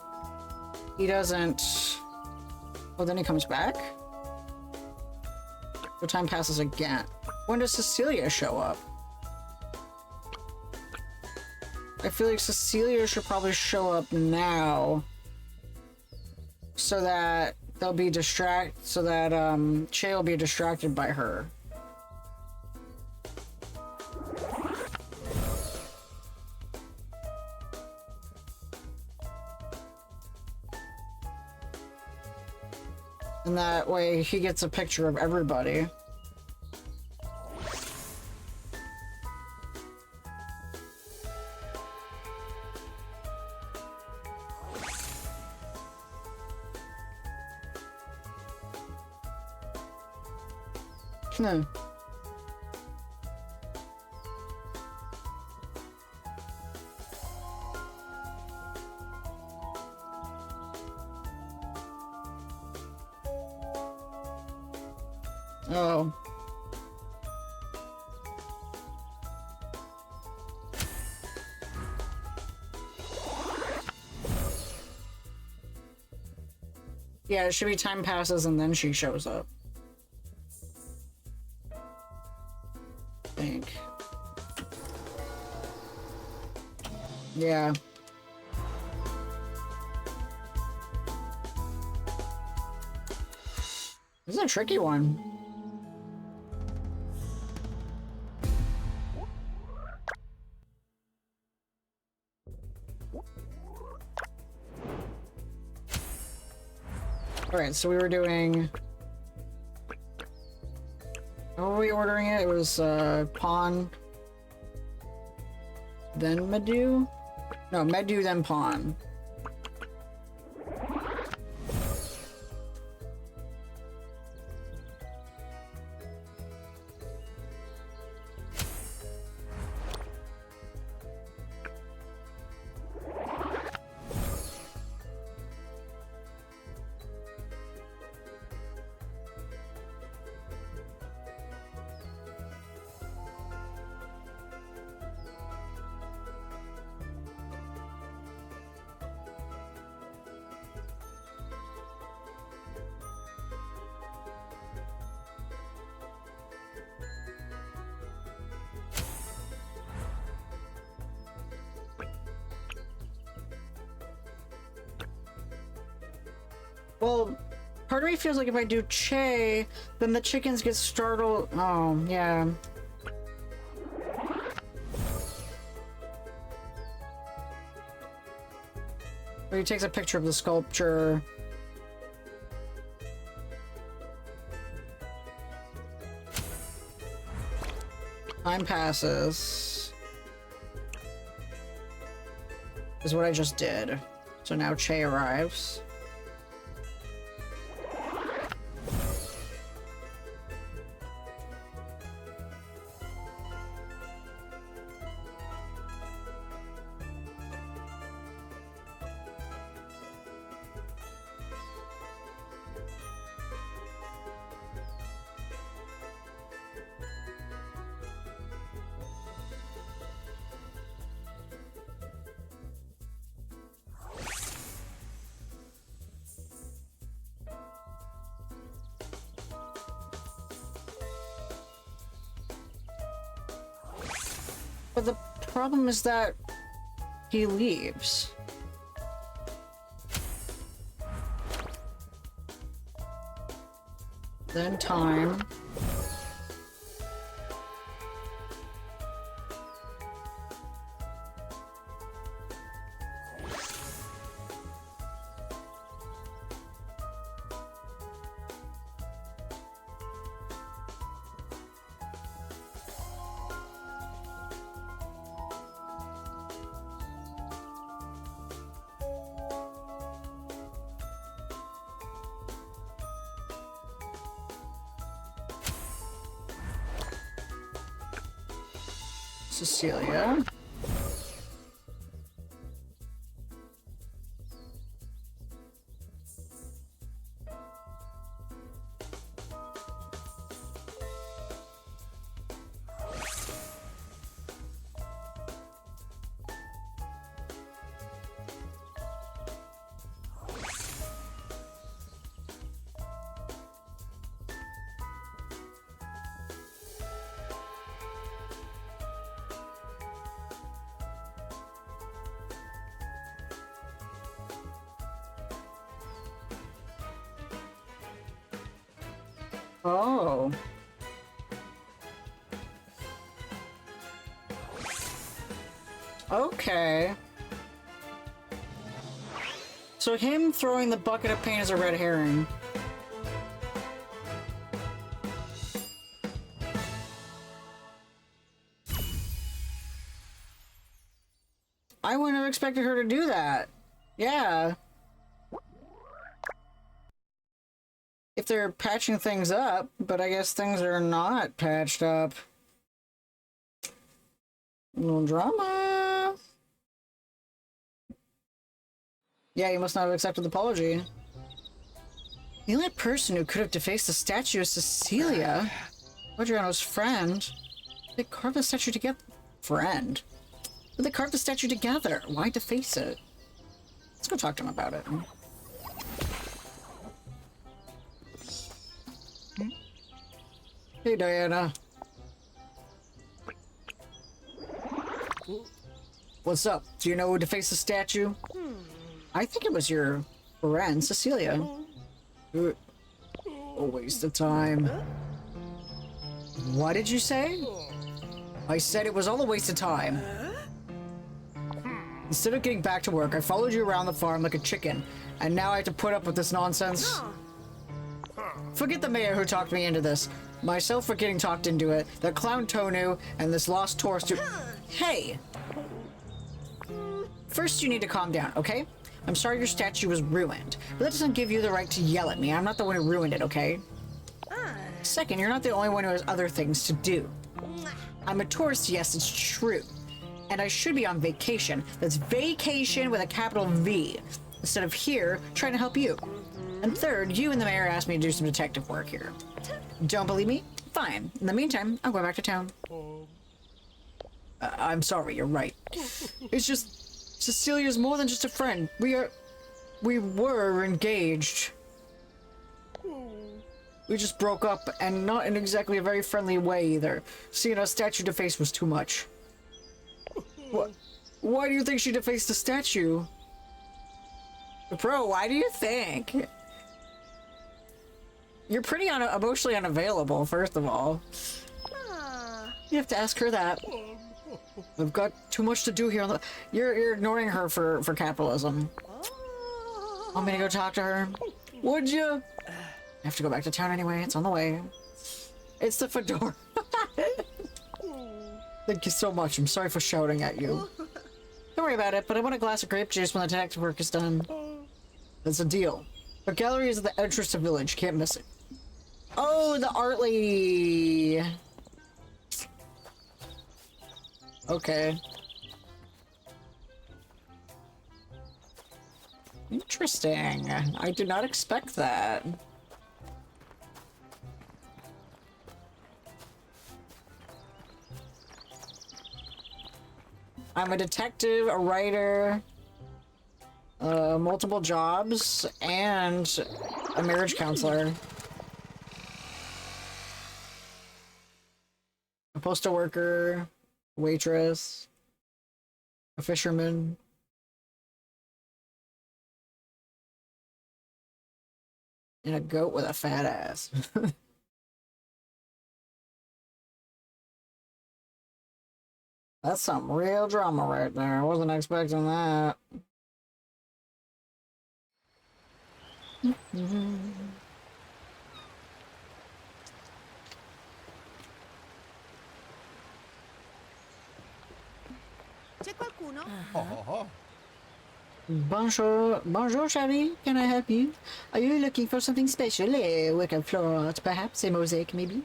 He doesn't... Oh, then he comes back? The time passes again. When does Cecilia show up? I feel like Cecilia should probably show up now. So that they'll be so that Shay will be distracted by her. And that way he gets a picture of everybody. No. Oh. Yeah, it should be time passes and then she shows up. Yeah. This is a tricky one. Alright, so we were doing... How were we ordering it? It was, Pawn... Then Medu? No, Medu, then Pawn. Well, part of me feels like if I do Che, then the chickens get startled. Oh, yeah. Where he takes a picture of the sculpture. Time passes. Is what I just did. So now Che arrives. But the problem is that he leaves. Then time. Cecilia. Oh. Okay. So him throwing the bucket of paint is a red herring. I wouldn't have expected her to do that. Yeah. If they're patching things up, but I guess things are not patched up. No drama. Yeah, you must not have accepted the apology. The only person who could have defaced the statue is Cecilia, Adriano's friend. They carved the statue together. Friend? But they carved the statue together. Why deface it? Let's go talk to him about it. Hey, Diana. What's up? Do you know who defaced the statue? I think it was your friend, Cecilia. A waste of time. What did you say? I said it was all a waste of time. Instead of getting back to work, I followed you around the farm like a chicken, and now I have to put up with this nonsense. Forget the mayor who talked me into this. Myself for getting talked into it, the clown Tonu, and this lost tourist who— Hey! First, you need to calm down, okay? I'm sorry your statue was ruined, but that doesn't give you the right to yell at me. I'm not the one who ruined it, okay? Second, you're not the only one who has other things to do. I'm a tourist, yes, it's true. And I should be on vacation. That's vacation with a capital V. Instead of here, trying to help you. And third, you and the mayor asked me to do some detective work here. Don't believe me? Fine. In the meantime, I'll go back to town. I'm sorry, you're right. It's just, Cecilia's more than just a friend. We were engaged. We just broke up, and not in exactly a very friendly way either. Seeing a statue deface was too much. What? Why do you think she defaced the statue? Bro, why do you think? You're pretty emotionally unavailable, first of all. You have to ask her that. I've got too much to do here on the— You're ignoring her for capitalism. Want me to go talk to her? Would you? I have to go back to town anyway. It's on the way. It's the fedora. Thank you so much. I'm sorry for shouting at you. Don't worry about it, but I want a glass of grape juice when the detective work is done. That's a deal. The gallery is at the entrance to village. Can't miss it. Oh, the art lady. Okay. Interesting. I did not expect that. I'm a detective, a writer, multiple jobs, and a marriage counselor. A postal worker, waitress, a fisherman. And a goat with a fat ass. That's some real drama right there. I wasn't expecting that. C'è qualcuno? Bonjour, bonjour, Charlie. Can I help you? Are you looking for something special? A work of floral art, perhaps? A mosaic, maybe?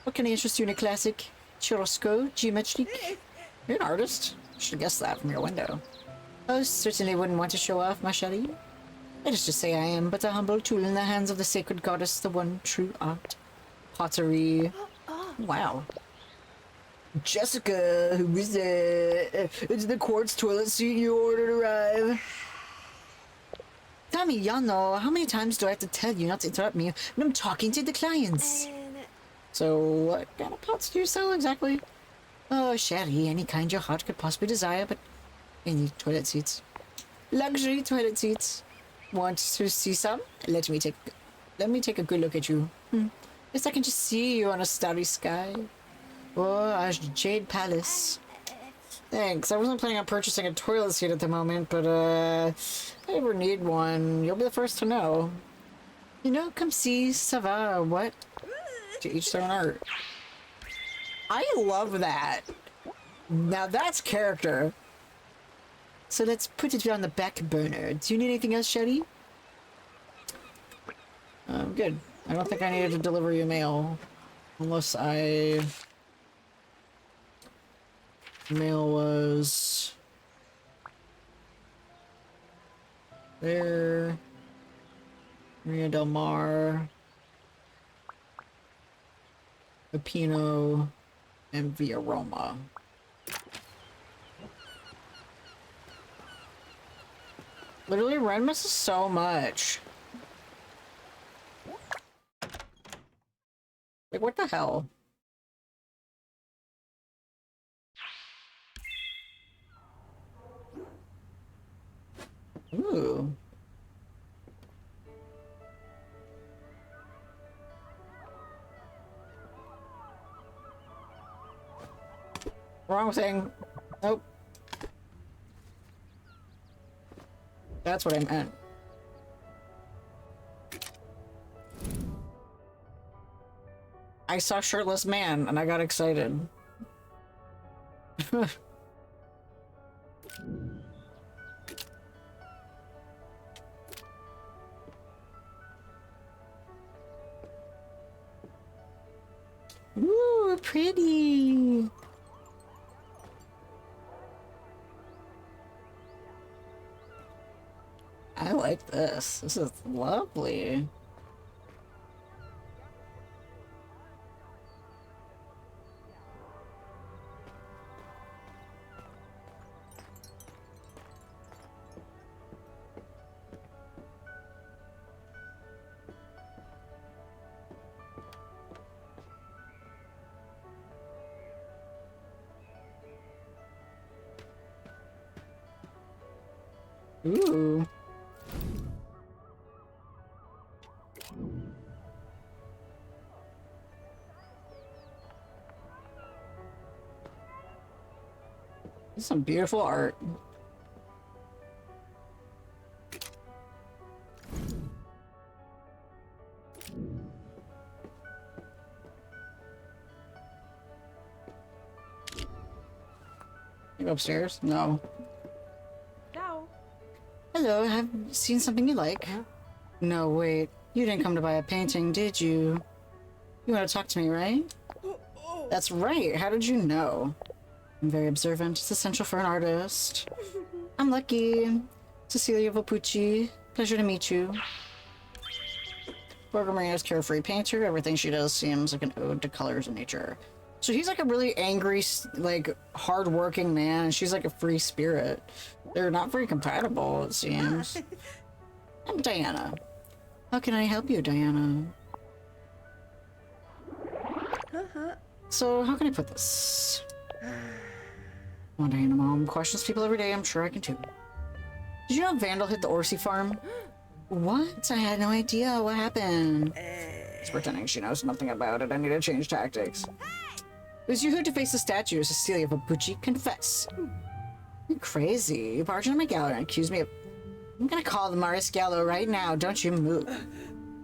What can I interest you in? A classic churrasco, geometric? You're an artist. Should have guessed that from your window. Oh, certainly wouldn't want to show off, ma chérie. Let us just say I am but a humble tool in the hands of the sacred goddess, the one true art. Pottery. Wow. Jessica, who is it's the quartz toilet seat you ordered arrive. Damiano, how many times do I have to tell you not to interrupt me when I'm talking to the clients? So, what kind of pots do you sell exactly? Oh, Sherry, any kind your heart could possibly desire, but any toilet seats. Luxury toilet seats. Want to see some? Let me take a good look at you. Yes, I can just see you on a starry sky. Oh, a jade palace. Thanks. I wasn't planning on purchasing a toilet seat at the moment, but if I ever need one, you'll be the first to know. You know, come see, ça va, or what? To each their own art. I love that. Now that's character. So let's put it on the back burner. Do you need anything else, Shelly? Good. I don't think I needed to deliver you mail. Unless mail was there. Maria Del Mar. Pepino. And Via Roma. Literally, Ren misses so much. Like, what the hell? Ooh. Wrong thing. Nope. That's what I meant. I saw shirtless man and I got excited. Ooh, pretty. I like this. This is lovely. Ooh. This is some beautiful art. You go upstairs? No. Ciao. Hello, have you seen something you like? No, wait. You didn't come to buy a painting, did you? You want to talk to me, right? That's right. How did you know? I'm very observant. It's essential for an artist. I'm Lucky. Cecilia Volpucci. Pleasure to meet you. Borgo Marino's carefree painter. Everything she does seems like an ode to colors and nature. So he's like a really angry, like, hard-working man, and she's like a free spirit. They're not very compatible, it seems. I'm Diana. How can I help you, Diana? So, how can I put this? Well, Diana, Mom questions people every day. I'm sure I can too. Did you know Vandal hit the Orsi farm? What? I had no idea. What happened? She's pretending she knows nothing about it. I need to change tactics. It was you who defaced the statue, Cecilia Volpucci. Confess. You're crazy. You barged into my gallery and accused me of... I'm gonna call the Mariscallo right now. Don't you move.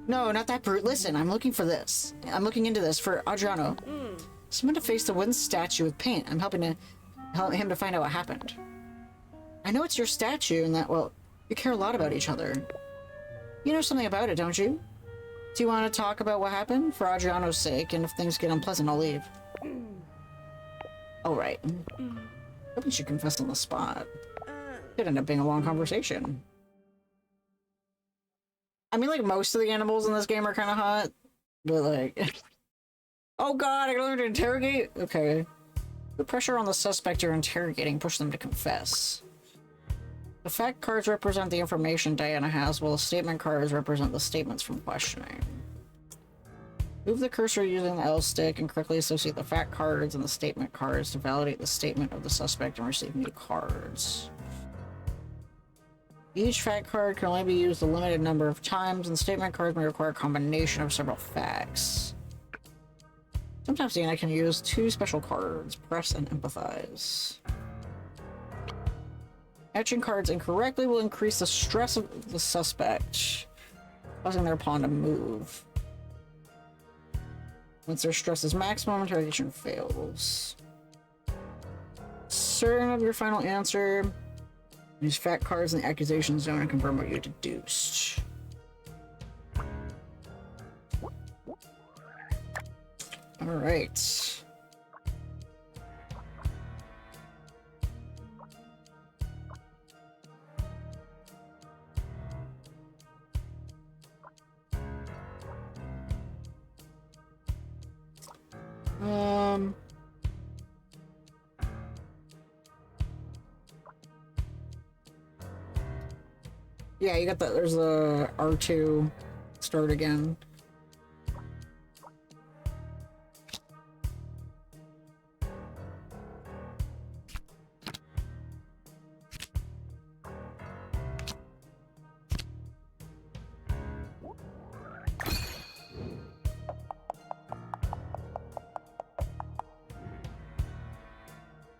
No, not that brute. Listen, I'm looking for this. I'm looking into this for Adriano. Someone defaced the wooden statue with paint. I'm helping him to find out what happened. I know it's your statue and that, well, you care a lot about each other. You know something about it, don't you? Do you want to talk about what happened? For Adriano's sake, and if things get unpleasant, I'll leave. All right. Hope you should confess on the spot. Could end up being a long conversation. I mean, like, most of the animals in this game are kind of hot, but, like... Oh god, I gotta learn to interrogate? Okay. The pressure on the suspect you're interrogating pushed them to confess. The fact cards represent the information Diana has, while the statement cards represent the statements from questioning. Move the cursor using the L stick and correctly associate the fact cards and the statement cards to validate the statement of the suspect and receive new cards. Each fact card can only be used a limited number of times, and statement cards may require a combination of several facts. Sometimes Diana can use 2 special cards, Press and Empathize. Matching cards incorrectly will increase the stress of the suspect, causing their pawn to move. Once their stress is maximum, interrogation fails. Certain of your final answer, use fact cards in the accusation zone and confirm what you deduced. Alright. Yeah, you got that. There's the R2 start again.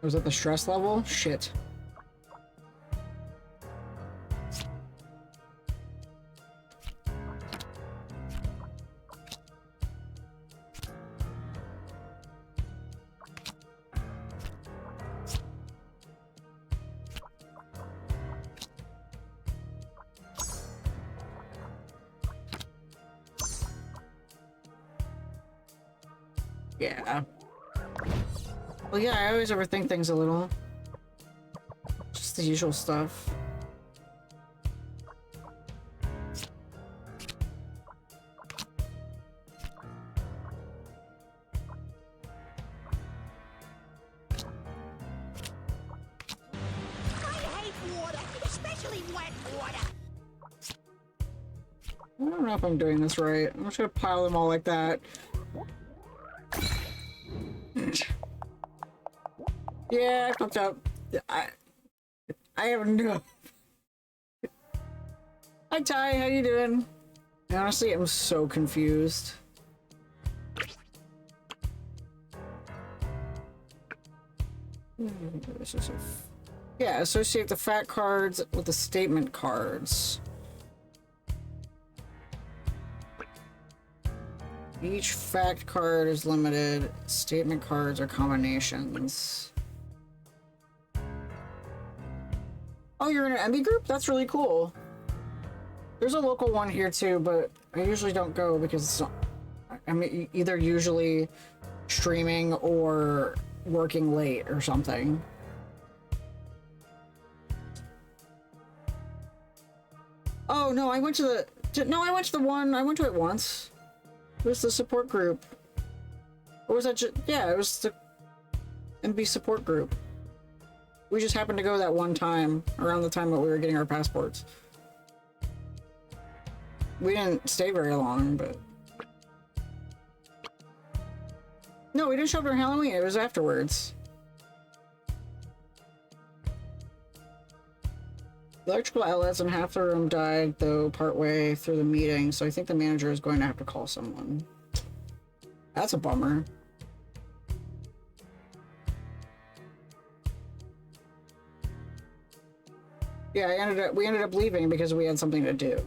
Was that the stress level? Shit. Yeah. Well, yeah, I always overthink things a little. Just the usual stuff. I hate water, especially wet water. I don't know if I'm doing this right. I'm just gonna pile them all like that. Yeah, I fucked up. I have no. Hi Ty, how you doing? Honestly, I'm so confused. Yeah, associate the fact cards with the statement cards. Each fact card is limited. Statement cards are combinations. Oh, you're in an MB group? That's really cool. There's a local one here too, but I usually don't go because it's not, I'm either usually streaming or working late or something. Oh no, I went to the I went to the one. I went to it once. It was the support group. Or was that just... Yeah, it was the MB support group. We just happened to go that one time, around the time that we were getting our passports. We didn't stay very long, but... No, we didn't show up during Halloween, it was afterwards. The electrical outlets in half the room died, though, partway through the meeting, so I think the manager is going to have to call someone. That's a bummer. Yeah, we ended up leaving because we had something to do.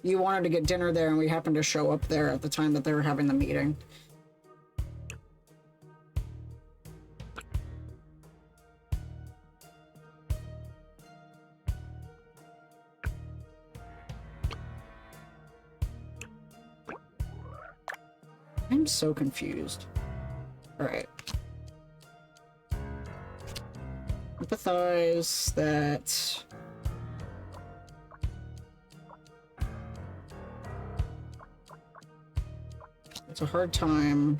You wanted to get dinner there, and we happened to show up there at the time that they were having the meeting. I'm so confused. Alright. Empathize that... It's a hard time.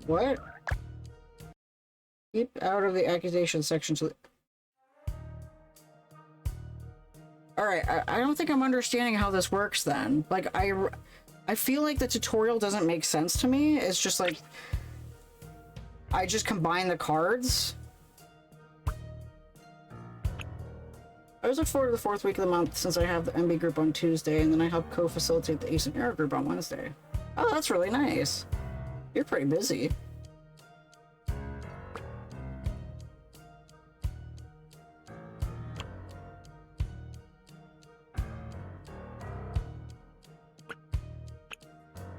What? Keep out of the accusation section to... Alright, I don't think I'm understanding how this works then. Like, I feel like the tutorial doesn't make sense to me. It's just like... I just combine the cards. I always look forward to the 4th week of the month since I have the MB group on Tuesday, and then I help co-facilitate the Ace and Arrow group on Wednesday. Oh, that's really nice. You're pretty busy.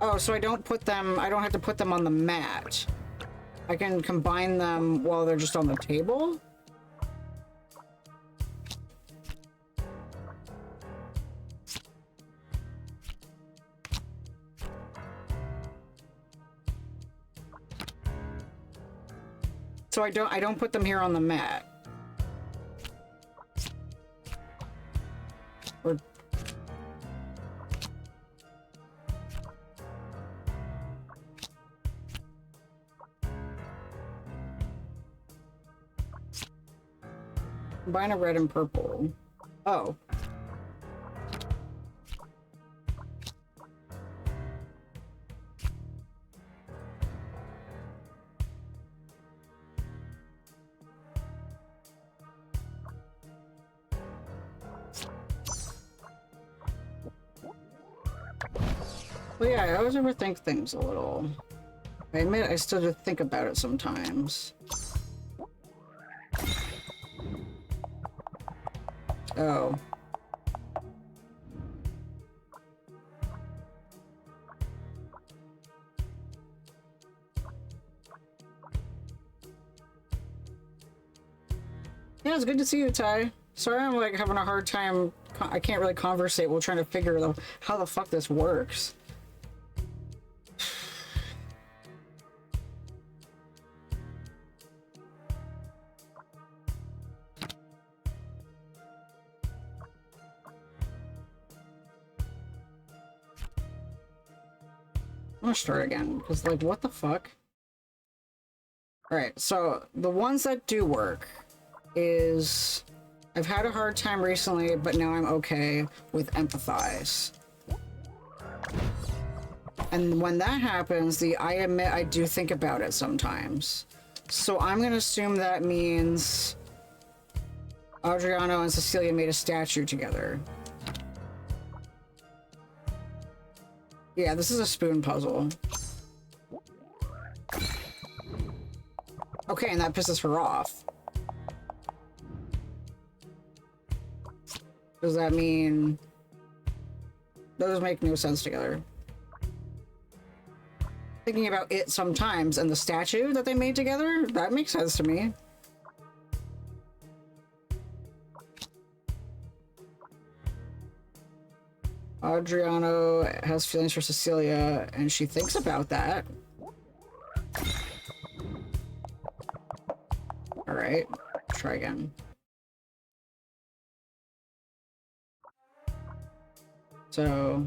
Oh, so I don't have to put them on the mat. I can combine them while they're just on the table? So I don't put them here on the mat. Or... Combine a red and purple. Oh. Well, yeah, I always overthink things a little. I admit I still do think about it sometimes. Oh. Yeah, it's good to see you, Ty. Sorry I'm like having a hard time. I can't really conversate while trying to figure out how the fuck this works. I'm gonna start again, because like, what the fuck? Alright, so the ones that do work is... I've had a hard time recently, but now I'm okay with empathize. And when that happens, I admit I do think about it sometimes. So I'm gonna assume that means Adriano and Cecilia made a statue together. Yeah, this is a spoon puzzle. Okay, and that pisses her off. Does that mean... Those make no sense together. Thinking about it sometimes and the statue that they made together, that makes sense to me. Adriano has feelings for Cecilia, and she thinks about that. Alright, try again. So,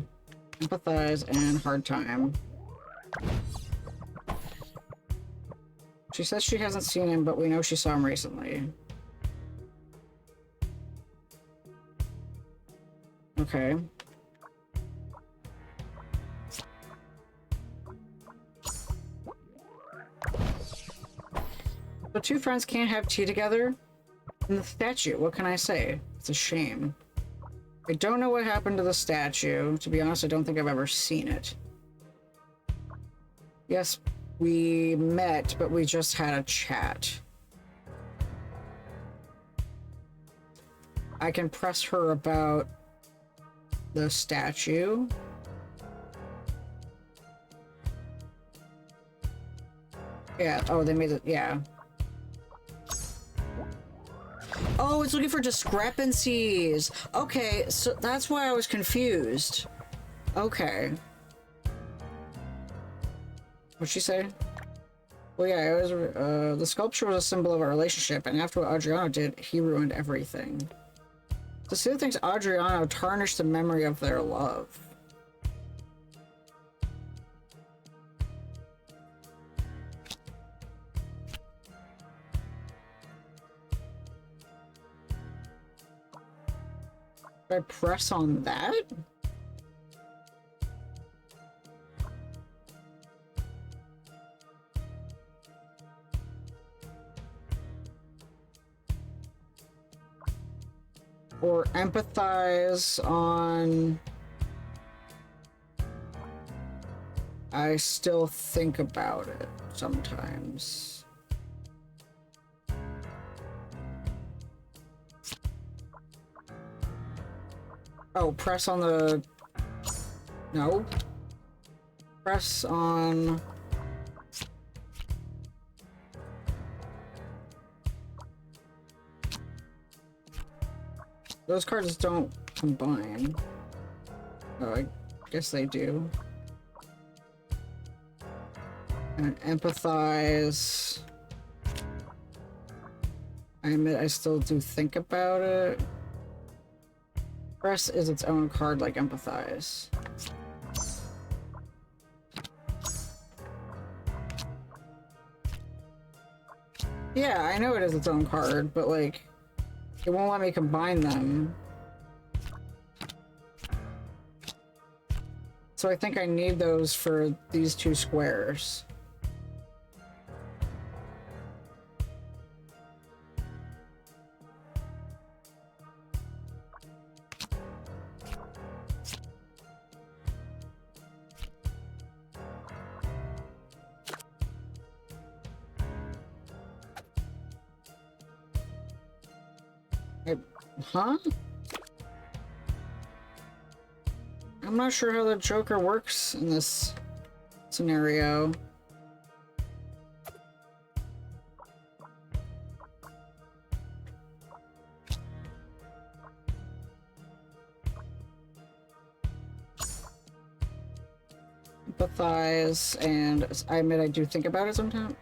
empathize and hard time. She says she hasn't seen him, but we know she saw him recently. Okay. The two friends can't have tea together? And the statue, what can I say? It's a shame. I don't know what happened to the statue. To be honest, I don't think I've ever seen it. Yes, we met, but we just had a chat. I can press her about the statue. Yeah, oh, they made it, yeah. Oh, it's looking for discrepancies. Okay, so that's why I was confused. Okay. What'd she say? Well, yeah, it was, the sculpture was a symbol of our relationship, and after what Adriano did, he ruined everything. Cecilia thinks Adriano tarnished the memory of their love. Should I press on that? Or empathize on... I still think about it sometimes. Oh, press on the... No. Press on... Those cards don't combine. Oh, I guess they do. And empathize. I admit I still do think about it. Press is its own card like empathize. Yeah, I know it is its own card, but like, it won't let me combine them. So I think I need those for these two squares. Huh? I'm not sure how the Joker works in this scenario. Empathize, and I admit I do think about it sometimes.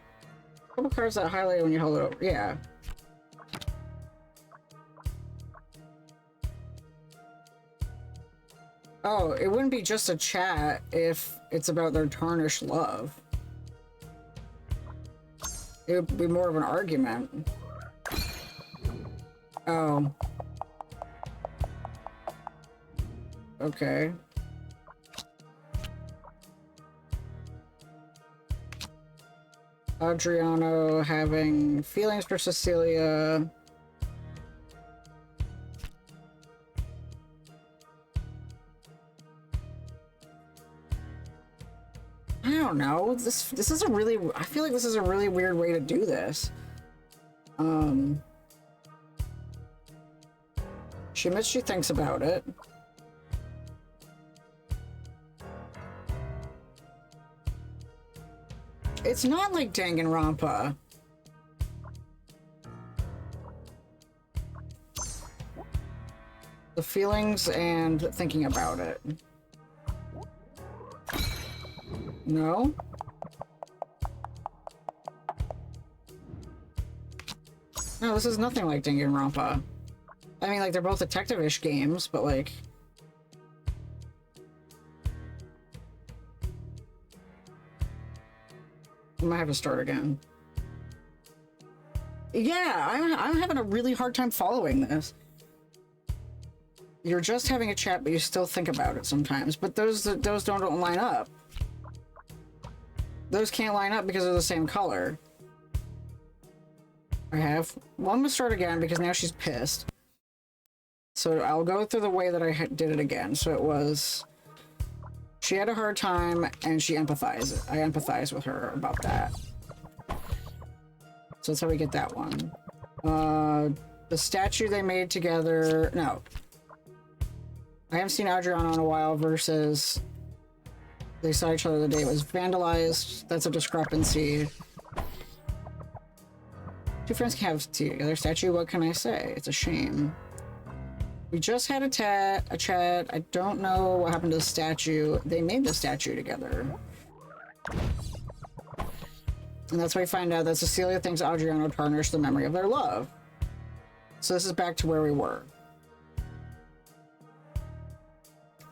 A couple cards that highlight when you hold it over. Yeah. Oh, it wouldn't be just a chat if it's about their tarnished love. It would be more of an argument. Oh. Okay. Adriano having feelings for Cecilia. I don't know. This is a really, I feel like this is a really weird way to do this. She admits she thinks about it. It's not like Danganronpa. The feelings and thinking about it. No? No, this is nothing like Danganronpa. I mean, like, they're both detective-ish games, but, like... I might have to start again. Yeah, I'm having a really hard time following this. You're just having a chat, but you still think about it sometimes. But those don't line up. Those can't line up because they're the same color. I have. Well, I'm gonna start again because now she's pissed. So I'll go through the way that I did it again. So it was... She had a hard time, and she empathized. I empathize with her about that. So that's how we get that one. The statue they made together... No. I haven't seen Adriano in a while versus... They saw each other the day it was vandalized. That's a discrepancy. Two friends can have tea together. Statue, what can I say? It's a shame. We just had a chat. I don't know what happened to the statue. They made the statue together. And that's why we find out that Cecilia thinks Adriano tarnished the memory of their love. So this is back to where we were.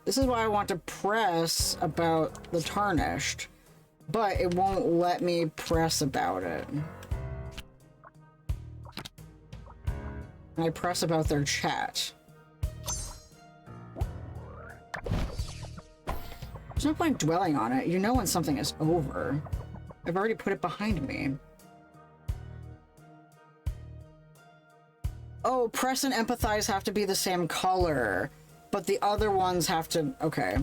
This is why I want to press about the tarnished, but it won't let me press about it. And I press about their chat. There's no point dwelling on it. You know when something is over. I've already put it behind me. Oh, press and empathize have to be the same color, but the other ones have to... Okay.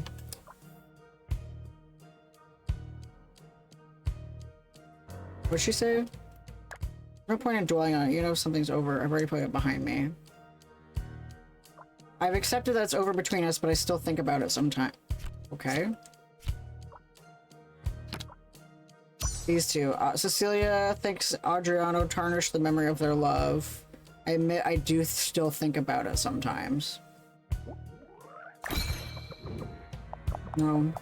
What'd she say? No point in dwelling on it. You know something's over. I've already put it behind me. I've accepted that it's over between us, but I still think about it sometimes. Okay. These two. Cecilia thinks Adriano tarnished the memory of their love. I admit I do still think about it sometimes. No.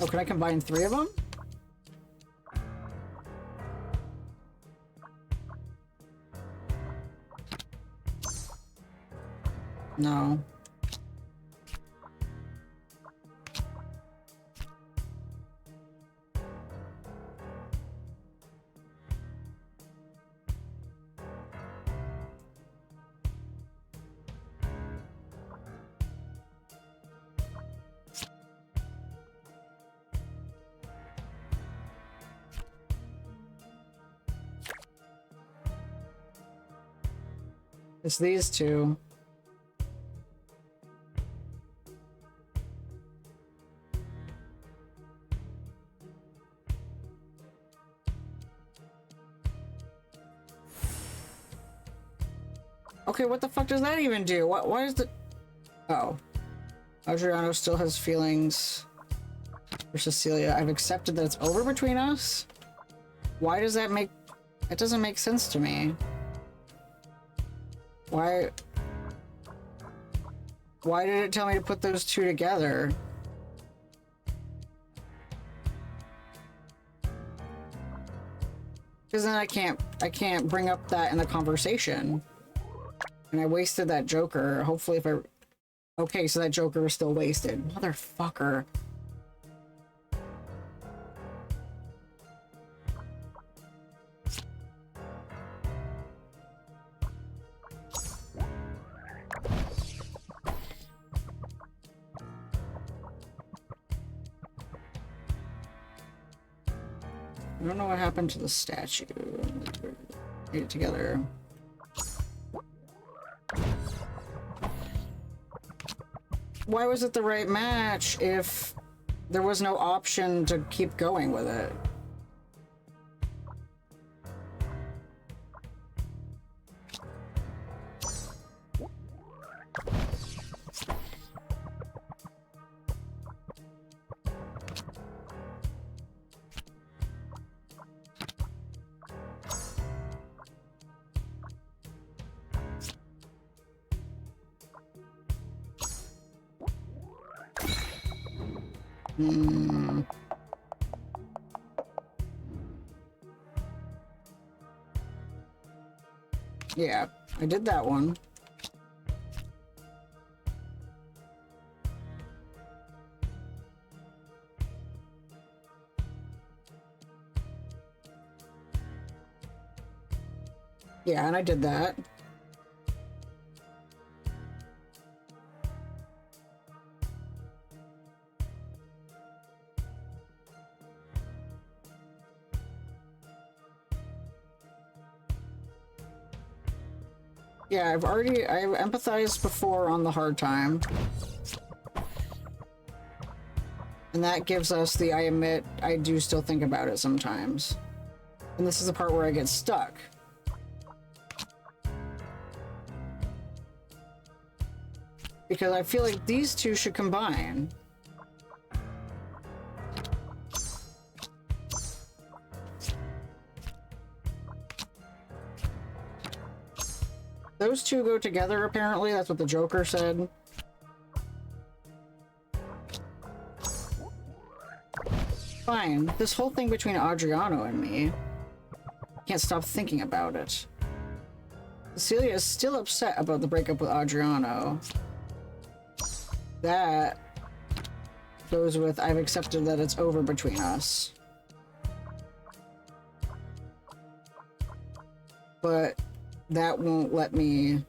Oh, can I combine 3 of them? No. It's these two. Okay, what the fuck does that even do? Why is the... Oh. Adriano still has feelings for Cecilia. I've accepted that it's over between us? Why does that make... It doesn't make sense to me. Why did it tell me to put those two together? Because then I can't bring up that in the conversation. And I wasted that joker. Hopefully if I... Okay, so that joker is still wasted. Motherfucker. I don't know what happened to the statue. Get it together. Why was it the right match if there was no option to keep going with it? Yeah, I did that one. Yeah, and I did that. Yeah, I've empathized before on the hard time. And that gives us the, I admit, I do still think about it sometimes. And this is the part where I get stuck. Because I feel like these two should combine. Those two go together, apparently. That's what the Joker said. Fine. This whole thing between Adriano and me. Can't stop thinking about it. Cecilia is still upset about the breakup with Adriano. That goes with, I've accepted that it's over between us. But that won't let me...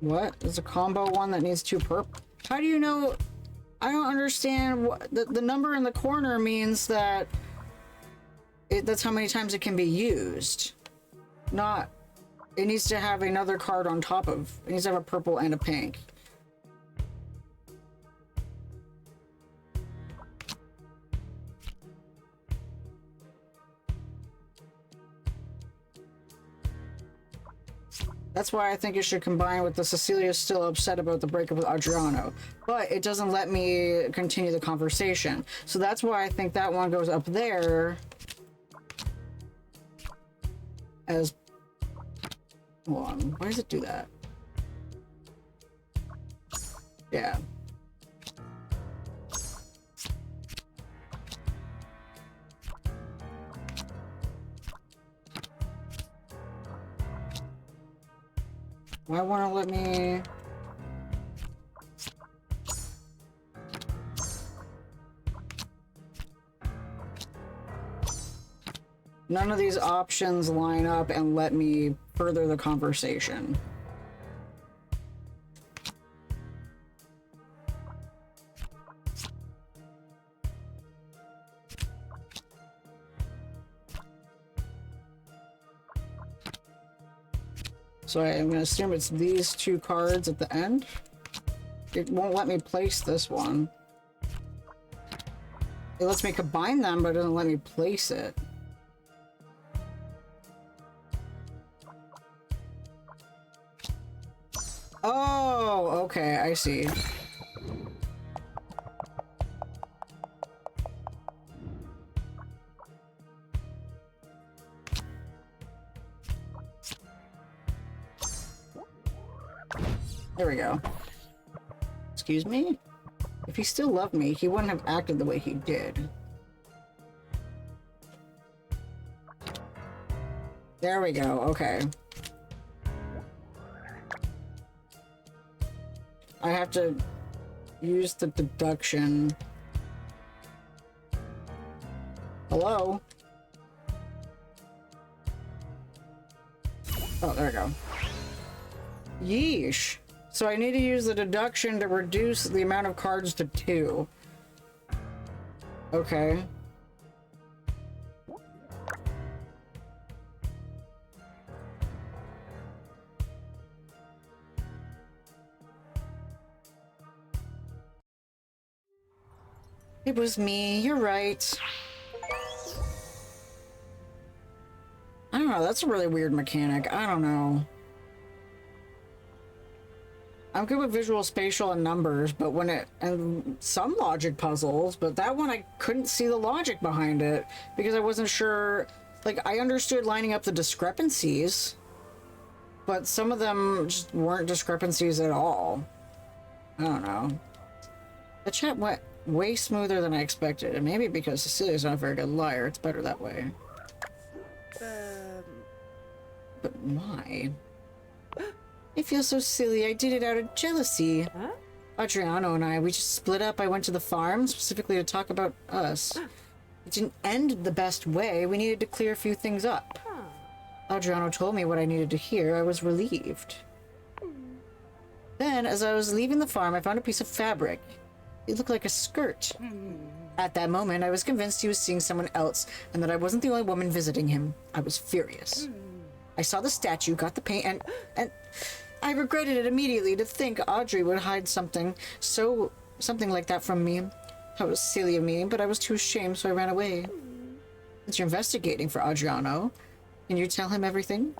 What? There's a combo one that needs two perp? How do you know? I don't understand. What the number in the corner means that that's how many times it can be used. Not, it needs to have another card on top of, it needs to have a purple and a pink. That's why I think it should combine with the Cecilia's still upset about the breakup with Adriano. But it doesn't let me continue the conversation. So that's why I think that one goes up there. As... Hold on. Why does it do that? Yeah. Why won't it let me... None of these options line up and let me further the conversation. So I'm gonna assume it's these two cards at the end. It won't let me place this one. It lets me combine them, but it doesn't let me place it. Oh, okay, I see. There we go. Excuse me? If he still loved me, he wouldn't have acted the way he did. There we go, okay. I have to use the deduction. Hello? Oh, there we go. Yeesh. So I need to use the deduction to reduce the amount of cards to 2. Okay. It was me, you're right. I don't know, that's a really weird mechanic. I don't know. I'm good with visual, spatial, and numbers, but when it... and some logic puzzles, but that one I couldn't see the logic behind it because I wasn't sure... Like, I understood lining up the discrepancies, but some of them just weren't discrepancies at all. I don't know. The chat went way smoother than I expected, and maybe because Cecilia's not a very good liar, it's better that way. But why? I feel so silly. I did it out of jealousy. Huh? Adriano and I, we just split up. I went to the farm specifically to talk about us. It didn't end the best way. We needed to clear a few things up. Adriano told me what I needed to hear. I was relieved. Then, as I was leaving the farm, I found a piece of fabric. It looked like a skirt. At that moment, I was convinced he was seeing someone else and that I wasn't the only woman visiting him. I was furious. I saw the statue, got the paint, and I regretted it immediately. To think Audrey would hide something like that from me. That was silly of me, but I was too ashamed, so I ran away. Since you're investigating for Adriano, can you tell him everything?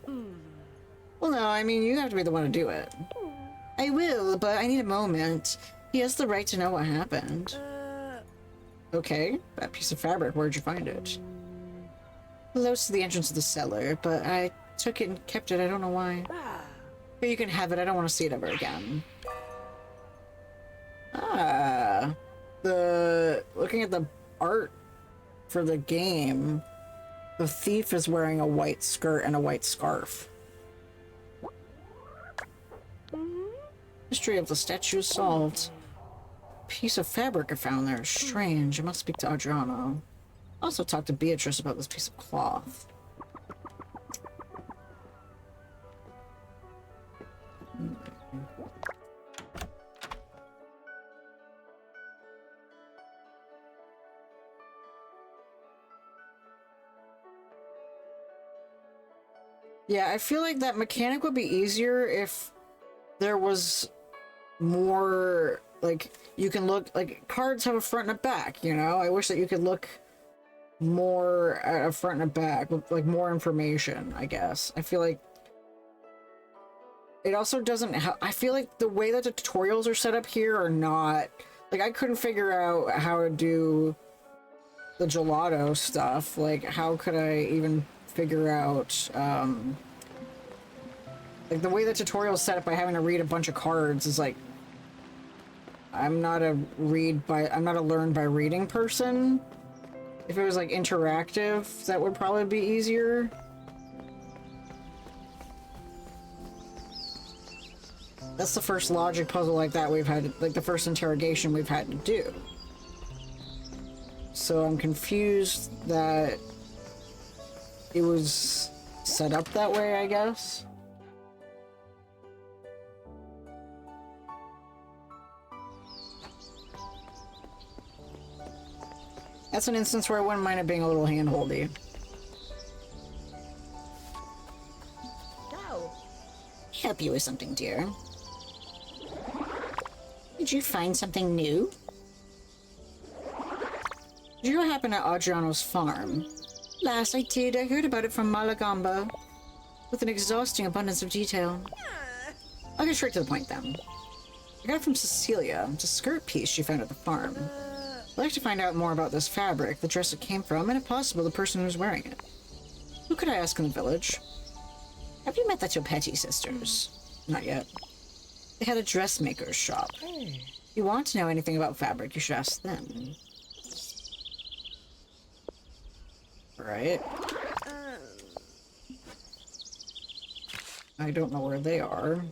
Well, no, I mean, you have to be the one to do it. I will, but I need a moment. He has the right to know what happened. Okay, that piece of fabric, where'd you find it? Close to the entrance of the cellar, but I took it and kept it. I don't know why. Here, you can have it. I don't want to see it ever again. Ah. Looking at the art for the game, the thief is wearing a white skirt and a white scarf. Mystery of the statue solved. Piece of fabric I found there is strange. I must speak to Adriano. Also talk to Beatrice about this piece of cloth. Yeah, I feel like that mechanic would be easier if there was more, like, you can look, like, cards have a front and a back, you know? I wish that you could look more at a front and a back with, like, more information, I guess. I feel like it also doesn't I feel like the way that the tutorials are set up here are not, like, I couldn't figure out how to do the gelato stuff. Like, how could I even figure out, like, the way the tutorial is set up by having to read a bunch of cards is like, I'm not a learn by reading person. If it was like interactive, that would probably be easier. That's the first logic puzzle like that we've had, like the first interrogation we've had to do. So I'm confused that it was set up that way, I guess. That's an instance where I wouldn't mind it being a little hand-holdy. Go. help you with something, dear? Did you find something new? Did you happen at Adriano's farm? Lass, I did. I heard about it from Malagamba. With an exhausting abundance of detail. I'll get straight to the point then. I got it from Cecilia. It's a skirt piece she found at the farm. I'd like to find out more about this fabric, the dress it came from, and if possible, the person who's wearing it. Who could I ask in the village? Have you met the Topetti sisters? Not yet. They had a dressmaker's shop. If you want to know anything about fabric, you should ask them. Right. I don't know where they are.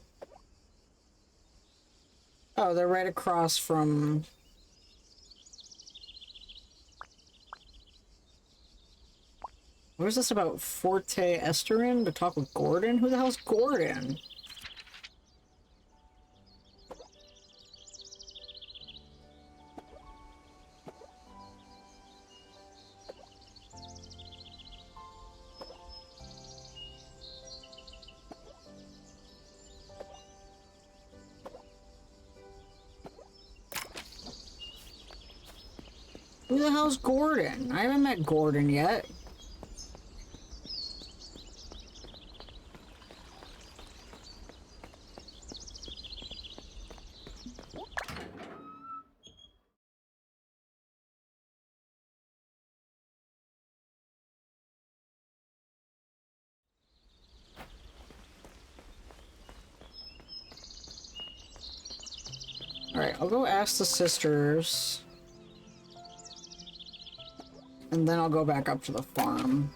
Oh, they're right across from... What is this about Forte Esterin to talk with Gordon? Who the hell's Gordon? Who the hell's Gordon? I haven't met Gordon yet. Alright, I'll go ask the sisters. And then I'll go back up to the farm.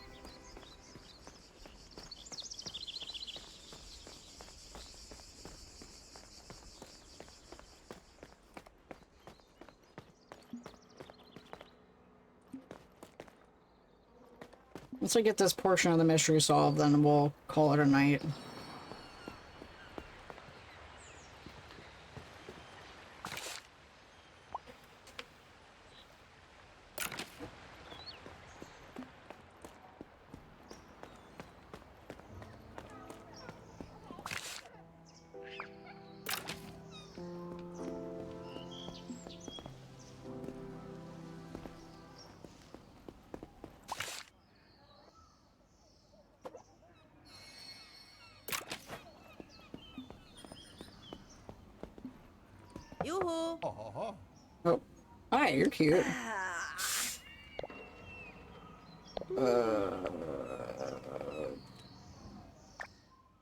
Once I get this portion of the mystery solved, then we'll call it a night. Yoo-hoo. Oh, hi, you're cute.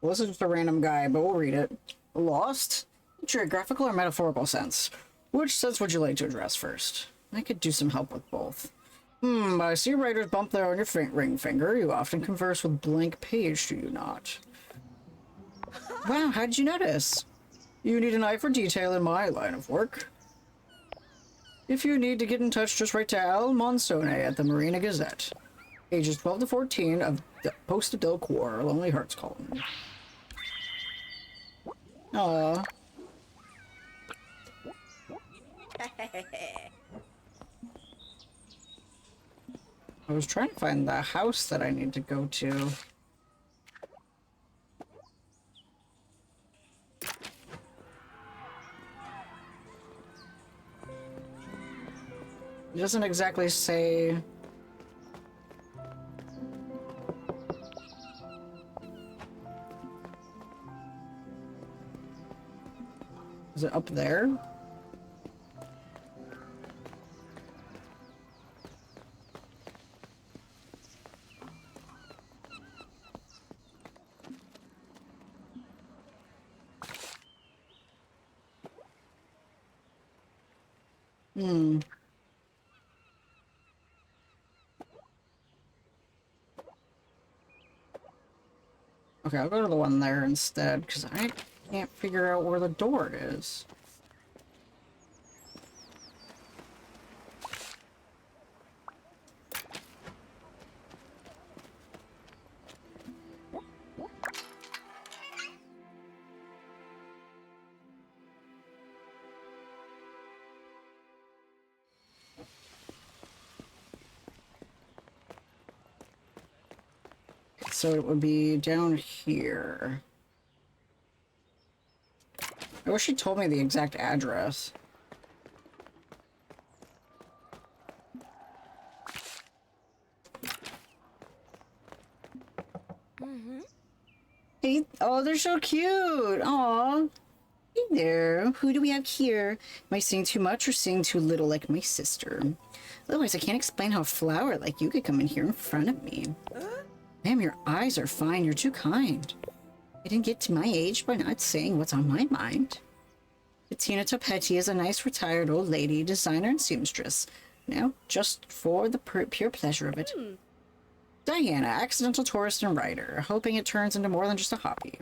Well, this is just a random guy, but we'll read it. Lost? Geographical or metaphorical sense? Which sense would you like to address first? I could do some help with both. I see a writer's bump there on your ring finger. You often converse with blank page, do you not? Wow, how did you notice? You need an eye for detail in my line of work. If you need to get in touch, just write to Al Monsone at the Marina Gazette. Ages 12 to 14 of Post of Delcourt, Lonely Hearts Column. Aww. I was trying to find the house that I need to go to. It doesn't exactly say... Is it up there? Okay, I'll go to the one there instead, because I can't figure out where the door is. So it would be down here. I wish she told me the exact address. Hey, oh, they're so cute. Aw. Hey there. Who do we have here? Am I seeing too much or seeing too little like my sister? Otherwise, I can't explain how a flower like you could come in here in front of me. Ma'am, your eyes are fine. You're too kind. I didn't get to my age by not saying what's on my mind. Bettina Topetti is a nice retired old lady, designer and seamstress. Now, just for the pure pleasure of it. Diana, accidental tourist and writer, hoping it turns into more than just a hobby.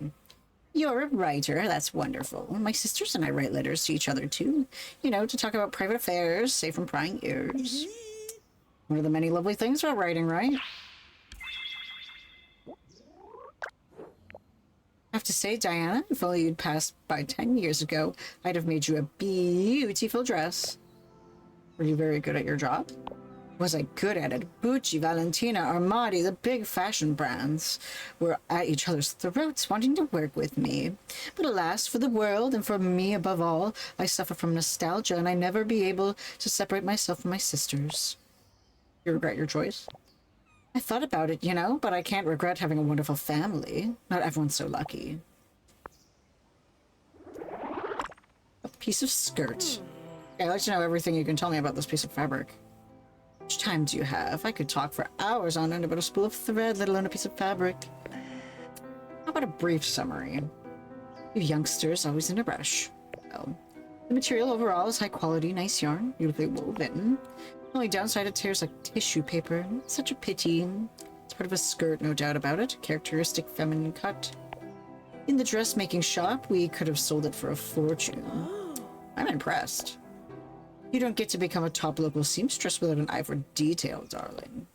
You're a writer, that's wonderful. My sisters and I write letters to each other too. You know, to talk about private affairs, safe from prying ears. One of the many lovely things about writing, right? I have to say, Diana, if only you'd passed by 10 years ago, I'd have made you a beautiful dress. Were you very good at your job? Was I good at it? Gucci, Valentina, Armani, the big fashion brands were at each other's throats wanting to work with me. But alas, for the world and for me above all, I suffer from nostalgia and I never be able to separate myself from my sisters. You regret your choice? I thought about it, you know, but I can't regret having a wonderful family. Not everyone's so lucky. A piece of skirt. I'd like to know everything you can tell me about this piece of fabric. How much time do you have? I could talk for hours on end about a spool of thread, let alone a piece of fabric. How about a brief summary? You youngsters always in a rush. Well, the material overall is high quality, nice yarn, beautifully woven. The only downside, it tears like tissue paper. Such a pity. It's part of a skirt, no doubt about it. Characteristic feminine cut. In the dressmaking shop, we could have sold it for a fortune. I'm impressed. You don't get to become a top local seamstress without an eye for detail, darling.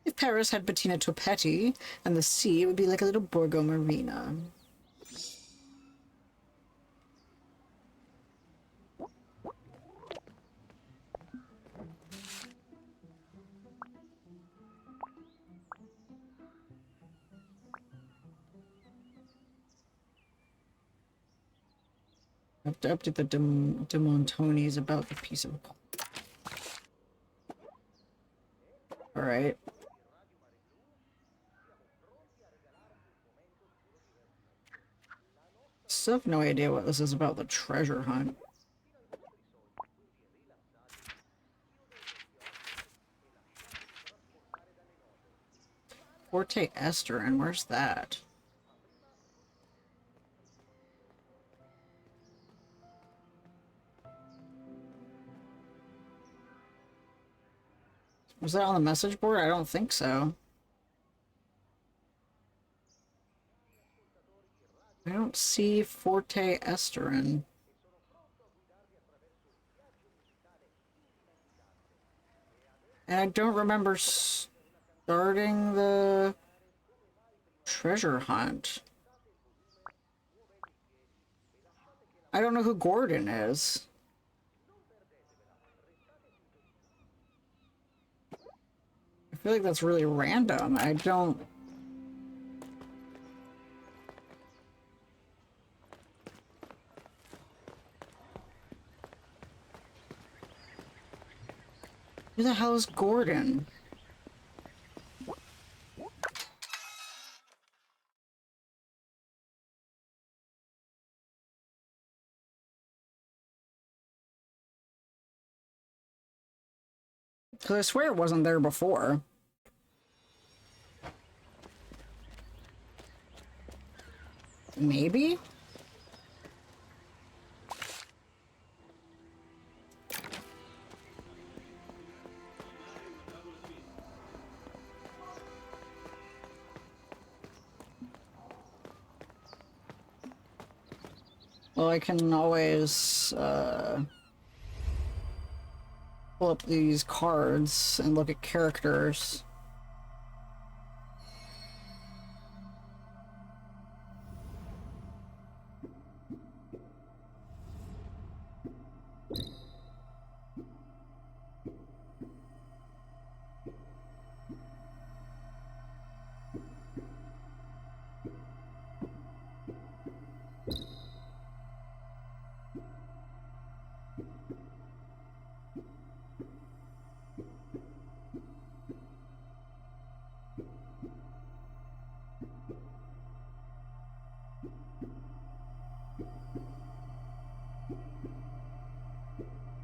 If Paris had Bettina Topetti and the sea, it would be like a little Borgo Marina. I have to update the De Montonis about the piece of... Alright. Still have no idea what this is about, the treasure hunt. Forte Esterin, where's that? Was that on the message board? I don't think so. I don't see Forte Esterin. And I don't remember starting the treasure hunt. I don't know who Gordon is. I feel like that's really random. I don't... Who the hell is Gordon? Because I swear it wasn't there before. Maybe? Well, I can always, pull up these cards and look at characters.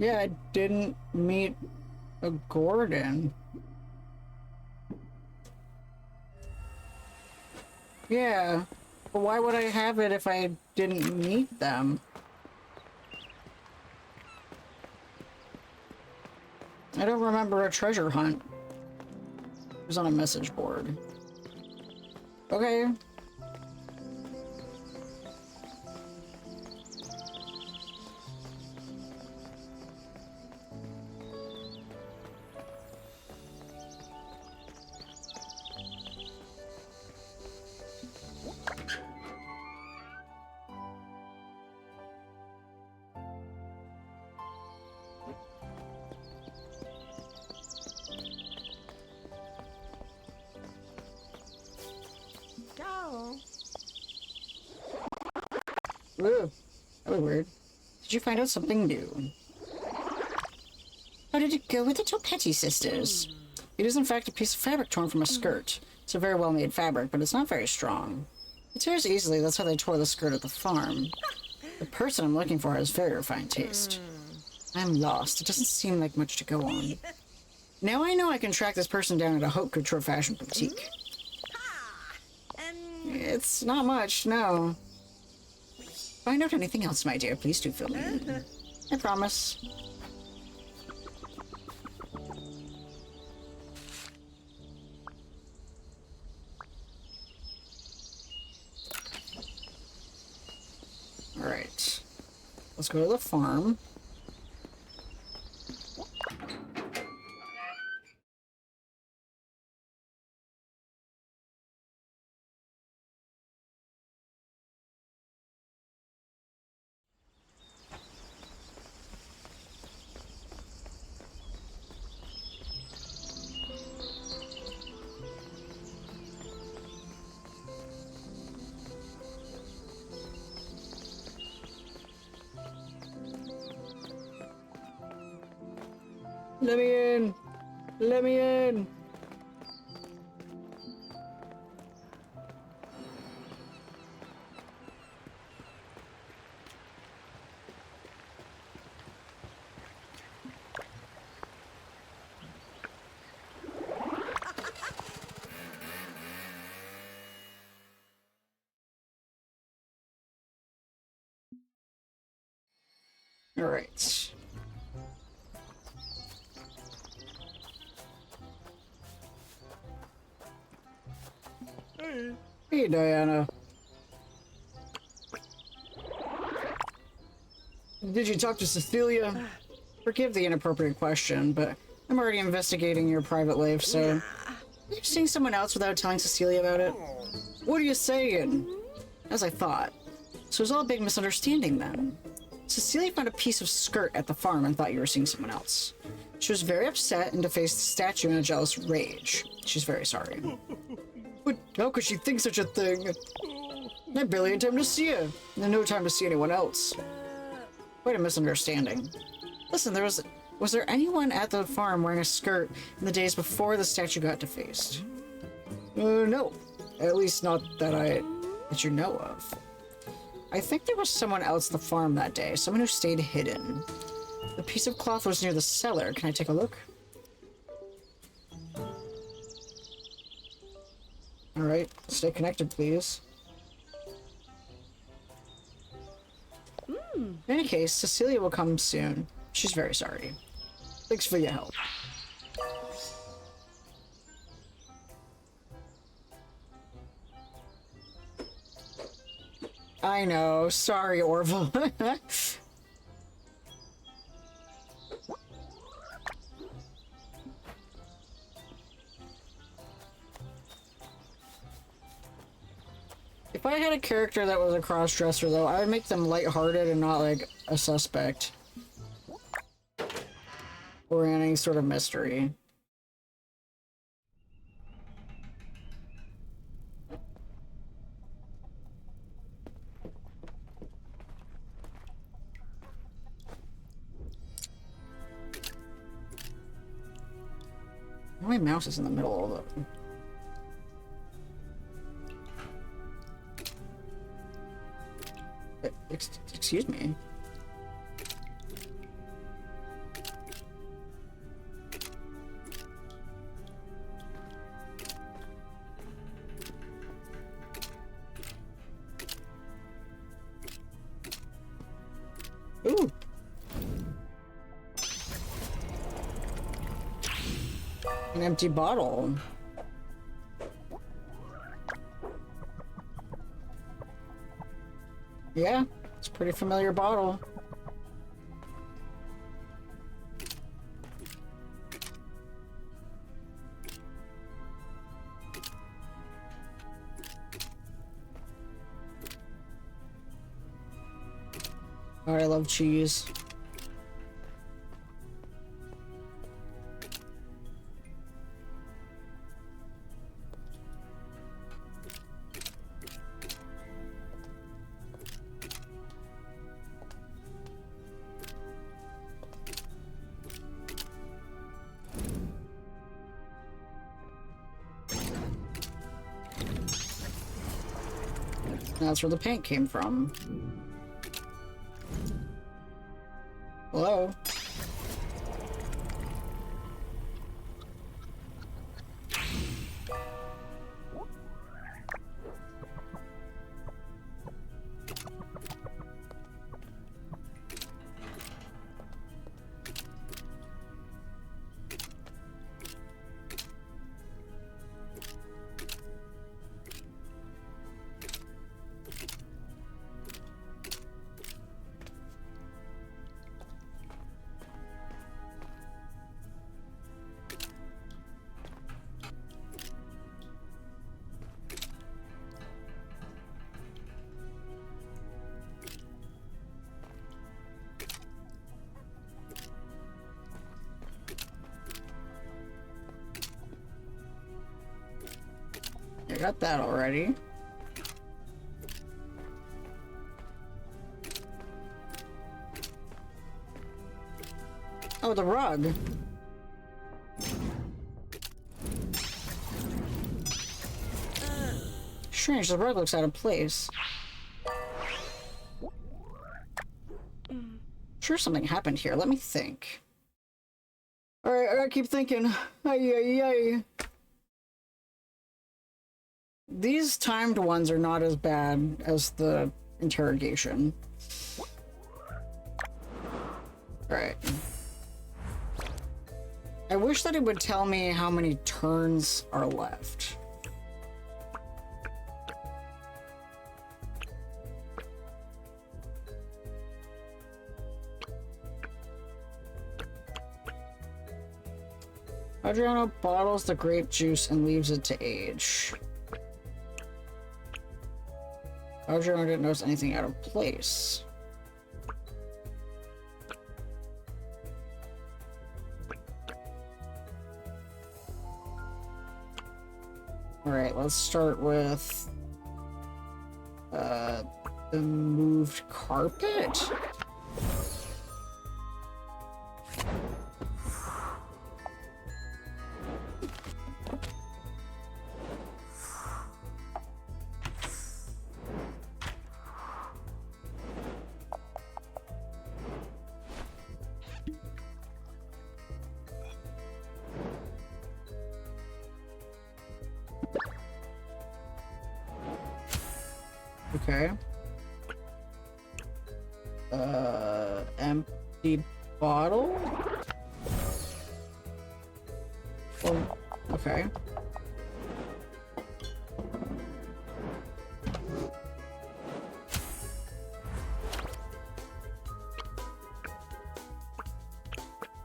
Yeah, I didn't meet a Gordon. Yeah, but why would I have it if I didn't meet them? I don't remember a treasure hunt. It was on a message board. Okay. Ciao. Ooh, that was weird. Did you find out something new? How did it go with the Topetti sisters? It is in fact a piece of fabric torn from a skirt. It's a very well-made fabric, but it's not very strong. It tears easily, that's how they tore the skirt at the farm. The person I'm looking for has very refined taste. I'm lost. It doesn't seem like much to go on. Now I know I can track this person down at a haute couture fashion boutique. It's not much, no. Find out anything else, my dear. Please do fill me in. I promise. Alright. Let's go to the farm. Let me in! Let me in! All right. Hey, Diana. Did you talk to Cecilia? Forgive the inappropriate question, but I'm already investigating your private life, so... Are you seeing someone else without telling Cecilia about it? What are you saying? As I thought. So it was all a big misunderstanding then. Cecilia found a piece of skirt at the farm and thought you were seeing someone else. She was very upset and defaced the statue in a jealous rage. She's very sorry. But how could she think such a thing? I barely had time to see her, and no time to see anyone else. Quite a misunderstanding. Listen, was there anyone at the farm wearing a skirt in the days before the statue got defaced? No. At least not that you know of. I think there was someone else at the farm that day, someone who stayed hidden. The piece of cloth was near the cellar. Can I take a look? Alright, stay connected, please. In any case, Cecilia will come soon. She's very sorry. Thanks for your help. I know. Sorry, Orville. If I had a character that was a cross-dresser, though, I would make them lighthearted and not, like, a suspect. Or any sort of mystery. My mouse is in the middle of it. Excuse me. empty bottle. Yeah, it's a pretty familiar bottle. Oh, I love cheese. That's where the paint came from. Hello? I got that already. Oh, the rug. Strange, the rug looks out of place. Sure something happened here. Let me think. Alright, I gotta keep thinking. Ay, ay, ay. These timed ones are not as bad as the interrogation. Right. I wish that it would tell me how many turns are left. Adriano bottles the grape juice and leaves it to age. Adriano didn't notice anything out of place. Alright, let's start with the moved carpet. Okay. Empty bottle? Oh, okay.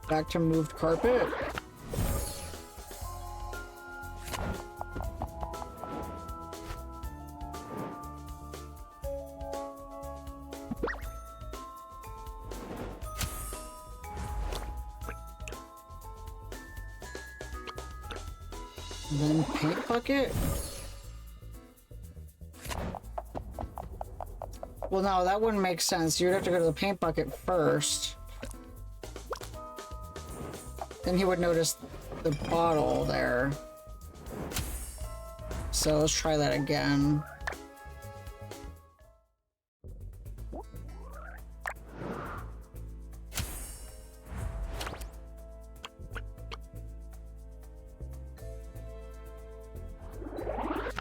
Back to moved carpet. Then paint bucket? Well, no, that wouldn't make sense. You'd have to go to the paint bucket first. Then he would notice the bottle there. So let's try that again.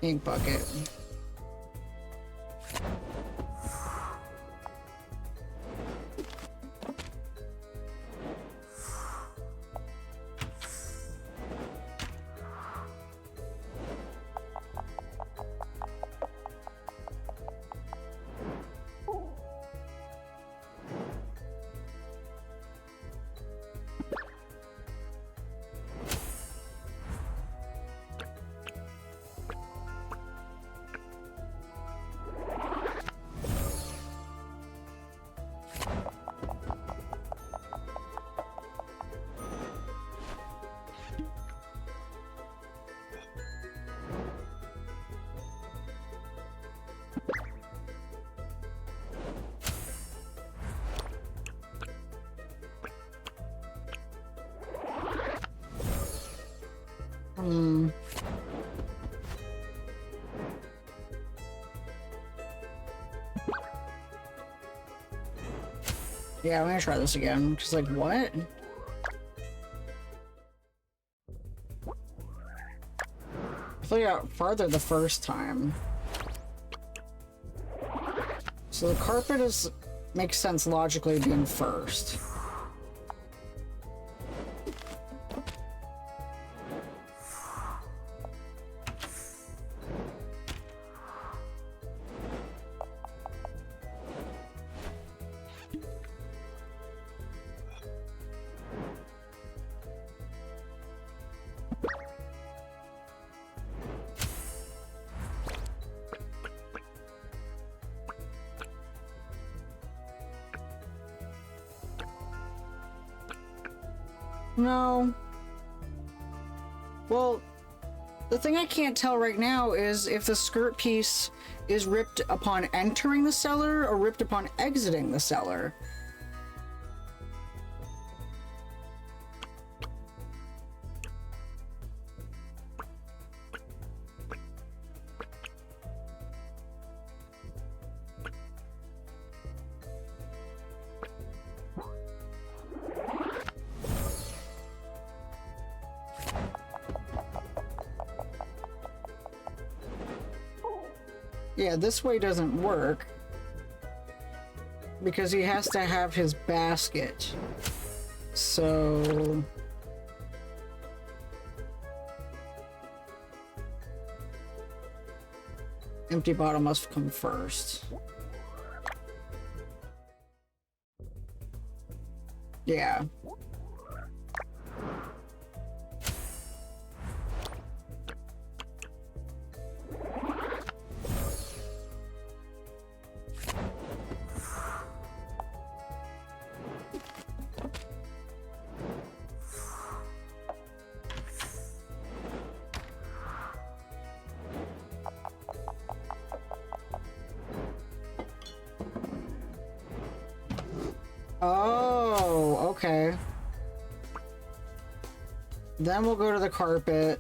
Paint bucket. Yeah, I'm gonna try this again. Just like, what? I feel like I got farther the first time. So the carpet makes sense logically being first. No. Well, the thing I can't tell right now is if the skirt piece is ripped upon entering the cellar or ripped upon exiting the cellar. Yeah, this way doesn't work because he has to have his basket. So empty bottle must come first. Yeah. Oh, okay. Then we'll go to the carpet.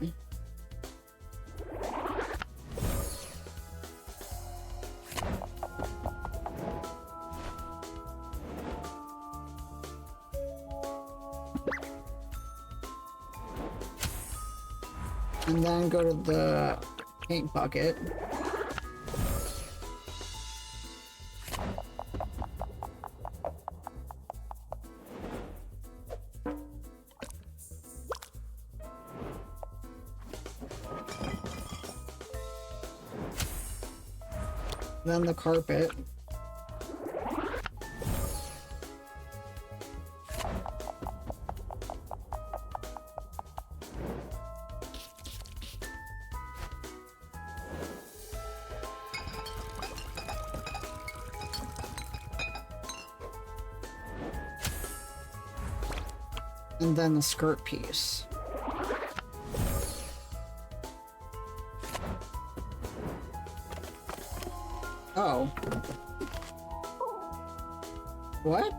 And then go to the paint bucket. Then the carpet. And then the skirt piece. Oh. What?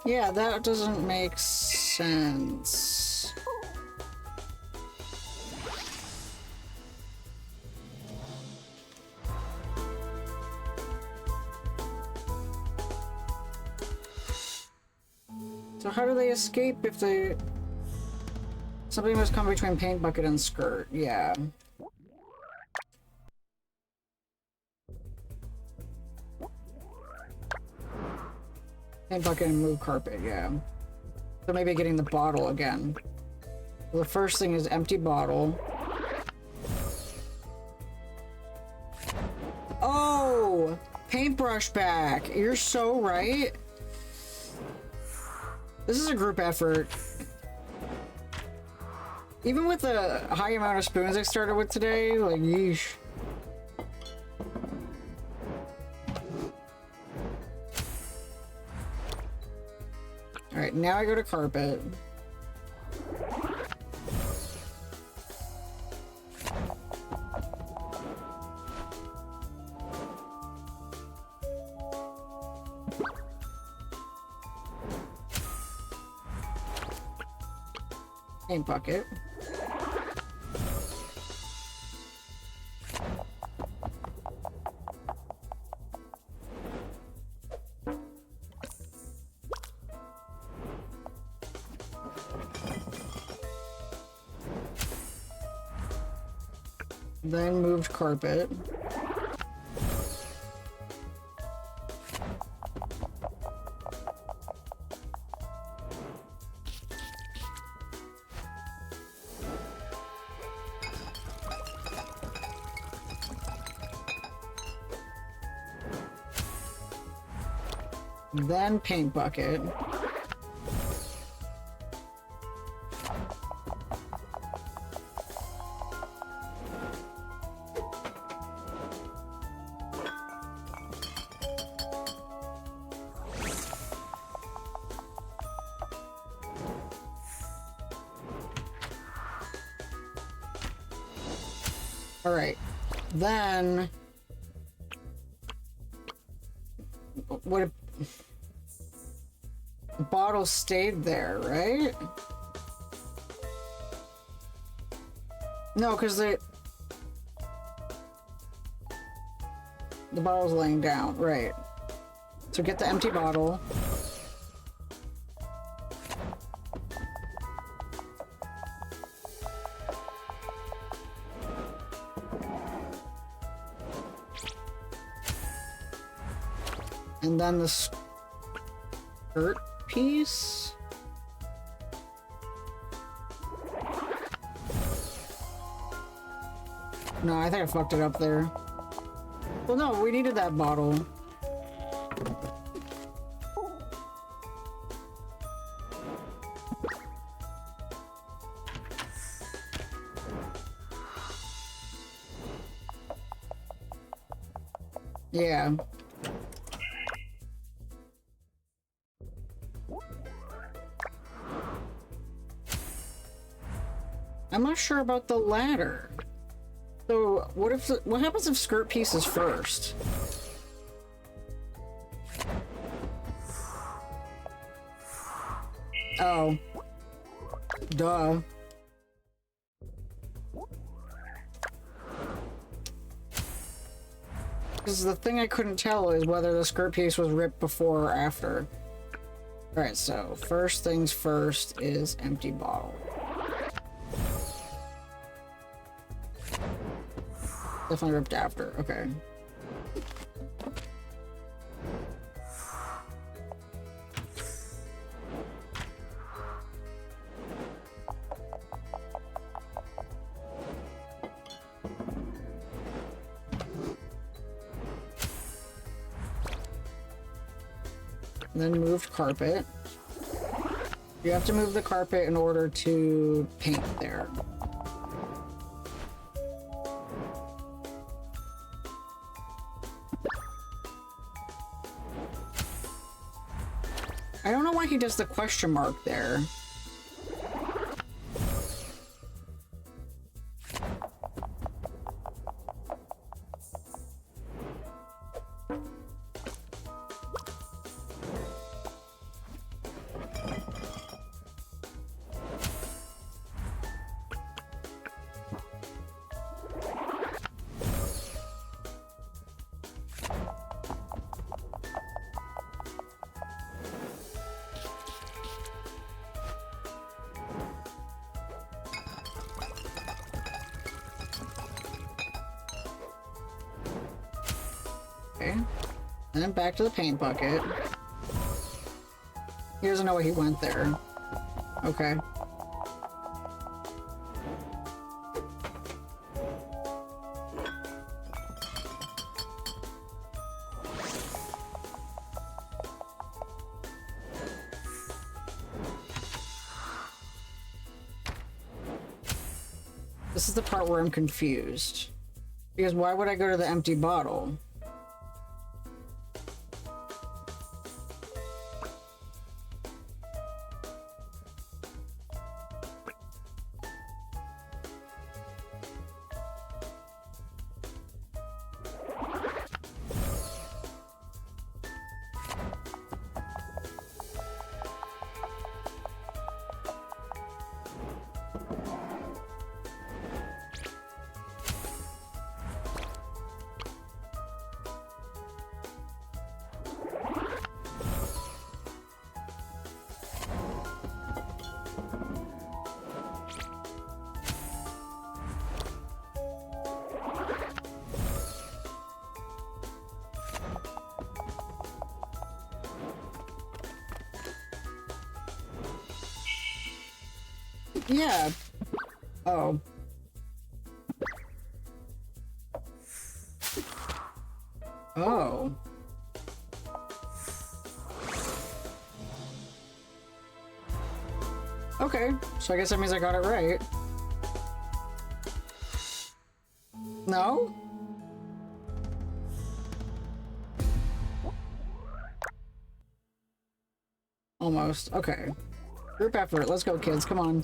Yeah, that doesn't make sense. So how do they escape if they... Something must come between paint bucket and skirt, yeah. Paint bucket and move carpet, yeah. So maybe getting the bottle again. Well, the first thing is empty bottle. Oh! Paintbrush back! You're so right. This is a group effort. Even with the high amount of spoons I started with today, like, yeesh. Alright, now I go to carpet. Paint bucket. Then moved carpet. Then paint bucket. All right, then what if the bottle stayed there, right? No, because the bottle's laying down, right? So get the empty bottle. And then the skirt piece. No, I think I fucked it up there. Well, no, we needed that bottle. Yeah. I'm not sure about the ladder. So what if what happens if skirt piece is first? Oh. Duh. Because the thing I couldn't tell is whether the skirt piece was ripped before or after. Alright, so first things first is empty bottle. Definitely ripped after, okay. Then moved carpet. You have to move the carpet in order to paint there. I don't know why he does the question mark there. Okay. And then back to the paint bucket. He doesn't know why he went there. Okay. This is the part where I'm confused. Because why would I go to the empty bottle? Yeah. Oh. Oh. Okay, so I guess that means I got it right. No? Almost. Okay. Group effort. Let's go, kids. Come on.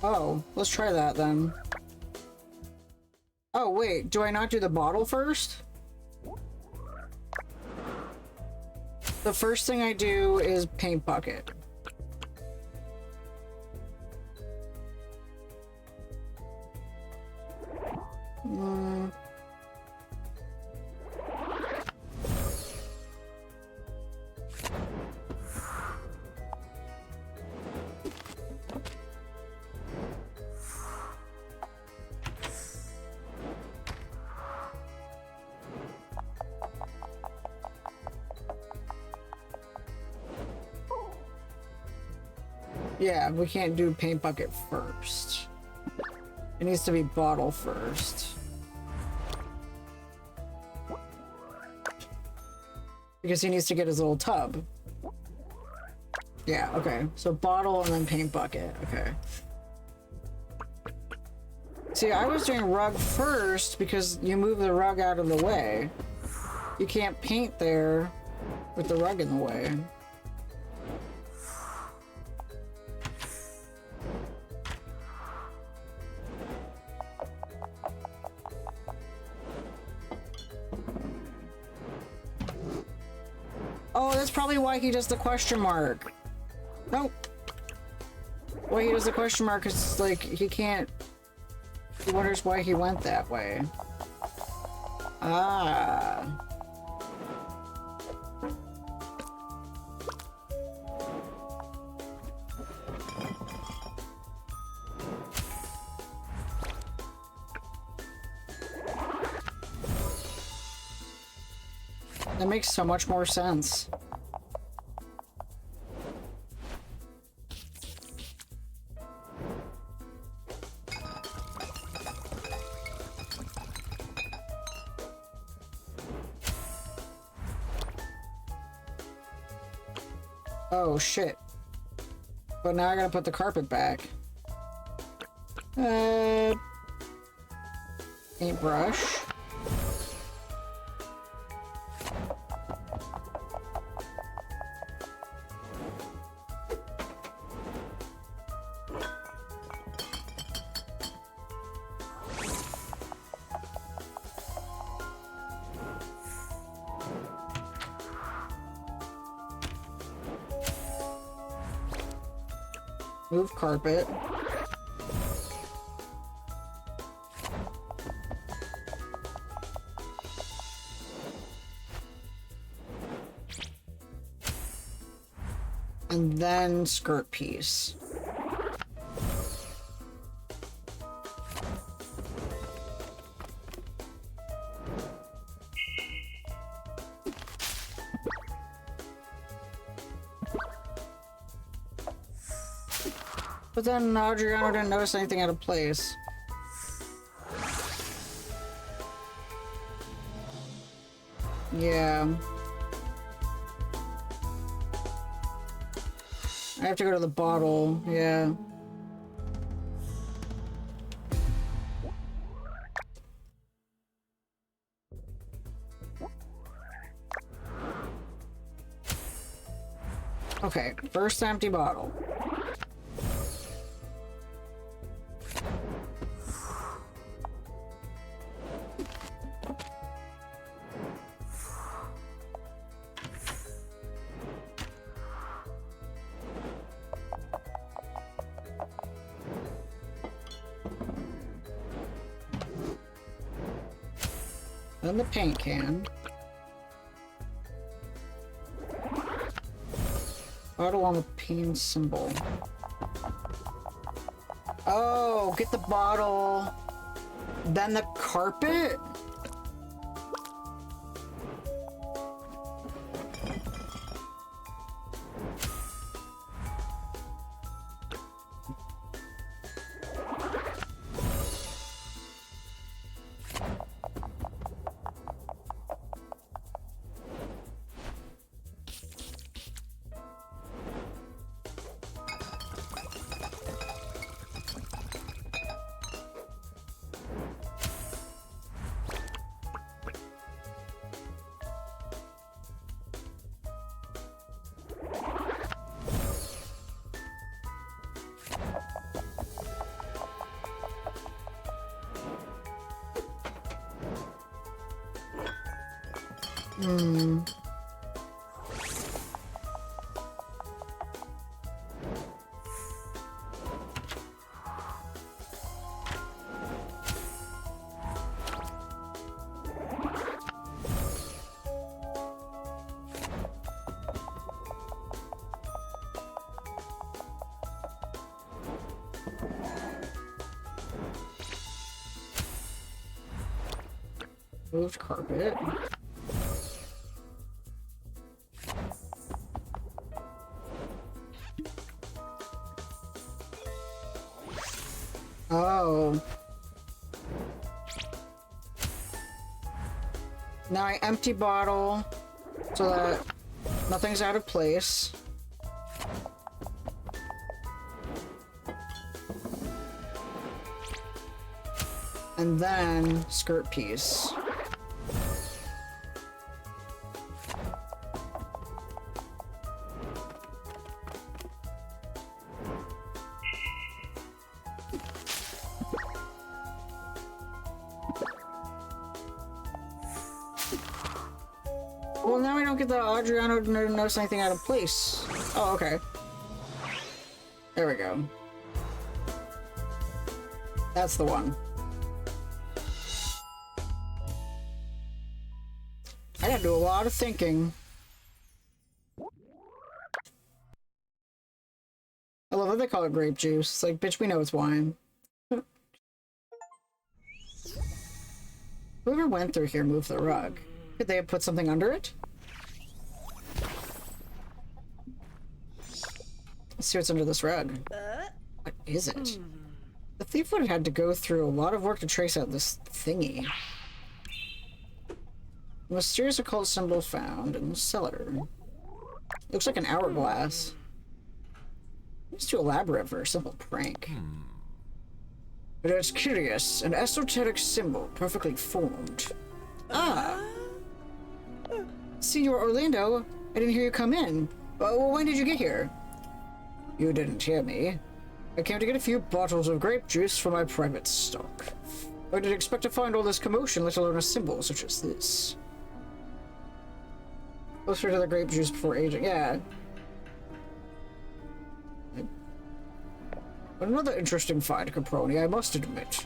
Oh, let's try that then. Oh, wait, do I not do the bottle first? The first thing I do is paint bucket. Yeah, we can't do paint bucket first. It needs to be bottle first. Because he needs to get his little tub. Yeah, okay. So bottle and then paint bucket. Okay. See, I was doing rug first because you move the rug out of the way. You can't paint there with the rug in the way. Oh, that's probably why he does the question mark. Nope. Why he does the question mark is like he can't. He wonders why he went that way. Ah. That makes so much more sense. Oh shit. But now I gotta put the carpet back. Paintbrush. Move carpet. And then skirt piece. But then Adriano didn't notice anything out of place. Yeah. I have to go to the bottle, yeah. Okay, first empty bottle. Then the paint can. Bottle on the pain symbol. Oh, get the bottle. Then the carpet? Moved carpet. Oh. Now I empty bottle so that nothing's out of place. And then skirt piece. Well, now we don't get the Adriano to notice anything out of place. Oh, okay. There we go. That's the one. I gotta do a lot of thinking. I love that they call it grape juice. It's like, bitch, we know it's wine. Whoever went through here moved the rug. Could they have put something under it? Let's see what's under this rug. What is it? The thief would have had to go through a lot of work to trace out this thingy. Mysterious occult symbol found in the cellar. Looks like an hourglass. It's too elaborate for a simple prank. But it's curious, an esoteric symbol, perfectly formed. Ah! Senor Orlando, I didn't hear you come in. Well, when did you get here? You didn't hear me. I came to get a few bottles of grape juice for my private stock. I didn't expect to find all this commotion, let alone a symbol such as this. Closer to the grape juice before aging. Yeah. Another interesting find, Caproni, I must admit.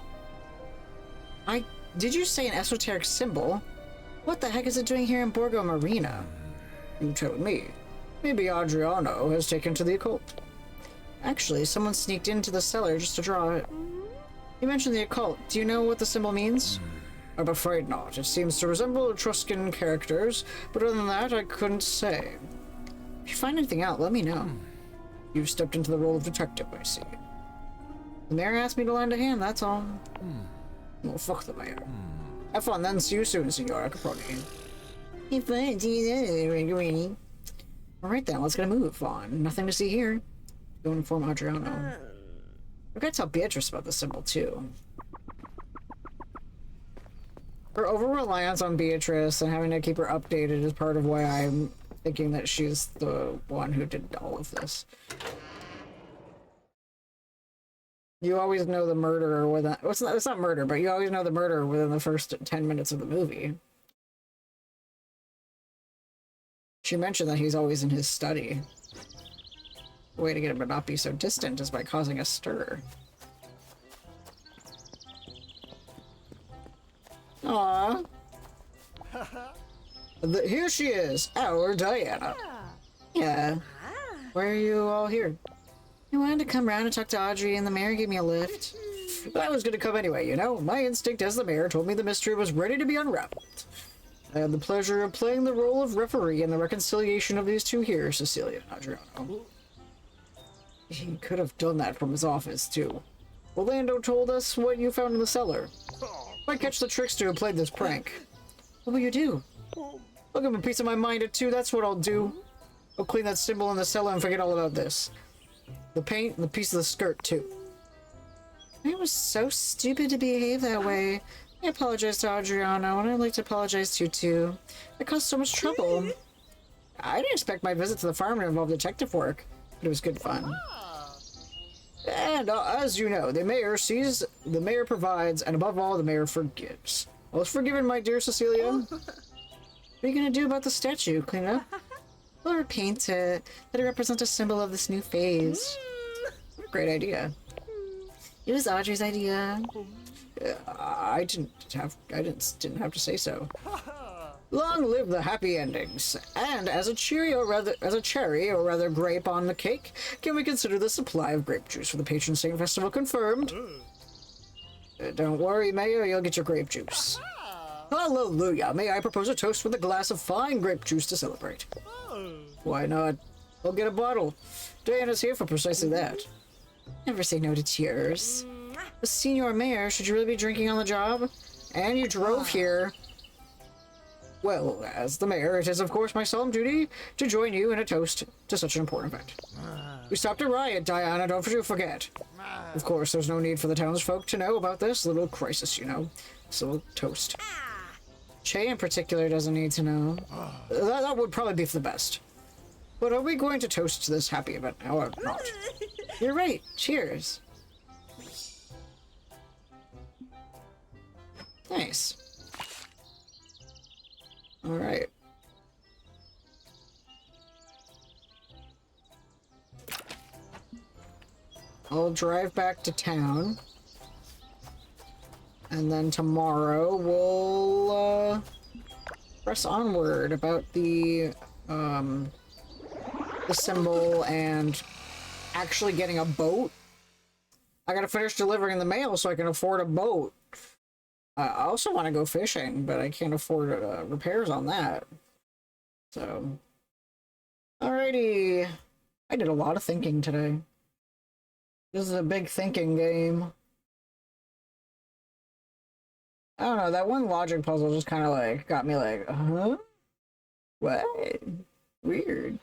Did you say an esoteric symbol? What the heck is it doing here in Borgo Marina? You tell me. Maybe Adriano has taken to the occult. Actually, someone sneaked into the cellar just to draw it. You mentioned the occult. Do you know what the symbol means? I'm afraid not. It seems to resemble Etruscan characters, but other than that, I couldn't say. If you find anything out, let me know. You've stepped into the role of detective, I see. The mayor asked me to lend a hand, that's all. Well, fuck the mayor. Have fun then, see you soon, Signora Caproni. Have fun, see you then, Alright then, let's get a move on. Nothing to see here. Go inform Adriano. I gotta tell Beatrice about the symbol, too. Her over-reliance on Beatrice and having to keep her updated is part of why I'm thinking that she's the one who did all of this. You always know the murderer within... Well, it's not murder, but you always know the murderer within the first 10 minutes of the movie. She mentioned that he's always in his study. The way to get him to not be so distant is by causing a stir. Aww. Here she is, our Diana. Yeah. Why are you all here? I wanted to come round and talk to Audrey, and the mayor gave me a lift. But I was going to come anyway, you know. My instinct as the mayor told me the mystery was ready to be unraveled. I had the pleasure of playing the role of referee in the reconciliation of these two here, Cecilia and Adriano. He could have done that from his office, too. Orlando told us what you found in the cellar. Might catch the trickster who played this prank. What will you do? I'll give him a piece of my mind at 2, that's what I'll do. I'll clean that symbol in the cellar and forget all about this. The paint and the piece of the skirt, too. I was so stupid to behave that way. I apologize to Adriano, and I'd like to apologize to you, too. It caused so much trouble. I didn't expect my visit to the farm to involve detective work, but it was good fun. And as you know, the mayor sees, the mayor provides, and above all, the mayor forgives. I was forgiven, my dear Cecilia. What are you gonna do about the statue? Clean it up? Or paint it. Let it represent a symbol of this new phase. What a great idea. It was Audrey's idea. I didn't have to say so. Long live the happy endings. And as a cherry or rather grape on the cake, can we consider the supply of grape juice for the patron saint festival confirmed? Don't worry, Mayor, you'll get your grape juice. Hallelujah! May I propose a toast with a glass of fine grape juice to celebrate? Why not? I'll get a bottle. Diana's here for precisely that. Never say no to cheers. The senior mayor, should you really be drinking on the job? And you drove here. Well, as the mayor, it is of course my solemn duty to join you in a toast to such an important event. We stopped a riot, Diana, don't you forget. Of course, there's no need for the townsfolk to know about this little crisis, you know. So we'll toast. Che in particular doesn't need to know. That would probably be for the best. But are we going to toast to this happy event now or not? You're right. Cheers. Nice. Alright. I'll drive back to town. And then tomorrow we'll press onward about the symbol and actually getting a boat. I gotta finish delivering the mail so I can afford a boat. I also want to go fishing, but I can't afford repairs on that. So, alrighty. I did a lot of thinking today. This is a big thinking game. I don't know, that one logic puzzle just kind of like got me like, huh? What? Weird.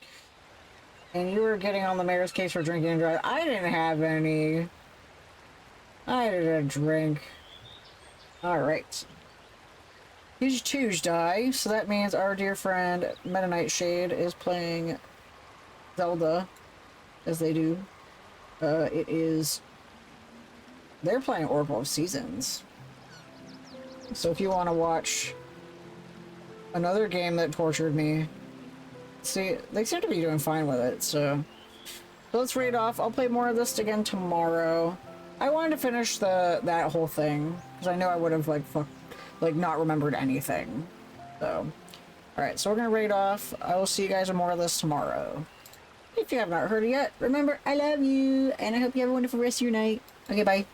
And you were getting on the mayor's case for drinking and driving. I didn't have any. I didn't drink. Alright. Huge Tuesday, so that means our dear friend Meta Nightshade is playing Zelda, as they do. They're playing Oracle of Seasons. So if you want to watch another game that tortured me, see, they seem to be doing fine with it, so let's read off. I'll play more of this again tomorrow. I wanted to finish that whole thing, because I know I would have, not remembered anything. So, alright, so we're gonna raid off. I will see you guys in more of this tomorrow. If you have not heard it yet, remember, I love you, and I hope you have a wonderful rest of your night. Okay, bye.